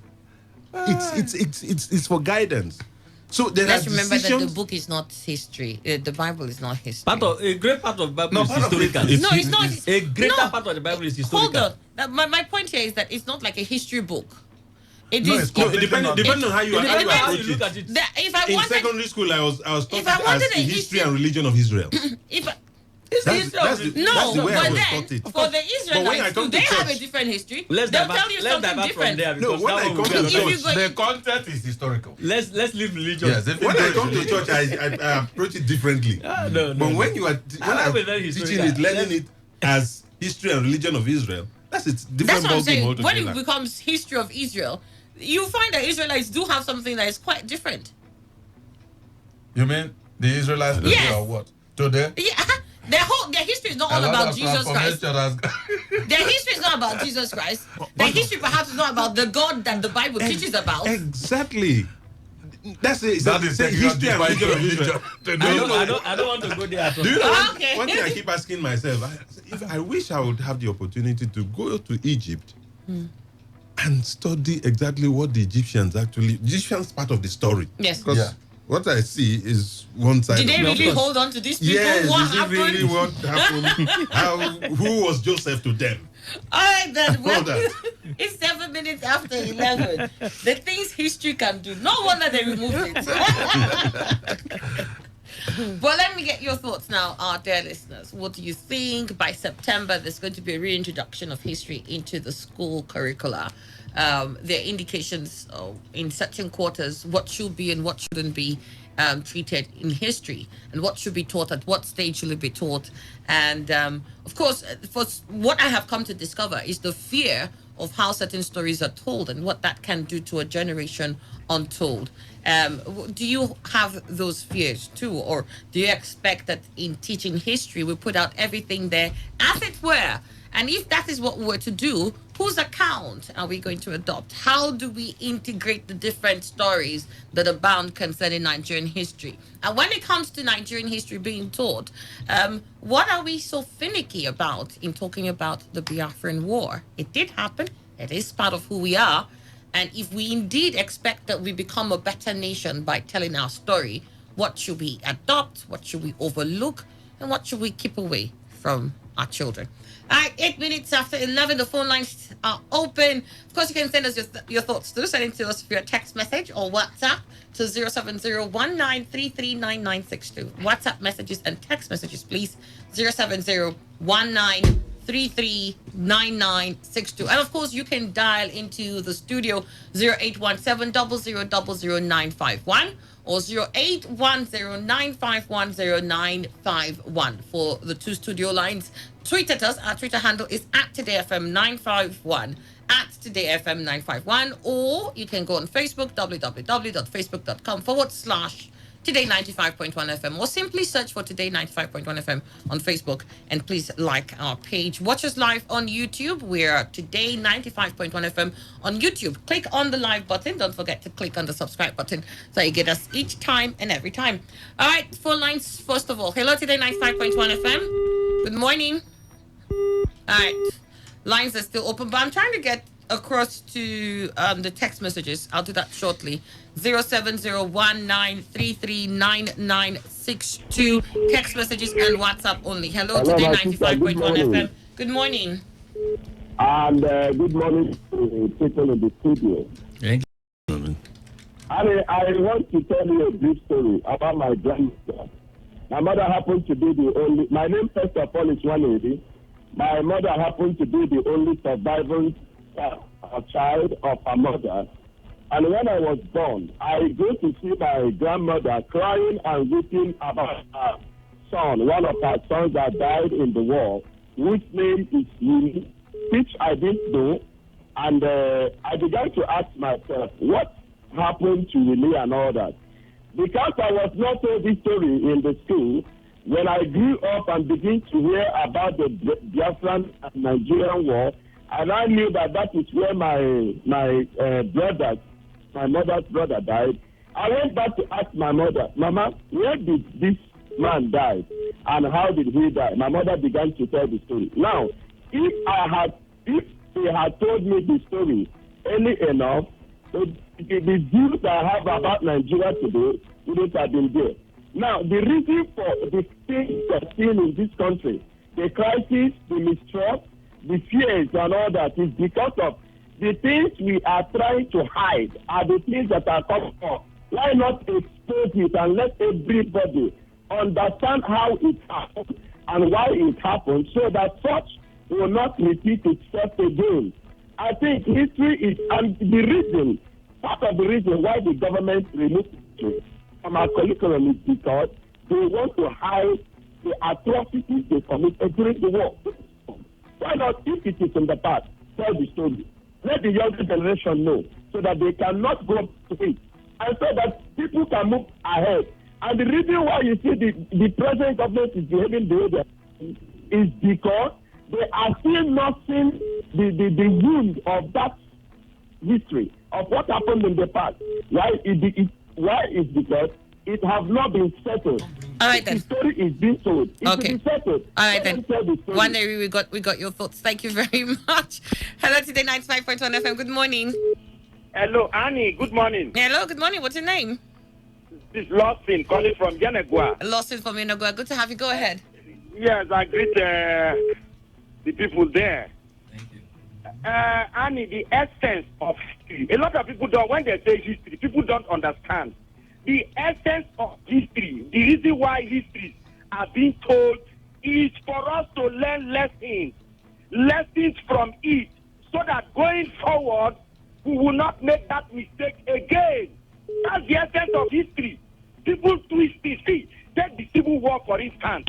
It's for guidance. So there Let's are remember decisions. that the book is not history. The Bible is not history. A great part of the Bible is part of it historical. is- No, it's not. A greater No. part of the Bible is historical. Hold on. My point here is that it's not like a history book. It No, is. it's completely depending on how you Depending on how approach you it. look at it. If I In wanted, secondary school, I was taught If I it as wanted the a history and religion of Israel. if I, That's the way I was taught it. for the Israelites, come to they have a church- different history. Let's They'll divert- tell you let's something divert from different. there No, because when that I one come will to be church, another- The content is historical. Let's leave religion. Yes, When I come to church, I approach it differently. No. But when you are when I'm I'm a very teaching historical. it, learning it as history and religion of Israel, that's That's a different what I'm ballgame saying. When altogether. it becomes history of Israel, you find that Israelites do have something that is quite different. You mean the Israelites today Yes. or what? Today? Yeah, their history is not all A lot about of Jesus Christ. transformation has- Their history is not about Jesus Christ. Their history perhaps is not about the God that the Bible teaches about. Exactly. That's it. That is Say taking history and us religion of Israel. I don't want to go there at all. Do you know Okay. one thing I keep asking myself? I wish I would have the opportunity to go to Egypt and study exactly what the Egyptians part of the story. Yes. Because what I see is one side. Did they of it. really hold on to these people? Yes, What is it happened? really what happened? Who was Joseph to them? All right, then. Well, that. it's 7 minutes after 11. The things history can do. No wonder they removed it. Well, let me get your thoughts now, our dear listeners. What do you think by September there's going to be a reintroduction of history into the school curricula? There are indications in certain quarters what should be and what shouldn't be treated in history, and what should be taught at what stage should it be taught. And of course, for what I have come to discover is the fear of how certain stories are told and what that can do to a generation untold. Do you have those fears too, or do you expect that in teaching history we put out everything there as it were? And if that is what we were to do, whose account are we going to adopt? How do we integrate the different stories that abound concerning Nigerian history? And when it comes to Nigerian history being taught, what are we so finicky about in talking about the Biafran War? It did happen. It is part of who we are. And if we indeed expect that we become a better nation by telling our story, what should we adopt? What should we overlook? And what should we keep away from our children? All right, 8 minutes after 11, the phone lines are open. Of course, you can send us your thoughts too. Send it to us via text message or WhatsApp to 070-1933-9962. WhatsApp messages and text messages, please. 070-1933-9962. And of course, you can dial into the studio 0817-0000-951 or 0810-951-0951 for the two studio lines. Tweet at us. Our Twitter handle is @TodayFM951, @TodayFM951, or you can go on Facebook, www.facebook.com/Today95.1 FM, or simply search for Today 95.1 FM on Facebook, and please like our page. Watch us live on YouTube. We're Today 95.1 FM on YouTube. Click on the live button. Don't forget to click on the subscribe button so you get us each time and every time. All right, phone lines first of all. Hello, Today 95.1 FM. Good morning. All right, lines are still open, but I'm trying to get across to the text messages. I'll do that shortly. 070-1933-9962. Text messages and WhatsApp only. Hello, Today 95.1 FM. Good morning. And good morning to people in the studio. Thank you. I want to tell you a brief story about my grandmother. My mother happened to be the only, my name first of all is Wanedi. My mother happened to be the only surviving child of her mother. And when I was born, I go to see my grandmother crying and weeping about her son, one of her sons that died in the war, whose name is Yuni, which I didn't know. And I began to ask myself, what happened to Yuni and all that? Because I was not told this story in the school, when I grew up and began to hear about the Biafran and Nigerian war, and I knew that that is where my brother, my mother's brother died, I went back to ask my mother, Mama, where did this man die and how did he die? My mother began to tell the story. Now, if he had told me the story early enough, the views I have about Nigeria today wouldn't have been there. Now, the reason for the things we're seeing in this country, the crisis, the mistrust, the fears and all that is because of the things we are trying to hide are the things that are coming up. Why not expose it and let everybody understand how it happened and why it happened so that such will not repeat itself again? I think history is, and the reason, part of the reason why the government removed it from our curriculum is because they want to hide the atrocities they committed during the war. Why not, if it is in the past, tell the story? Let the younger generation know so that they cannot go to it and so that people can move ahead. And the reason why you see the present government is behaving the way they are is because they are still not seeing the wound of that history, of what happened in the past. Why is because it has not been settled. All right, then. The story is being told. It Okay. will be settled. All right, then. The One day we got your thoughts. Thank you very much. Hello, Today 95.1 FM. Good morning. Hello, Annie. Good morning. Hello, good morning. What's your name? This is Lawson calling from Yanagua. Lawson from Yanagua. Good to have you. Go ahead. Yes, I greet the people there. Thank you. Annie, the essence of history. A lot of people don't, when they say history, people don't understand. the essence of history, the reason why histories are being told is for us to learn lessons from it, so that going forward, we will not make that mistake again. That's the essence of history. People twist it. See, take the Civil War, for instance.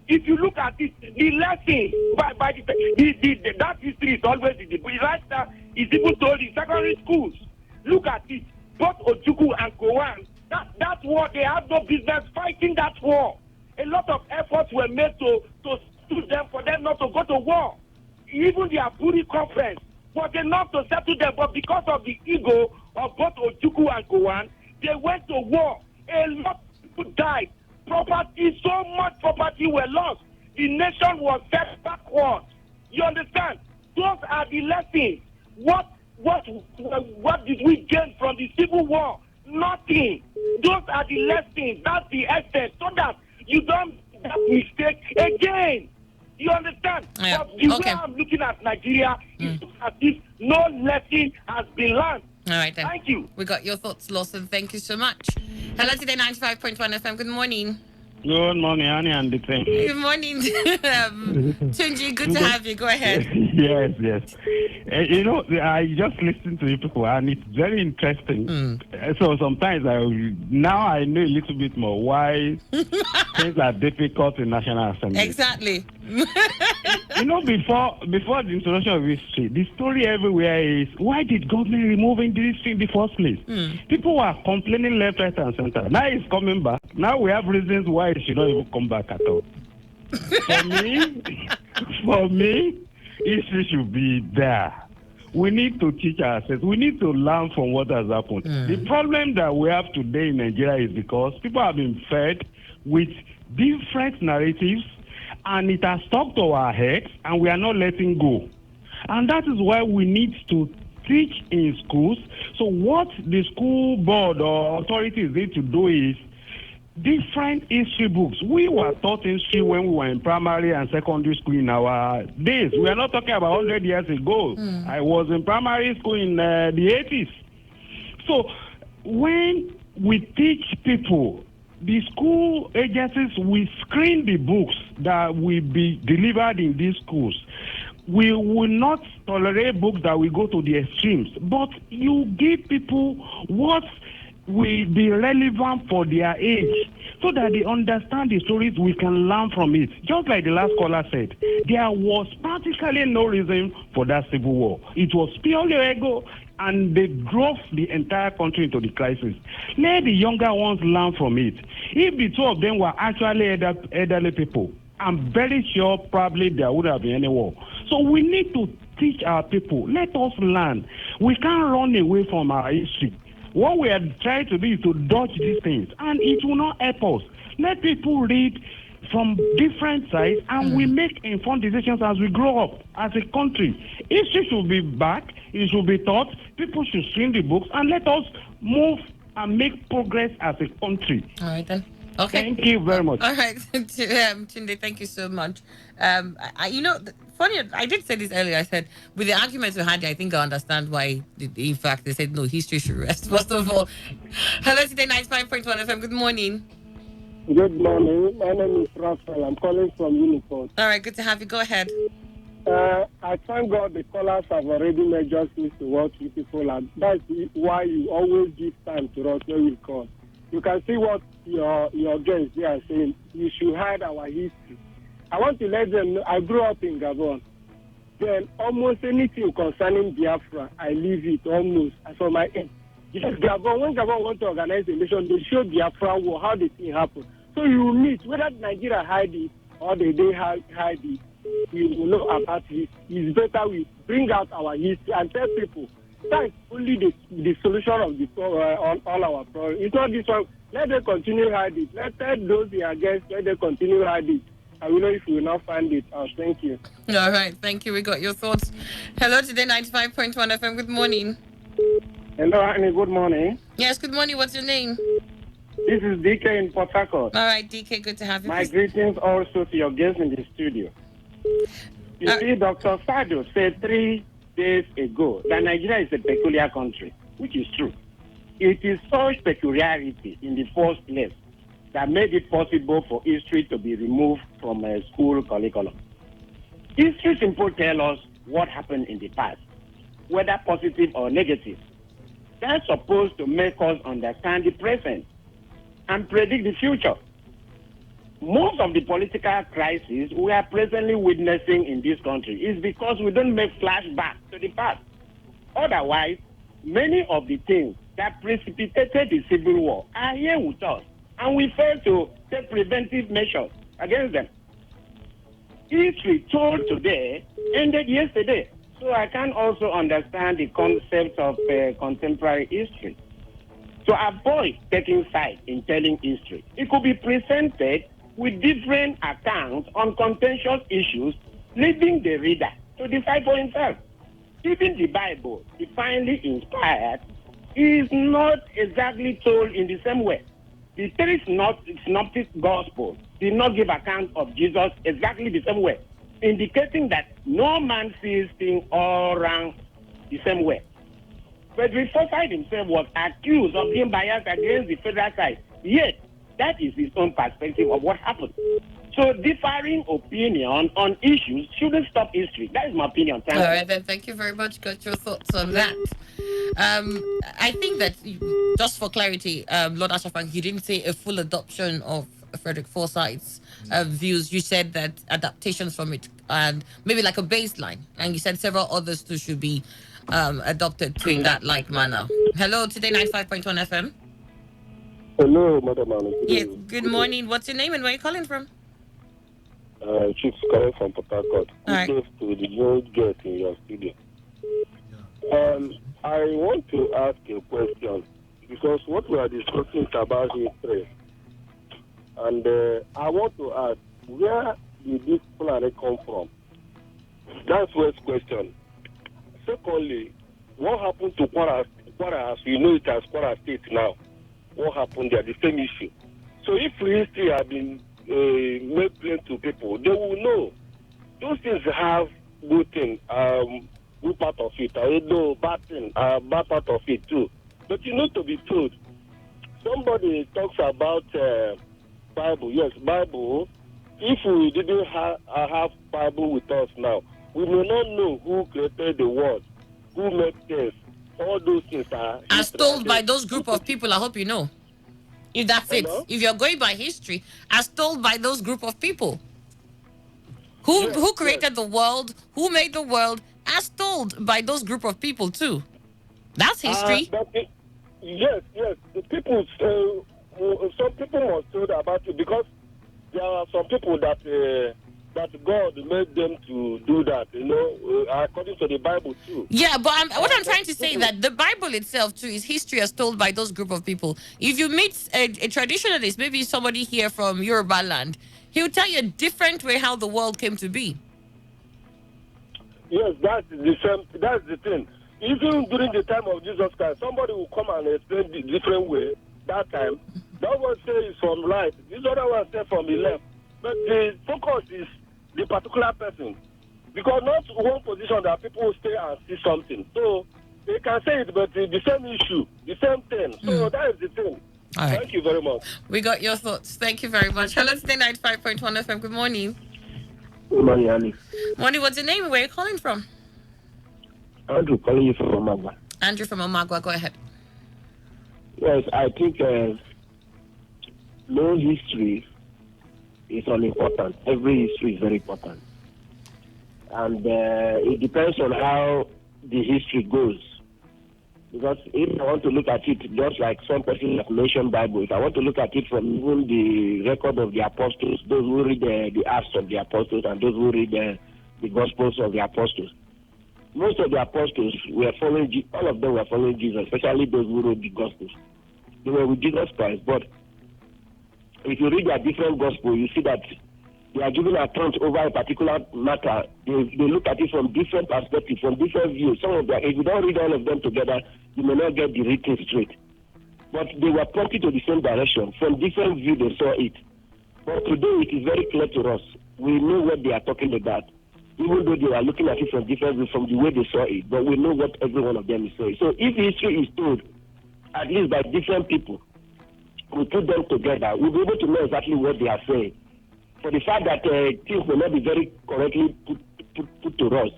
If you look at it, the lesson by that history is always in the book. Right now, it's even told in secondary schools. Look at it. Both Ojukwu and Gowon, that war, they have no business fighting that war. A lot of efforts were made to settle them, for them not to go to war. Even the Aburi conference was enough to settle them, but because of the ego of both Ojukwu and Gowon, they went to war. A lot of people died. Property, so much property were lost. The nation was set backward. You understand? Those are the lessons. What did we gain from the Civil War? Nothing. Those are the lessons. That's the essence. So that you don't make that mistake again. You understand? Yeah. But the way I'm looking at Nigeria is as if no lesson has been learned. All right, then. Thank you. We got your thoughts, Lawson. Thank you so much. Hello, Today 95.1 FM. Good morning. Good morning, Annie and the team. Good morning. Tunji, good to have you. Go ahead. Yes. I just listened to you people, and it's very interesting. So sometimes I know a little bit more why things are difficult in National Assembly. Exactly. Before the introduction of history, the story everywhere is, why did government remove history in the first place? People were complaining left, right, and center. Now it's coming back. Now we have reasons why it should not even come back at all. For me, history should be there. We need to teach ourselves. We need to learn from what has happened. The problem that we have today in Nigeria is because people have been fed with different narratives, and it has stuck to our heads, and we are not letting go. And that is why we need to teach in schools. So what the school board or authorities need to do is different history books. We were taught history when we were in primary and secondary school in our days. We are not talking about 100 years ago. I was in primary school in the 80s. So when we teach people, the school agencies will screen the books that will be delivered in these schools. We will not tolerate books that will go to the extremes, but you give people what will be relevant for their age, so that they understand the stories, we can learn from it. Just like the last caller said, there was practically no reason for that civil war. It was purely ego, and they drove the entire country into the crisis. Let the younger ones learn from it. If the two of them were actually elderly people, I'm very sure probably there would have been any war. So we need to teach our people. Let us learn. We can't run away from our history. What we are trying to do is to dodge these things, and it will not help us. Let people read from different sides, and we make informed decisions as we grow up as a country. History should be back. It should be taught. People should stream the books, and let us move and make progress as a country. All right, then. Okay. Thank you very much. All right, Tunde, thank you so much. Funny, I did say this earlier. I said, with the arguments we had, I think I understand why, in fact, they said, no, history should rest, first of all. Hello, Today 95.1 FM. Good morning. Good morning. My name is Raphael. I'm calling from Uniform. All right, good to have you. Go ahead. I thank God the callers have already made justice to what you people are. That's why you always give time to us when we call. You can see what your guests they are saying. You should hide our history. I want to let them know I grew up in Gabon. Then almost anything concerning Biafra, I leave it almost from my end. Yes, Gabon, when Gabon want to organize a nation, they show Biafra war, how the thing happened. So you will meet, whether Nigeria hide it or they hide it, we will know about it. It's better we bring out our history and tell people that's only the solution of on all our problems. It's not this one. Let them continue hide it. Let those they are against, let them continue hide it. I will know if we will not find it out. Thank you. All right, thank you. We got your thoughts. Hello, Today 95.1 FM. Good morning. Hello, Annie. Good morning. Yes, good morning. What's your name? This is DK in Port Harcourt. All right, DK, good to have you. My greetings also to your guests in the studio. You see, Dr. Sado said 3 days ago that Nigeria is a peculiar country, which is true. It is such peculiarity in the first place that made it possible for history to be removed from a school curriculum. History simply tells us what happened in the past, whether positive or negative. That's supposed to make us understand the present and predict the future. Most of the political crises we are presently witnessing in this country is because we don't make flashback to the past. Otherwise, many of the things that precipitated the Civil War are here with us, and we fail to take preventive measures against them. History told today ended yesterday, so I can also understand the concept of contemporary history. To avoid taking sides in telling history, it could be presented with different accounts on contentious issues, leaving the reader to decide for himself. Even the Bible, divinely inspired, is not exactly told in the same way. The three synoptic gospels did not give account of Jesus exactly the same way, indicating that no man sees things all around the same way. Frederick Forsyth himself was accused of being biased against the federal side, yet that is his own perspective of what happened. So differing opinion on issues shouldn't stop history. That is my opinion. All right, then. Thank you very much. Got your thoughts on that. I think that, just for clarity, Lord Ashafan, you didn't say a full adoption of Frederick Forsyth's views. You said that adaptations from it, and maybe like a baseline. And you said several others too should be adopted to in that like manner. Hello, Today 95.1 FM. Hello, Madam Anna. Yes, good morning. What's your name and where are you calling from? Chief's calling from Port Harcourt. All Good day to the young guest in your studio. I want to ask a question because what we are discussing is about history. And I want to ask, where did this planet come from? That's first question. Secondly, what happened to Kwara? As we know it as Kwara State now. What happened there? The same issue. So if history had been made plain to people, they will know. Those things have good thing, good part of it. I know bad thing, bad part of it too. But you need to be told. Somebody talks about Bible. Yes, Bible. If we didn't have Bible with us now, we may not know who created the world, who made things. All those things are as told by those group of people. I hope you know. If that's it. If you're going by history, as told by those group of people. Who created the world, who made the world, as told by those group of people too. That's history. Yes. The people, some people must told about it because there are some people that God made them to do that, according to the Bible too. Yeah, but what I'm trying to say is that the Bible itself too is history as told by those group of people. If you meet a traditionalist, maybe somebody here from Yoruba land, he'll tell you a different way how the world came to be. Yes, that's the thing. Even during the time of Jesus Christ, somebody will come and explain the different way. That time, that one says from right, this other one says from the left. But the focus is the particular person. Because not one position that people will stay and see something. So they can say it, but the same issue, the same thing. So that is the thing. All right. Thank you very much. We got your thoughts. Thank you very much. Hello, Today 95.1 FM. Good morning. Good morning, Ali. Morning, what's your name? Where are you calling from? Andrew calling you from Omagwa. Andrew from Omagwa, go ahead. Yes, I think no history is unimportant. Every history is very important. And it depends on how the history goes. Because if I want to look at it, just like some person have mentioned Bible, if I want to look at it from even the record of the apostles, those who read the Acts of the apostles and those who read the Gospels of the apostles, most of the apostles were following, all of them were following Jesus, especially those who wrote the Gospels. They were with Jesus Christ. But if you read their different Gospels, you see that they are giving account over a particular matter. They look at it from different perspectives, from different views. Some of them, if you don't read all of them together, you may not get the written straight. But they were pointing to the same direction. From different views, they saw it. But today, it is very clear to us. We know what they are talking about. Even though they are looking at it from different views, from the way they saw it. But we know what every one of them is saying. So if history is told at least by different people, we put them together, we'll be able to know exactly what they are saying. For the fact that things will not be very correctly put to us,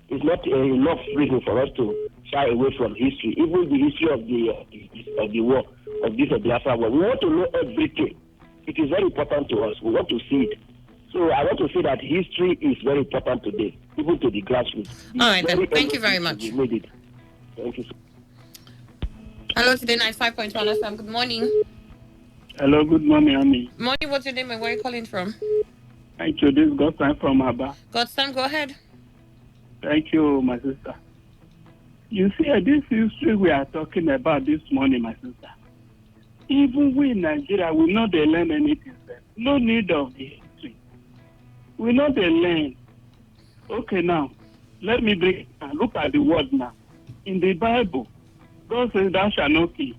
is not enough reason for us to shy away from history, even the history of the war, of this Biafra war. We want to know everything. It is very important to us. We want to see it. So I want to say that history is very important today, even to the grassroots. All right, then. Thank you very much. We made it. Thank you. Hello, Today 95.1 FM. Good morning. Hello, good morning, Annie. Morning, what's your name and where are you calling from? Thank you. This is Godson from Aba. Godson, go ahead. Thank you, my sister. You see, this history we are talking about this morning, my sister, even we in Nigeria, we know they learn anything. No need of the history. We know they learn. Okay, now, let me break it down. Look at the word now. In the Bible, God says, thou shalt not kill.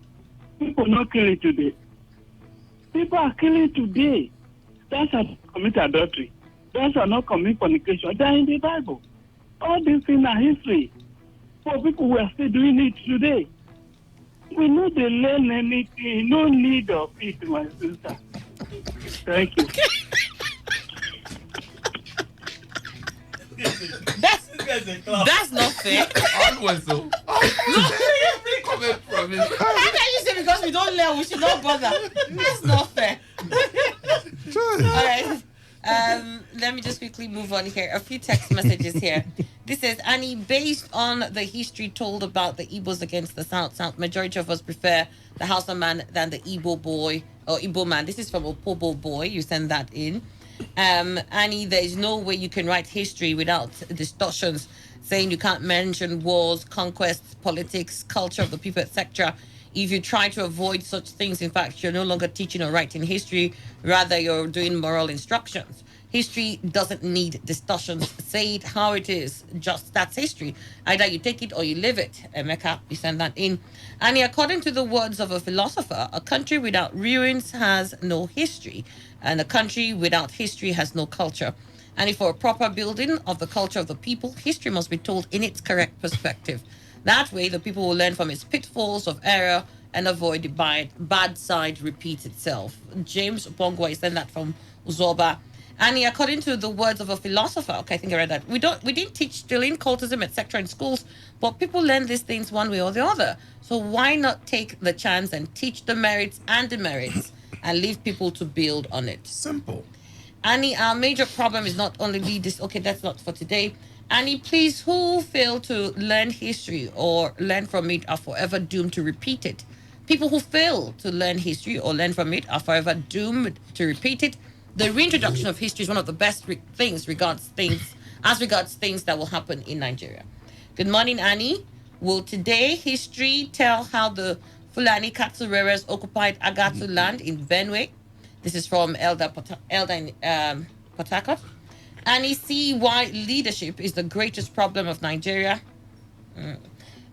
People not killing today. People are killing today. Thou shalt not commit adultery. Thou shalt not commit fornication. They are in the Bible. All these things are history. For people who are still doing it today. We know they learn anything. No need of it, my sister. Thank you. That's not fair. Always so. Every comment from it. How can you say because we don't learn, we should not bother? That's not fair. All right. Let me just quickly move on here. A few text messages here. This is Annie. Based on the history told about the Igbos against the South, majority of us prefer the Hausa man than the Igbo boy or Igbo man. This is from Opobo boy. You send that in. Annie, there is no way you can write history without distortions, saying you can't mention wars, conquests, politics, culture of the people, etc. If you try to avoid such things, in fact, you're no longer teaching or writing history, rather you're doing moral instructions. History doesn't need distortions. Say it how it is. Just that's history. Either you take it or you live it. Emeka, you send that in. And according to the words of a philosopher, a country without ruins has no history, and a country without history has no culture. And for a proper building of the culture of the people, history must be told in its correct perspective. That way, the people will learn from its pitfalls of error and avoid the bad side repeats itself. James Bongwa, you send that from Uzoba. And according to the words of a philosopher, okay, I think I read that. We didn't teach stealing, cultism, etc. in schools, but people learn these things one way or the other. So why not take the chance and teach the merits and demerits and leave people to build on it? Simple. Annie, our major problem is not only this. Okay, that's not for today. Annie, please, who fail to learn history or learn from it are forever doomed to repeat it. People who fail to learn history or learn from it are forever doomed to repeat it. The reintroduction of history is one of the best things regards things that will happen in Nigeria. Good morning, Annie. Will today history tell how the Fulani Katsureras occupied Agatu land in Benue? This is from Elda in Port Harcourt. Annie, see why leadership is the greatest problem of Nigeria.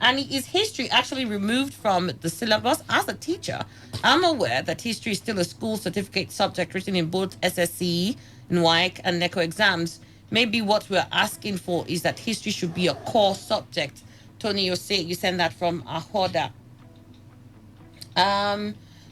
And is history actually removed from the syllabus? As a teacher, I'm aware that history is still a school certificate subject written in both SSCE, NWAEC, and NECO exams. Maybe what we're asking for is that history should be a core subject. Tony Yose, you send that from Ahoda.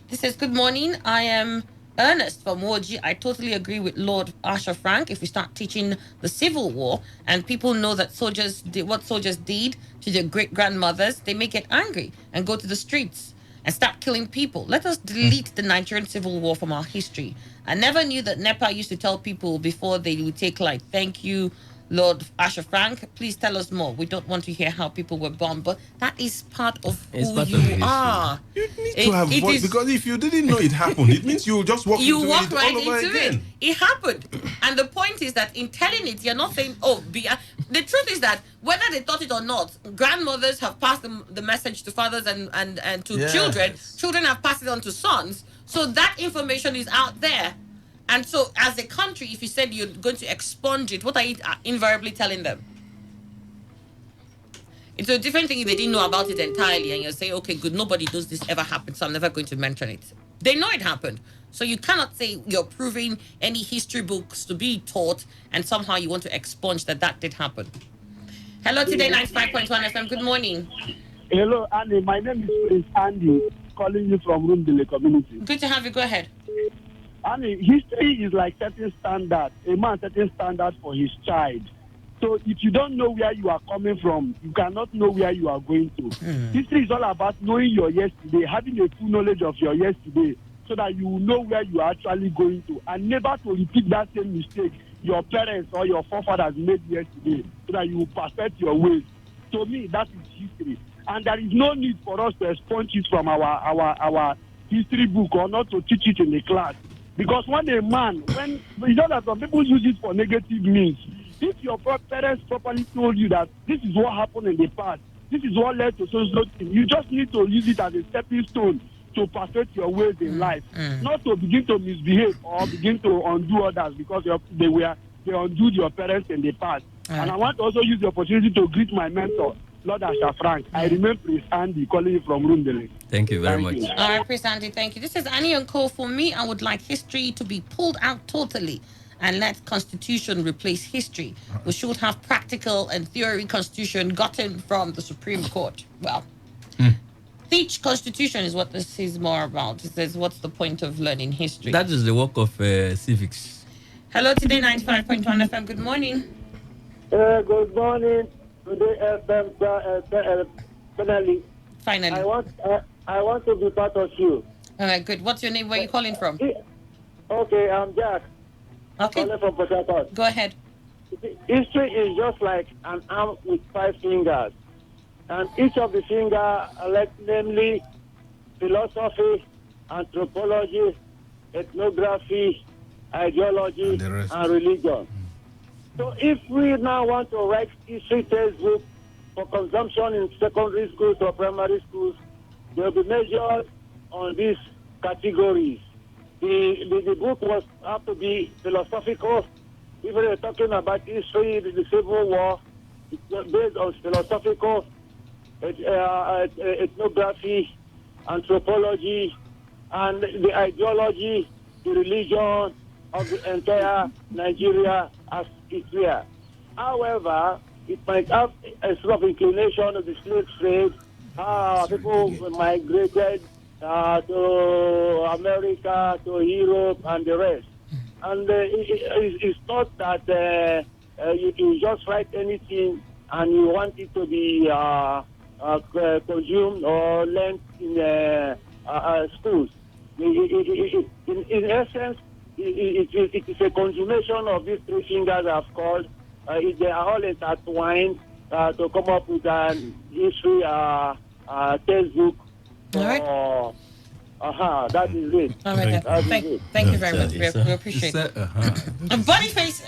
This says, good morning. I am Ernest from Woji. I totally agree with Lord Asher Frank. If we start teaching the Civil War and people know that soldiers did what soldiers did to their great-grandmothers, they may get angry and go to the streets and start killing people. Let us delete the Nigerian Civil War from our history. I never knew that NEPA used to tell people before they would take life, thank you, Lord Asher Frank, please tell us more. We don't want to hear how people were bombed, but that is part of who you are. You need to have voice, because if you didn't know it happened, it means you just walk into it right all over into again. It happened. And the point is that in telling it, you're not saying, the truth is that whether they thought it or not, grandmothers have passed the message to fathers and to children. Children have passed it on to sons. So that information is out there. And so, as a country, if you said you're going to expunge it, what are you invariably telling them? It's a different thing if they didn't know about it entirely, and you're saying, okay, good, nobody does this ever happen, so I'm never going to mention it. They know it happened. So you cannot say you're proving any history books to be taught, and somehow you want to expunge that did happen. Hello, Today95.1 FM. Good morning. Hello, Andy. My name is Andy. calling you from Rundele community. Good to have you. Go ahead. I mean, history is like setting standard, a man setting standard for his child. So if you don't know where you are coming from, you cannot know where you are going to. History is all about knowing your yesterday, having a full knowledge of your yesterday, so that you will know where you are actually going to, and never to repeat that same mistake your parents or your forefathers made yesterday, so that you will perfect your ways. To me, that is history. And there is no need for us to expunge it from our history book, or not to teach it in the class. Because when you know that some people use it for negative means. If your parents properly told you that this is what happened in the past, this is what led to so thing, you just need to use it as a stepping stone to perfect your ways in life, not to begin to misbehave or begin to undo others because they undid your parents in the past. And I want to also use the opportunity to greet my mentor, Lord Asha Frank. I remain Prince Andy, calling you from Rundele. Thank you very much. All right, Prince Andy, thank you. This is Annie and Co. For me, I would like history to be pulled out totally and let constitution replace history. We should have practical and theory constitution gotten from the Supreme Court. Well, teach constitution is what this is more about. It says, what's the point of learning history? That is the work of civics. Hello, Today 95.1 FM. Good morning. Good morning. Today FM, finally. Finally. I want to be part of you. All right, good. What's your name? Where are you calling from? Okay, I'm Jack. Okay. Calling from Port Harcourt. Go ahead. History is just like an arm with 5 fingers. And each of the fingers, namely philosophy, anthropology, ethnography, ideology, and religion. So if we now want to write history textbook for consumption in secondary schools or primary schools, they will be measured on these categories. The book was have to be philosophical. If we're talking about history, the Civil War, it's based on philosophical, ethnography, anthropology, and the ideology, the religion of the entire Nigeria as it's here. However, it might have a sort of inclination of the slave trade. People migrated to America, to Europe, and the rest. And it's not that you just write anything and you want it to be consumed or learned in schools. In essence, it is a consummation of these 3 fingers I've called. They are all intertwined to come up with an history textbook. All right. That is it. All right. Thank you very much. We appreciate it. And Boniface,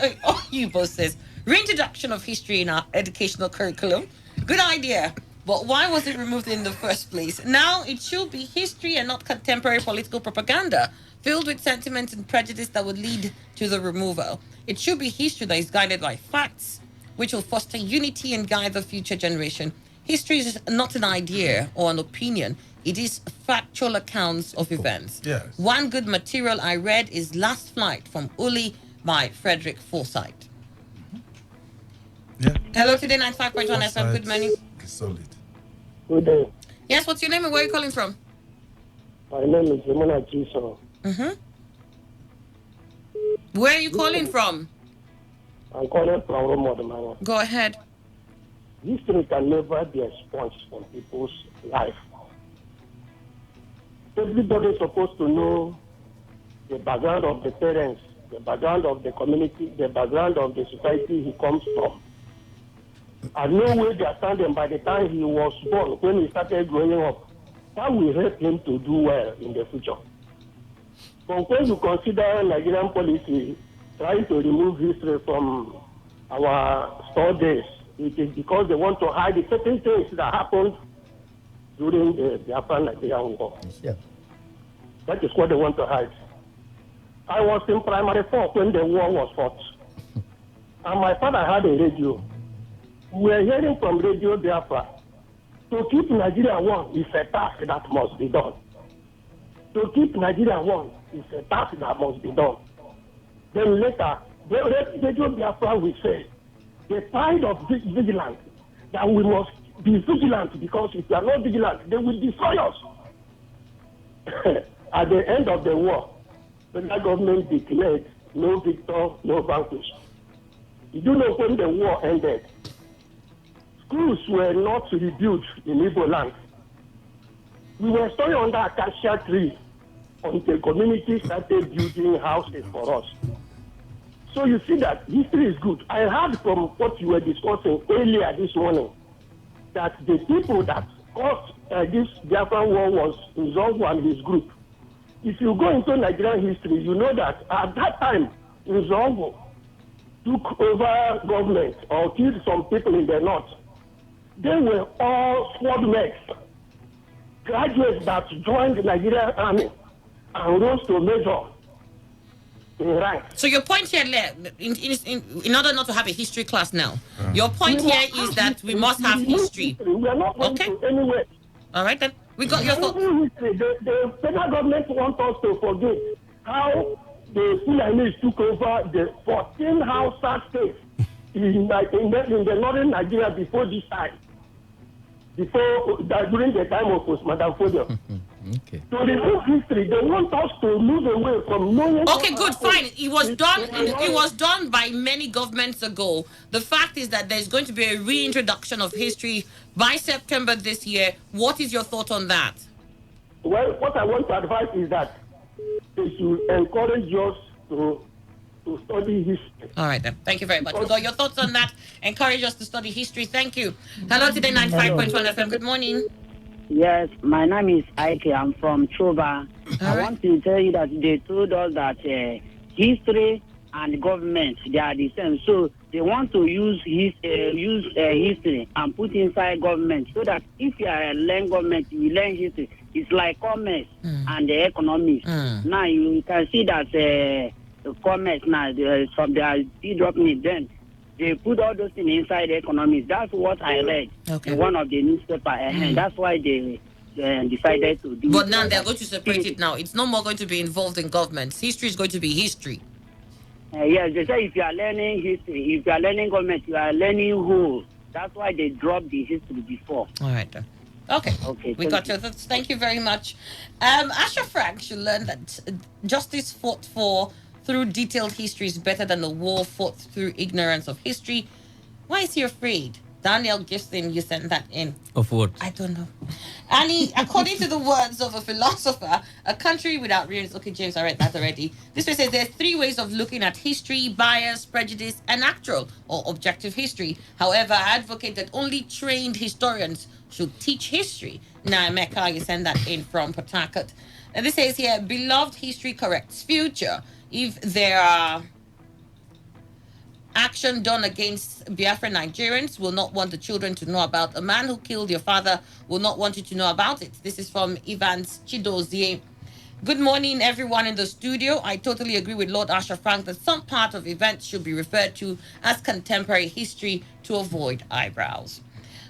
you both says, reintroduction of history in our educational curriculum. Good idea. But why was it removed in the first place? Now it should be history and not contemporary political propaganda filled with sentiments and prejudice that would lead to the removal. It should be history that is guided by facts, which will foster unity and guide the future generation. History is not an idea or an opinion. It is factual accounts of events. Yes. One good material I read is Last Flight from Uli by Frederick Forsyth. Yeah. Hello, Today 95.1 FM. Good morning. Solid. Good day. Yes, what's your name and where are you calling from? My name is Simona Chiso. Where are you calling from? I'm calling from Rome. Go ahead. History can never be expunged from people's life. Everybody is supposed to know the background of the parents, the background of the community, the background of the society he comes from. And no way they are standing by the time he was born, when he started growing up. That will help him to do well in the future. But when you consider Nigerian policy trying to remove history from our store days, it is because they want to hide the certain things that happened during the Afghan-Nigerian War. Yeah. That is what they want to hide. I was in primary 4 when the war was fought. And my father had a radio. We were hearing from Radio Biafra. To keep Nigeria one is a task that must be done. To keep Nigeria one is a task that must be done. Then later, the Radio Biafra will say, the tide of vigilance, that we must be vigilant, because if we are not vigilant, they will destroy us. at the end of the war, the federal government declared no victor, no vanquished. You do know when the war ended, schools were not rebuilt in Igbo land. We were staying under acacia tree until the community started building houses for us. So you see that history is good. I heard from what you were discussing earlier this morning that the people that caused this Biafran war was Nzongo and his group. If you go into Nigerian history, you know that at that time, Nzongo took over government or killed some people in the north. They were all swordmen, graduates that joined the Nigerian army and rose to major in rank. So your point here, in order not to have a history class now, your point here is that we must have history. We are not going to anywhere. All right, then. We got your thoughts. The federal government wants us to forget how the Fulanis took over the 14 Hausa states in the northern Nigeria before this time. During the time of Madam Fodio. Okay. To remove history, they want us to move away from knowing. Okay, good, fine. It was done. It was done by many governments ago. The fact is that there's going to be a reintroduction of history by September this year. What is your thought on that? Well, what I want to advise is that they should encourage us to study history. All right, then. Thank you very much. We got your thoughts on that. Encourage us to study history. Thank you. Hello, Today 95.1 FM. Good morning. Yes, my name is Ike. I'm from Choba. I want to tell you that they told us that history and government, they are the same. So they want to use history and put inside government so that if you learn government, you learn history. It's like commerce and the economics. Now you can see that the commerce now, from the dropping it then. They put all those things inside the economics. That's what I read in one of the newspaper. And that's why they decided to do it. But now they're going to separate it now. It's no more going to be involved in government. History is going to be history. Yes, they say if you are learning history, if you are learning government, you are learning who. That's why they dropped the history before. All right, then. Okay. We got your thoughts. Thank you very much. Asha Frank should learn that justice fought for through detailed history is better than the war fought through ignorance of history. Why is he afraid? Daniel Gibson, you sent that in. Of what? I don't know. Annie, according to the words of a philosopher, a country without ruins. Okay, James, I read that already. This way says there are three ways of looking at history: bias, prejudice, and actual or objective history. However, I advocate that only trained historians should teach history. Now, Mecca, you send that in from Port Harcourt. And this says here, beloved history corrects future. If there are action done against Biafran Nigerians, will not want the children to know about. A man who killed your father will not want you to know about it. This is from Evans Chidozie. Good morning, everyone in the studio. I totally agree with Lord Asha Frank that some part of events should be referred to as contemporary history to avoid eyebrows.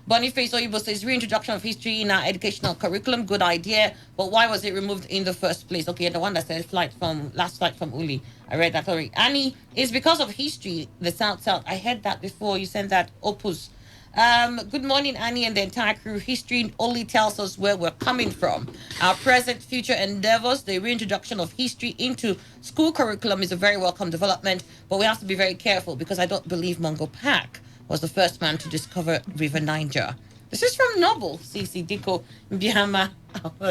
Boniface Oyibo says, reintroduction of history in our educational curriculum, good idea, but why was it removed in the first place? Okay, the one that says last flight from Uli. I read that already. Annie, it's because of history, the South. I heard that before. You sent that opus. Good morning, Annie and the entire crew. History only tells us where we're coming from. Our present, future endeavors, the reintroduction of history into school curriculum is a very welcome development, but we have to be very careful because I don't believe Mungo Park was the first man to discover River Niger. This is from Noble, C.C. Diko, Biama,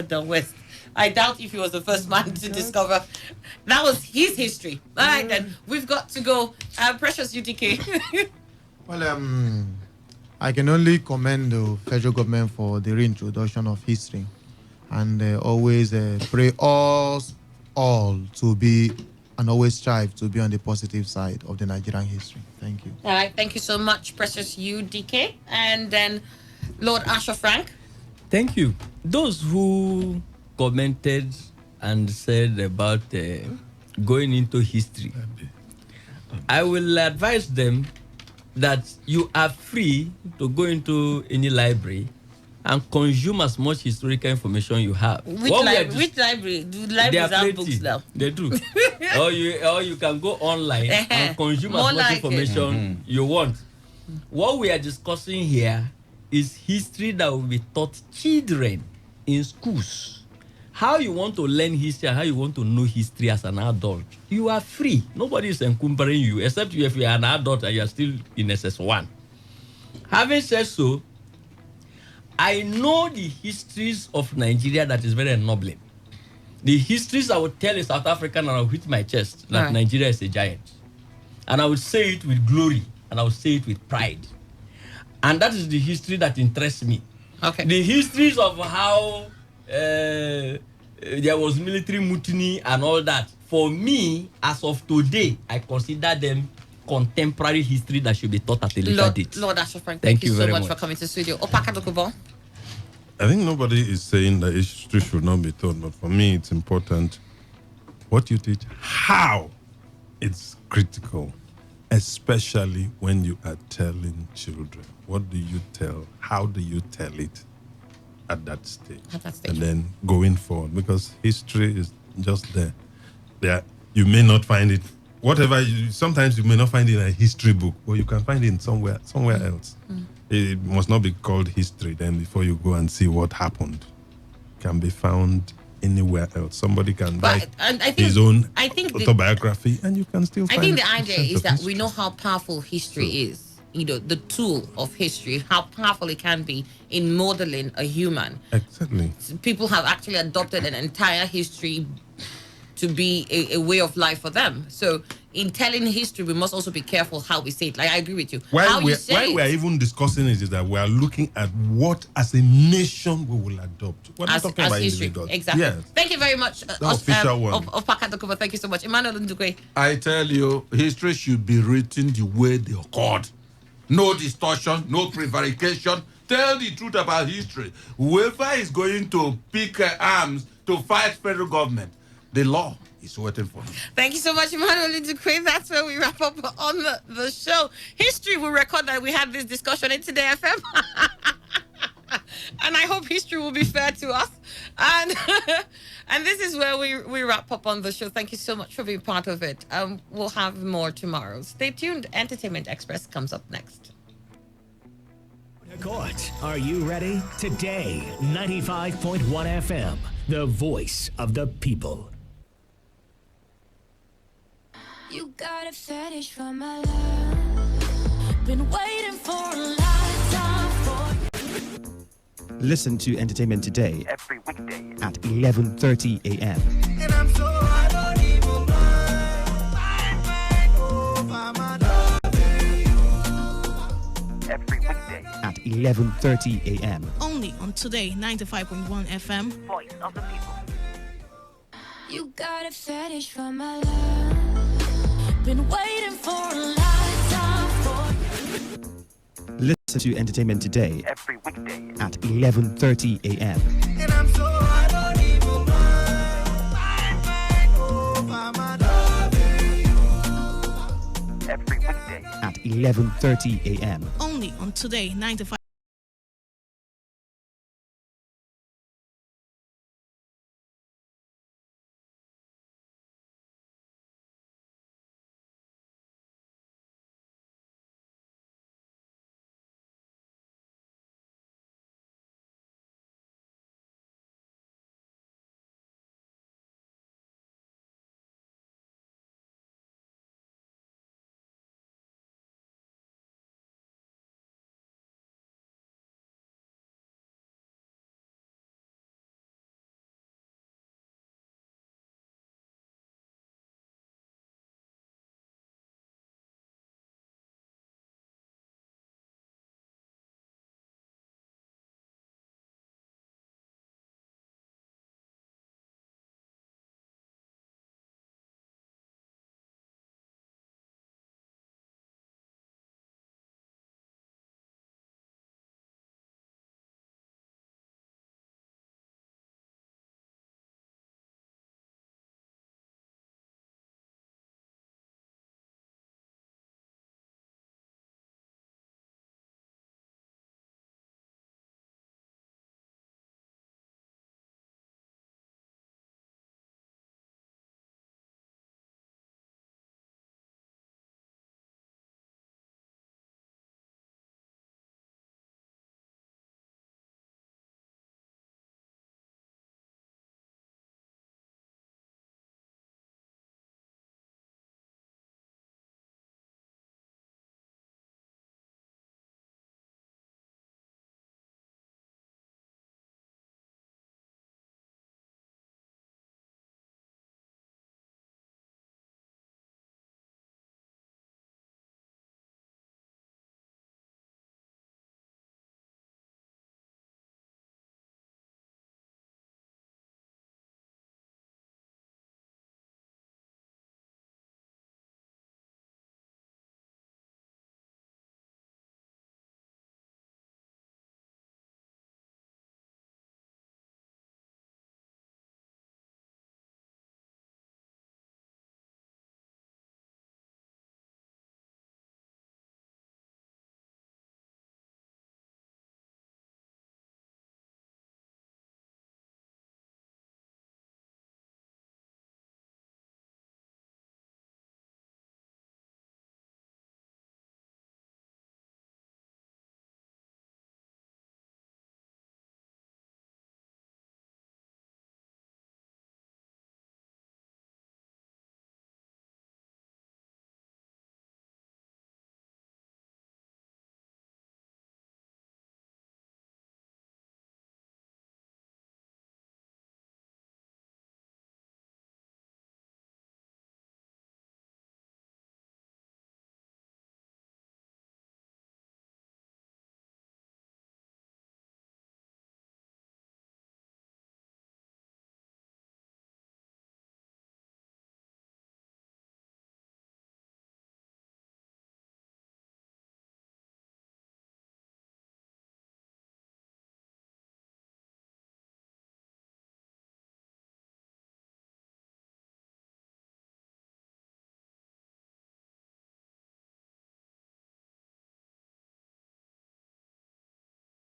the West. I doubt if he was the first man to discover. That was his history. All right, then. We've got to go. Precious UTK. Well, I can only commend the federal government for the reintroduction of history and always pray us all to be and always strive to be on the positive side of the Nigerian history. Thank you. All right, thank you so much, Precious UDK. And then Lord Asha Frank. Thank you. Those who commented and said about going into history, I will advise them that you are free to go into any library and consume as much historical information you have. Which library? Do libraries have books now? They do. or you can go online and consume as much information you want. What we are discussing here is history that will be taught children in schools. how you want to learn history and how you want to know history as an adult, you are free. Nobody is encumbering you, except if you are an adult and you are still in SS1. Having said so, I know the histories of Nigeria that is very ennobling. The histories I would tell a South African and I will hit my chest that Nigeria is a giant. And I would say it with glory and I would say it with pride. And that is the history that interests me. Okay. The histories of how there was military mutiny and all that, for me, as of today, I consider them contemporary history that should be taught at a later date. Lord Asher Frank, Thank thank you so very much for coming to the studio. Opaka Dokubo. I think nobody is saying that history should not be taught, but for me, it's important what you teach, how it's critical, especially when you are telling children. What do you tell? How do you tell it at that stage? And then going forward, because history is just there. There, you may not find it. Sometimes you may not find it in a history book, but you can find it somewhere else. It must not be called history then before you go and see what happened. It can be found anywhere else. Somebody can write his own autobiography and you can still find I think the a idea sense is of that history. we know how powerful history is. You know, the tool of history, how powerful it can be in modeling a human. Exactly. People have actually adopted an entire history to be a way of life for them. So in telling history, we must also be careful how we say it. Like, I agree with you. Why we are even discussing it is that we are looking at what as a nation we will adopt. We're not talking about history. individuals. Exactly. Yes. Thank you very much. The official one. Of Pakatokuba. Thank you so much. Emmanuel Ndukwe. I tell you, history should be written the way they occurred. No distortion, no prevarication. Tell the truth about history. Whoever is going to pick arms to fight federal government, the law is waiting for him. Thank you so much, Emmanuel Ndukwe. That's where we wrap up on the show. History will record that we had this discussion in Today FM. And I hope history will be fair to us. And and this is where we wrap up on the show. Thank you so much for being part of it. We'll have more tomorrow. Stay tuned. Entertainment Express comes up next. Court, are you ready? Today, 95.1 FM, the voice of the people. You got a fetish for my love. Been waiting for a lifetime for you. Listen to Entertainment Today every weekday at 11:30 a.m. And I'm so I don't even mind. Every weekday at 11:30 a.m. Only on Today 95.1 FM. Voice of the people. You got a fetish for my love. Been waiting for a lifetime for you. Listen to Entertainment Today every weekday at 11:30 a.m. And I'm so I don't even mind. Every weekday at 11:30 a.m. Only on Today 95.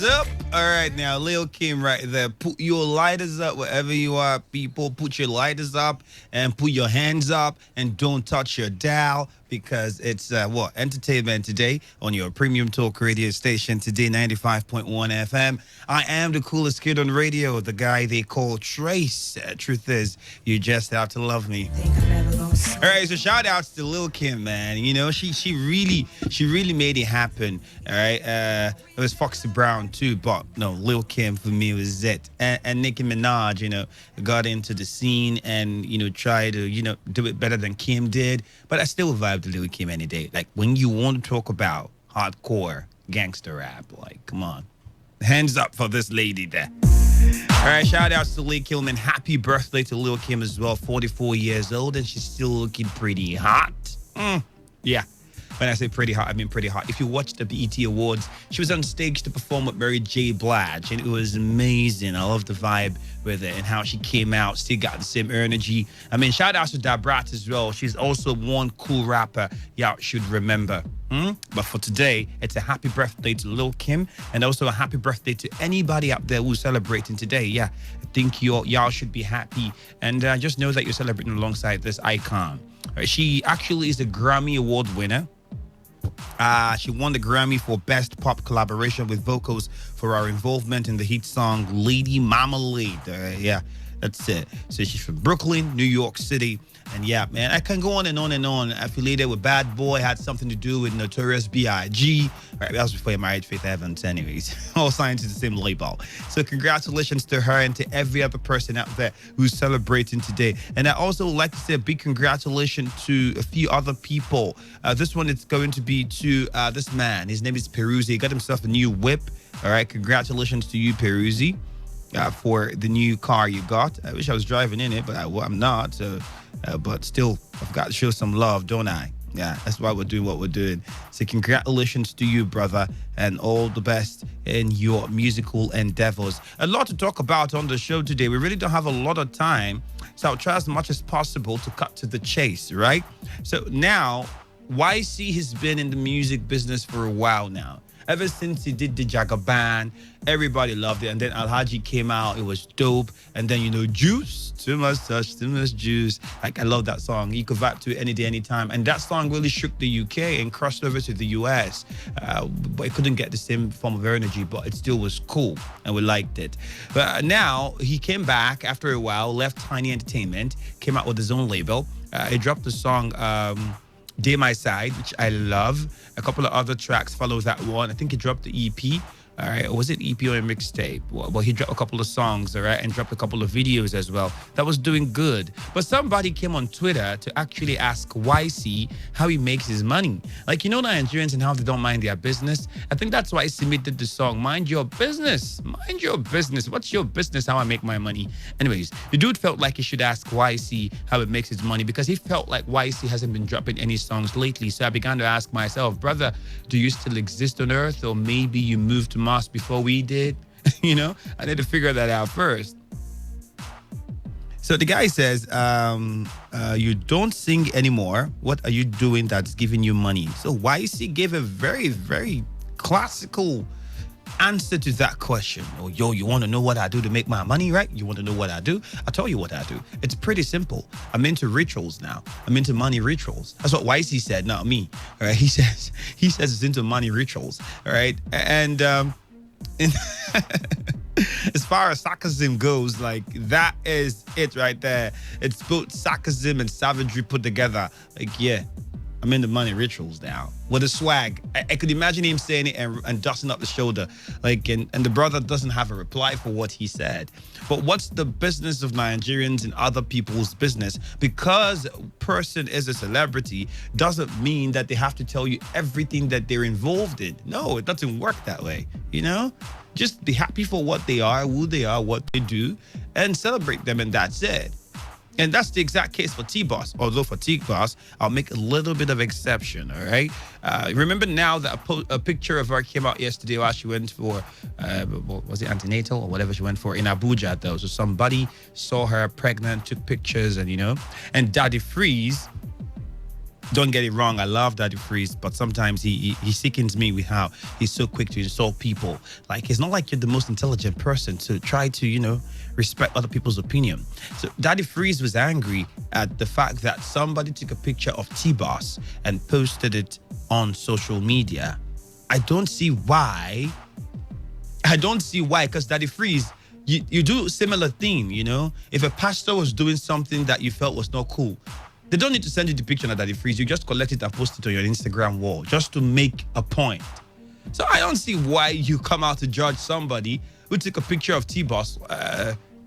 Up. All right, now, Lil Kim right there. Put your lighters up wherever you are, people. Put your lighters up and put your hands up and don't touch your dial because it's entertainment today on your premium talk radio station, Today 95.1 FM. I am the coolest kid on radio, the guy they call Trace. Truth is, you just have to love me. All right, so shout outs to Lil Kim, man. You know, she really made it happen. All right, it was Foxy Brown too, but no, Lil Kim for me was it. And Nicki Minaj, you know, got into the scene and tried to do it better than Kim did. But I still vibe to Lil Kim any day. Like when you want to talk about hardcore gangster rap, like come on, hands up for this lady there. All right, shout outs to Lil Kim and happy birthday to Lil Kim as well. 44 years old and she's still looking pretty hot. Yeah. When I say pretty hot, I mean pretty hot. If you watched the BET Awards, she was on stage to perform with Mary J. Blige, and it was amazing. I love the vibe with it and how she came out, still got the same energy. I mean, shout out to Dabrat as well. She's also one cool rapper y'all should remember. But for today, it's a happy birthday to Lil Kim and also a happy birthday to anybody out there who's celebrating today. Yeah, I think y'all should be happy. And just know that you're celebrating alongside this icon. She actually is a Grammy Award winner. She won the Grammy for Best Pop Collaboration with vocals for her involvement in the hit song Lady Marmalade. Yeah, that's it. So she's from Brooklyn, New York City. And yeah, man, I can go on and on and on. Affiliated with Bad Boy, had something to do with Notorious B.I.G. Right, that was before he married Faith Evans anyways. All signed to the same label. So congratulations to her and to every other person out there who's celebrating today. And I also would like to say a big congratulations to a few other people. This one is going to be to this man. His name is Peruzzi. He got himself a new whip. All right, congratulations to you, Peruzzi, for the new car you got. I wish I was driving in it, but I'm not. But still, I've got to show some love, don't I? Yeah, that's why we're doing what we're doing. So congratulations to you, brother, and all the best in your musical endeavors. A lot to talk about on the show today. We really don't have a lot of time, so I'll try as much as possible to cut to the chase, right? So now, YC has been in the music business for a while now. Ever since he did the Jagaban, everybody loved it. And then Alhaji came out, it was dope. And then, Juice, too much touch, too much juice. Like, I love that song. You could vibe to it any day, anytime. And that song really shook the UK and crossed over to the US. But it couldn't get the same form of energy, but it still was cool. And we liked it. But now he came back after a while, left Tiny Entertainment, came out with his own label. He dropped the song Day My Side, which I love. A couple of other tracks follow that one. I think he dropped the EP. All right, or was it EP or a mixtape? Well, he dropped a couple of songs, all right, and dropped a couple of videos as well. That was doing good. But somebody came on Twitter to actually ask YC how he makes his money. Like, Nigerians and how they don't mind their business. I think that's why YC did the song, Mind Your Business. Mind your business. What's your business? How I make my money? Anyways, the dude felt like he should ask YC how it makes his money because he felt like YC hasn't been dropping any songs lately. So I began to ask myself, brother, do you still exist on earth? Or maybe you moved to Mars before we did? I need to figure that out first. So the guy says, you don't sing anymore. What are you doing that's giving you money? So YC gave a very, very classical answer to that question. Oh, you want to know what I do to make my money, right? You want to know what I do? I'll tell you what I do. It's pretty simple. I'm into rituals now. I'm into money rituals. That's what YC said, not me. All right. He says it's into money rituals. All right. And as far as sarcasm goes, like that is it right there. It's both sarcasm and savagery put together. Like, yeah, I'm into money rituals now. With a swag. I could imagine him saying it and dusting up the shoulder. Like, and the brother doesn't have a reply for what he said. But what's the business of Nigerians and other people's business? Because a person is a celebrity doesn't mean that they have to tell you everything that they're involved in. No, it doesn't work that way, Just be happy for what they are, who they are, what they do, and celebrate them, and that's it. And that's the exact case for T-Boss. Although for T-Boss, I'll make a little bit of exception, all right? Remember now that a picture of her came out yesterday while she went for, was it antenatal or whatever she went for in Abuja, though. So somebody saw her pregnant, took pictures, and Daddy Freeze don't get it wrong, I love Daddy Freeze, but sometimes he sickens me with how he's so quick to insult people. Like, it's not like you're the most intelligent person to try to, respect other people's opinion. So Daddy Freeze was angry at the fact that somebody took a picture of T-Boss and posted it on social media. I don't see why, because Daddy Freeze, you do similar thing, If a pastor was doing something that you felt was not cool, they don't need to send you the picture of Daddy Freeze. You just collect it and post it on your Instagram wall just to make a point. So I don't see why you come out to judge somebody who took a picture of T-Boss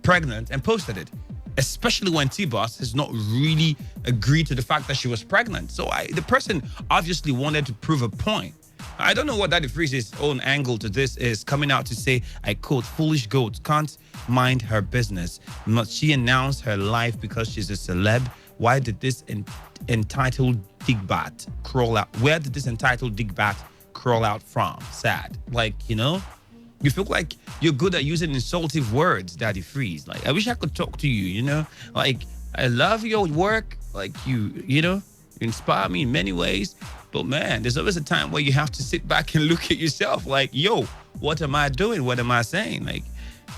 pregnant and posted it, especially when T-Boss has not really agreed to the fact that she was pregnant. So the person obviously wanted to prove a point. I don't know what Daddy Freeze's own angle to this is, coming out to say, I quote, foolish goat can't mind her business. Must she announce her life because she's a celeb? Why did this entitled digbat crawl out? Where did this entitled digbat crawl out from? Sad. Like, you feel like you're good at using insultive words, Daddy Freeze. Like, I wish I could talk to you, Like, I love your work. Like, you inspire me in many ways. But man, there's always a time where you have to sit back and look at yourself like, yo, what am I doing? What am I saying? Like,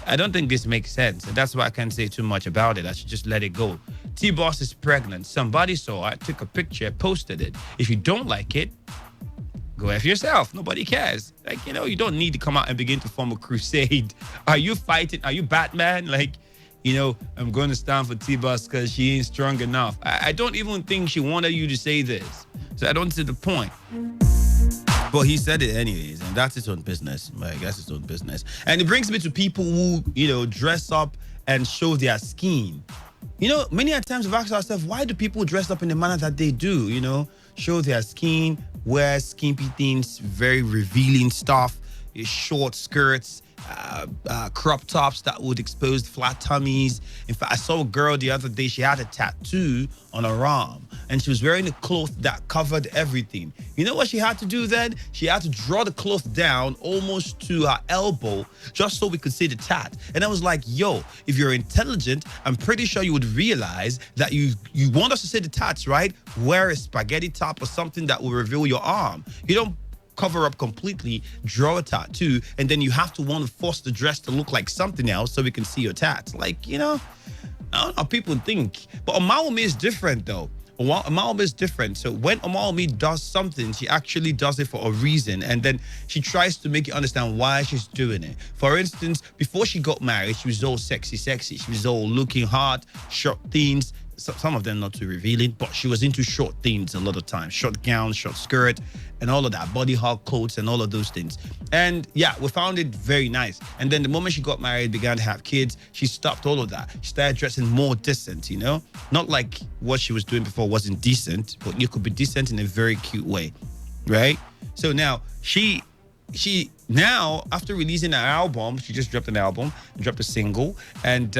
I don't think this makes sense. And that's why I can't say too much about it. I should just let it go. T-Boss is pregnant. Somebody saw it, took a picture, posted it. If you don't like it, go F yourself. Nobody cares. Like, you don't need to come out and begin to form a crusade. Are you fighting? Are you Batman? Like, I'm going to stand for T-Boss because she ain't strong enough. I don't even think she wanted you to say this. So I don't see the point. But he said it anyways, and that's his own business. Like, that's his own business. And it brings me to people who, dress up and show their skin. Many a times we've asked ourselves, why do people dress up in the manner that they do? Show their skin, wear skimpy things, very revealing stuff, short skirts, crop tops that would expose flat tummies. In fact, I saw a girl the other day, she had a tattoo on her arm and she was wearing a cloth that covered everything. You know what she had to do then? She had to draw the cloth down almost to her elbow just so we could see the tat. And I was like, yo, if you're intelligent, I'm pretty sure you would realize that you want us to see the tats, right? Wear a spaghetti top or something that will reveal your arm. You don't cover up completely, draw a tattoo, and then you have to want to force the dress to look like something else so we can see your tats. Like, I don't know how people think. But Omawumi is different though. Omawumi is different. So when Omawumi does something, she actually does it for a reason, and then she tries to make you understand why she's doing it. For instance, before she got married, she was all sexy. She was all looking hot, short things. Some of them not too revealing, but she was into short things a lot of times. Short gown, short skirt, and all of that. Body hug coats and all of those things. And yeah, we found it very nice. And then the moment she got married, began to have kids, she stopped all of that. She started dressing more decent, Not like what she was doing before wasn't decent, but you could be decent in a very cute way, right? So now, she now, after releasing her album, she just dropped an album, dropped a single, and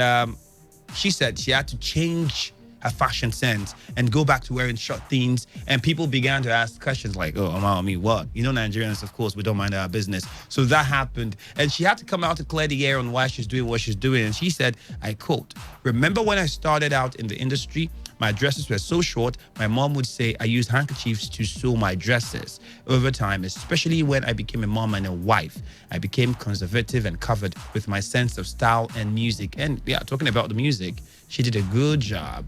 she said she had to change her fashion sense and go back to wearing short things, and people began to ask questions like, oh, Omawumi, what? Nigerians, of course, we don't mind our business. So that happened, and she had to come out to clear the air on why she's doing what she's doing. And she said, I quote, remember when I started out in the industry, my dresses were so short, my mom would say I used handkerchiefs to sew my dresses. Over time, especially when I became a mom and a wife, I became conservative and covered with my sense of style and music. And yeah, talking about the music, she did a good job.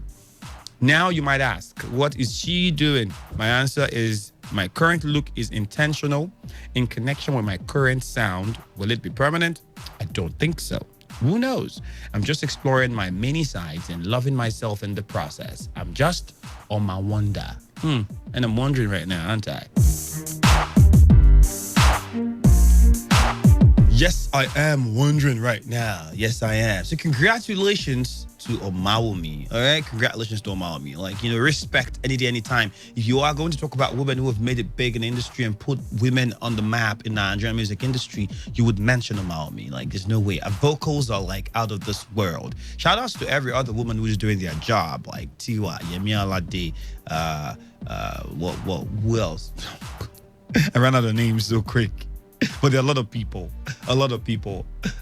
Now you might ask, what is she doing? My answer is, my current look is intentional in connection with my current sound. Will it be permanent? I don't think so. Who knows? I'm just exploring my many sides and loving myself in the process. I'm just on my wonder. And I'm wondering right now, aren't I? Yes, I am wondering right now. Yes, I am. So congratulations to Omawumi. All right, congratulations to Omawumi. Like, respect any day, anytime. If you are going to talk about women who have made it big in the industry and put women on the map in the Nigerian music industry, you would mention Omawumi. Like, there's no way. Her vocals are like out of this world. Shout outs to every other woman who's doing their job, like Tiwa, Yemi Alade, who else? I ran out of names so quick. But there are a lot of people.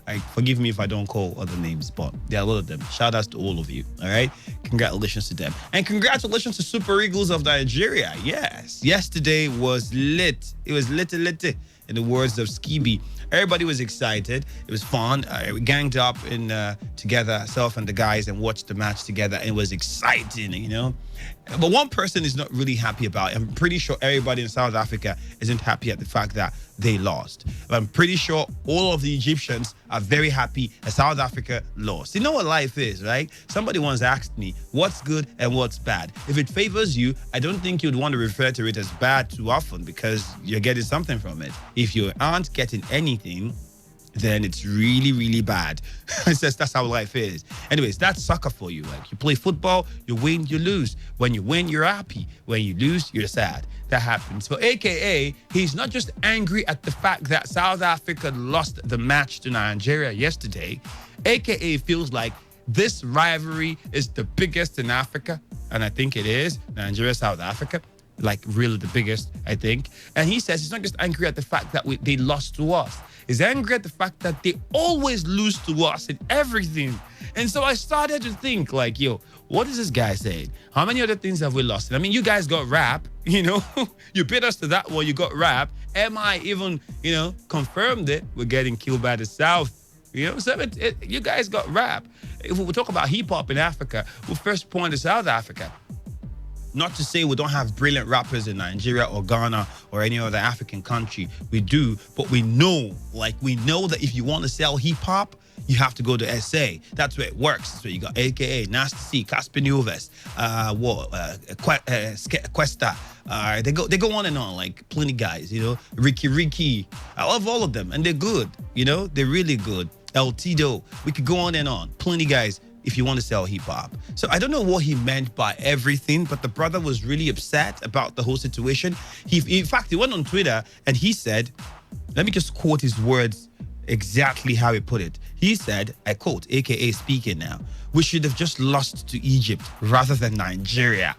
Like, forgive me if I don't call other names, but there are a lot of them. Shout outs to all of you. All right. Congratulations to them. And congratulations to Super Eagles of Nigeria. Yes. Yesterday was lit. It was lit. In the words of Skibi. Everybody was excited. It was fun. We ganged up in together, myself and the guys, and watched the match together. And it was exciting, you know. But one person is not really happy about it. I'm pretty sure everybody in South Africa isn't happy at the fact that they lost. But I'm pretty sure all of the Egyptians are very happy that South Africa lost. You know what life is, right? Somebody once asked me, what's good and what's bad? If it favors you, I don't think you'd want to refer to it as bad too often because you're getting something from it. If you aren't getting anything, then it's really, really bad. That's how life is. Anyways, that's soccer for you. Like, you play football, you win, you lose. When you win, you're happy. When you lose, you're sad. That happens. But AKA, he's not just angry at the fact that South Africa lost the match to Nigeria yesterday. AKA feels like this rivalry is the biggest in Africa. And I think it is. Nigeria, South Africa. Like, really the biggest, I think. And he says he's not just angry at the fact that they lost to us. He's angry at the fact that they always lose to us in everything. And so I started to think, like, yo, what is this guy saying? How many other things have we lost? I mean, you guys got rap, you know? You beat us to that one, you got rap. MI even, you know, confirmed it. We're getting killed by the South. You know, so you guys got rap. If we talk about hip-hop in Africa, we'll first point to South Africa. Not to say we don't have brilliant rappers in Nigeria or Ghana or any other African country. We do, but we know that if you want to sell hip hop, you have to go to SA. That's where it works. That's where you got AKA, Nasty C, Casper Newves, Questa. They go on and on, like plenty guys, you know. Ricky. I love all of them, and they're good, you know. They're really good. El Tido. We could go on and on. Plenty guys. If you want to sell hip hop. So I don't know what he meant by everything, but the brother was really upset about the whole situation. In fact, he went on Twitter and he said, let me just quote his words exactly how he put it. He said, I quote, AKA speaking now, we should have just lost to Egypt rather than Nigeria.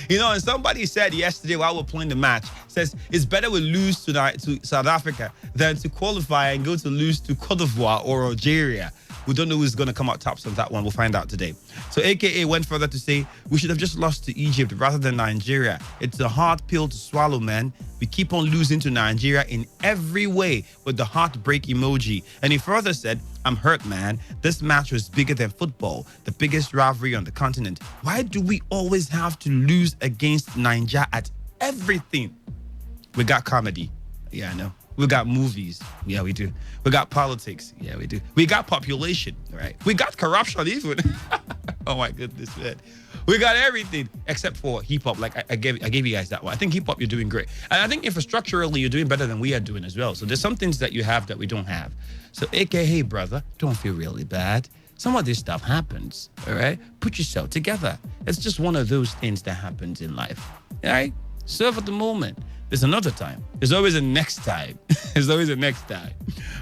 You know, and somebody said yesterday while we're playing the match, says it's better we lose to South Africa than to qualify and go to lose to Cote d'Ivoire or Algeria. We don't know who's going to come out tops on that one. We'll find out today. So AKA went further to say, we should have just lost to Egypt rather than Nigeria. It's a hard pill to swallow, man. We keep on losing to Nigeria in every way with the heartbreak emoji. And he further said, I'm hurt, man. This match was bigger than football, the biggest rivalry on the continent. Why do we always have to lose against Nigeria at everything? We got comedy. Yeah, I know. We got movies. Yeah, we do. We got politics. Yeah, we do. We got population, right? We got corruption even. Oh my goodness, man. We got everything except for hip hop. Like I gave you guys that one. I think hip hop, you're doing great. And I think infrastructurally, you're doing better than we are doing as well. So there's some things that you have that we don't have. So AKA, brother, don't feel really bad. Some of this stuff happens, all right? Put yourself together. It's just one of those things that happens in life, all right? Serve at the moment. There's another time. There's always a next time. There's always a next time.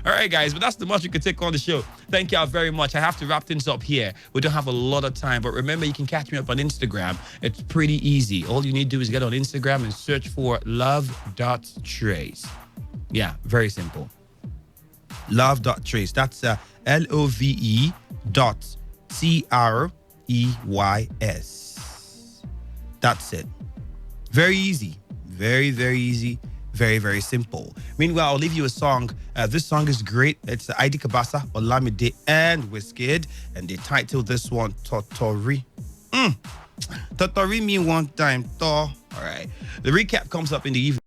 All right, guys, but that's the much we can take on the show. Thank y'all very much. I have to wrap things up here. We don't have a lot of time, but remember, you can catch me up on Instagram. It's pretty easy. All you need to do is get on Instagram and search for love.trace. Yeah, very simple. Love.trace. That's LOVE.TREYS. That's it. Very easy. Very, very easy. Very, very simple. Meanwhile, I'll leave you a song. This song is great. It's Idi Kabasa, Olamide, and Wizkid. And they titled this one Totori. Totori me one time, All right. The recap comes up in the evening.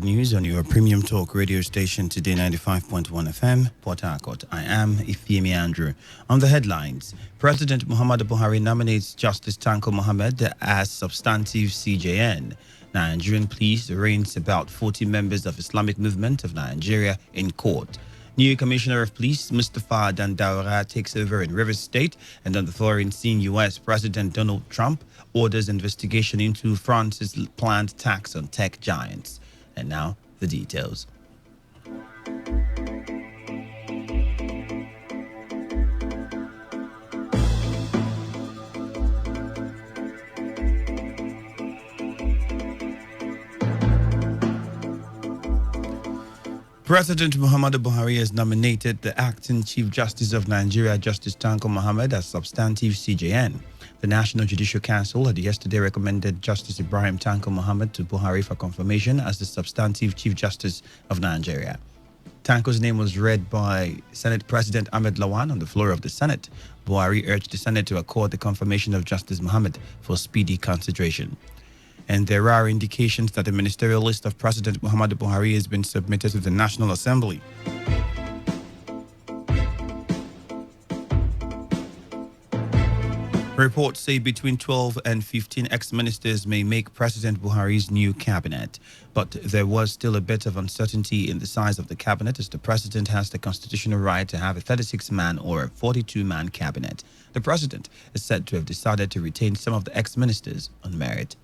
News on your premium talk radio station Today 95.1 FM, Port Harcourt. I am Ifemi Andrew. On the headlines, President Muhammadu Buhari nominates Justice Tanko Mohammed as substantive CJN. Nigerian police arraigns about 40 members of Islamic Movement of Nigeria in court. New Commissioner of Police Mustafa Dandaura takes over in Rivers State, and on the foreign scene, U.S. President Donald Trump orders investigation into France's planned tax on tech giants. And now, the details. President Muhammadu Buhari has nominated the acting Chief Justice of Nigeria, Justice Tanko Mohammed, as substantive CJN. The National Judicial Council had yesterday recommended Justice Ibrahim Tanko Mohammed to Buhari for confirmation as the substantive Chief Justice of Nigeria. Tanko's name was read by Senate President Ahmed Lawan on the floor of the Senate. Buhari urged the Senate to accord the confirmation of Justice Mohammed for speedy consideration. And there are indications that the ministerial list of President Muhammadu Buhari has been submitted to the National Assembly. Reports say between 12 and 15 ex-ministers may make President Buhari's new cabinet. But there was still a bit of uncertainty in the size of the cabinet, as the president has the constitutional right to have a 36-man or a 42-man cabinet. The president is said to have decided to retain some of the ex-ministers on merit.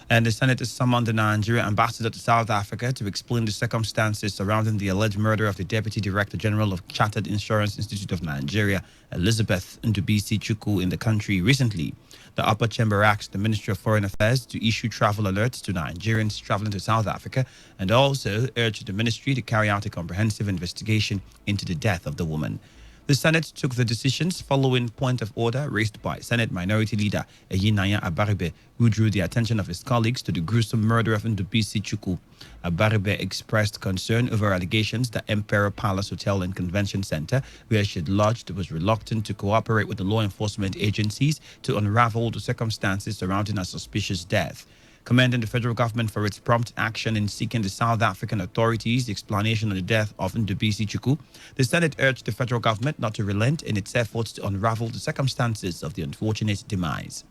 And the Senate has summoned the Nigerian ambassador to South Africa to explain the circumstances surrounding the alleged murder of the Deputy Director General of Chartered Insurance Institute of Nigeria, Elizabeth Ndubisi Chukwu, in the country recently. The upper chamber asked the Ministry of Foreign Affairs to issue travel alerts to Nigerians traveling to South Africa, and also urged the ministry to carry out a comprehensive investigation into the death of the woman. The Senate took the decisions following point of order raised by Senate Minority Leader Eyinaya Abaribe, who drew the attention of his colleagues to the gruesome murder of Ndubisi Chukwu. Abaribe expressed concern over allegations that Emperor Palace Hotel and Convention Center, where she had lodged, was reluctant to cooperate with the law enforcement agencies to unravel the circumstances surrounding her suspicious death. Commending the federal government for its prompt action in seeking the South African authorities' explanation on the death of Ndubisi Chukwu, the Senate urged the federal government not to relent in its efforts to unravel the circumstances of the unfortunate demise.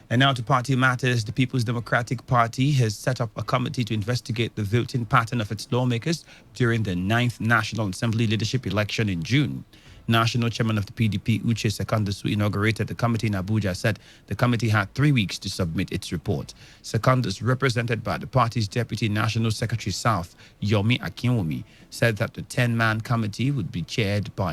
And now to party matters. The People's Democratic Party has set up a committee to investigate the voting pattern of its lawmakers during the 9th National Assembly leadership election in June. National Chairman of the PDP, Uche Secondus, who inaugurated the committee in Abuja, said the committee had 3 weeks to submit its report. Secondus, represented by the party's Deputy National Secretary South, Yomi Akinwumi, said that the 10-man committee would be chaired by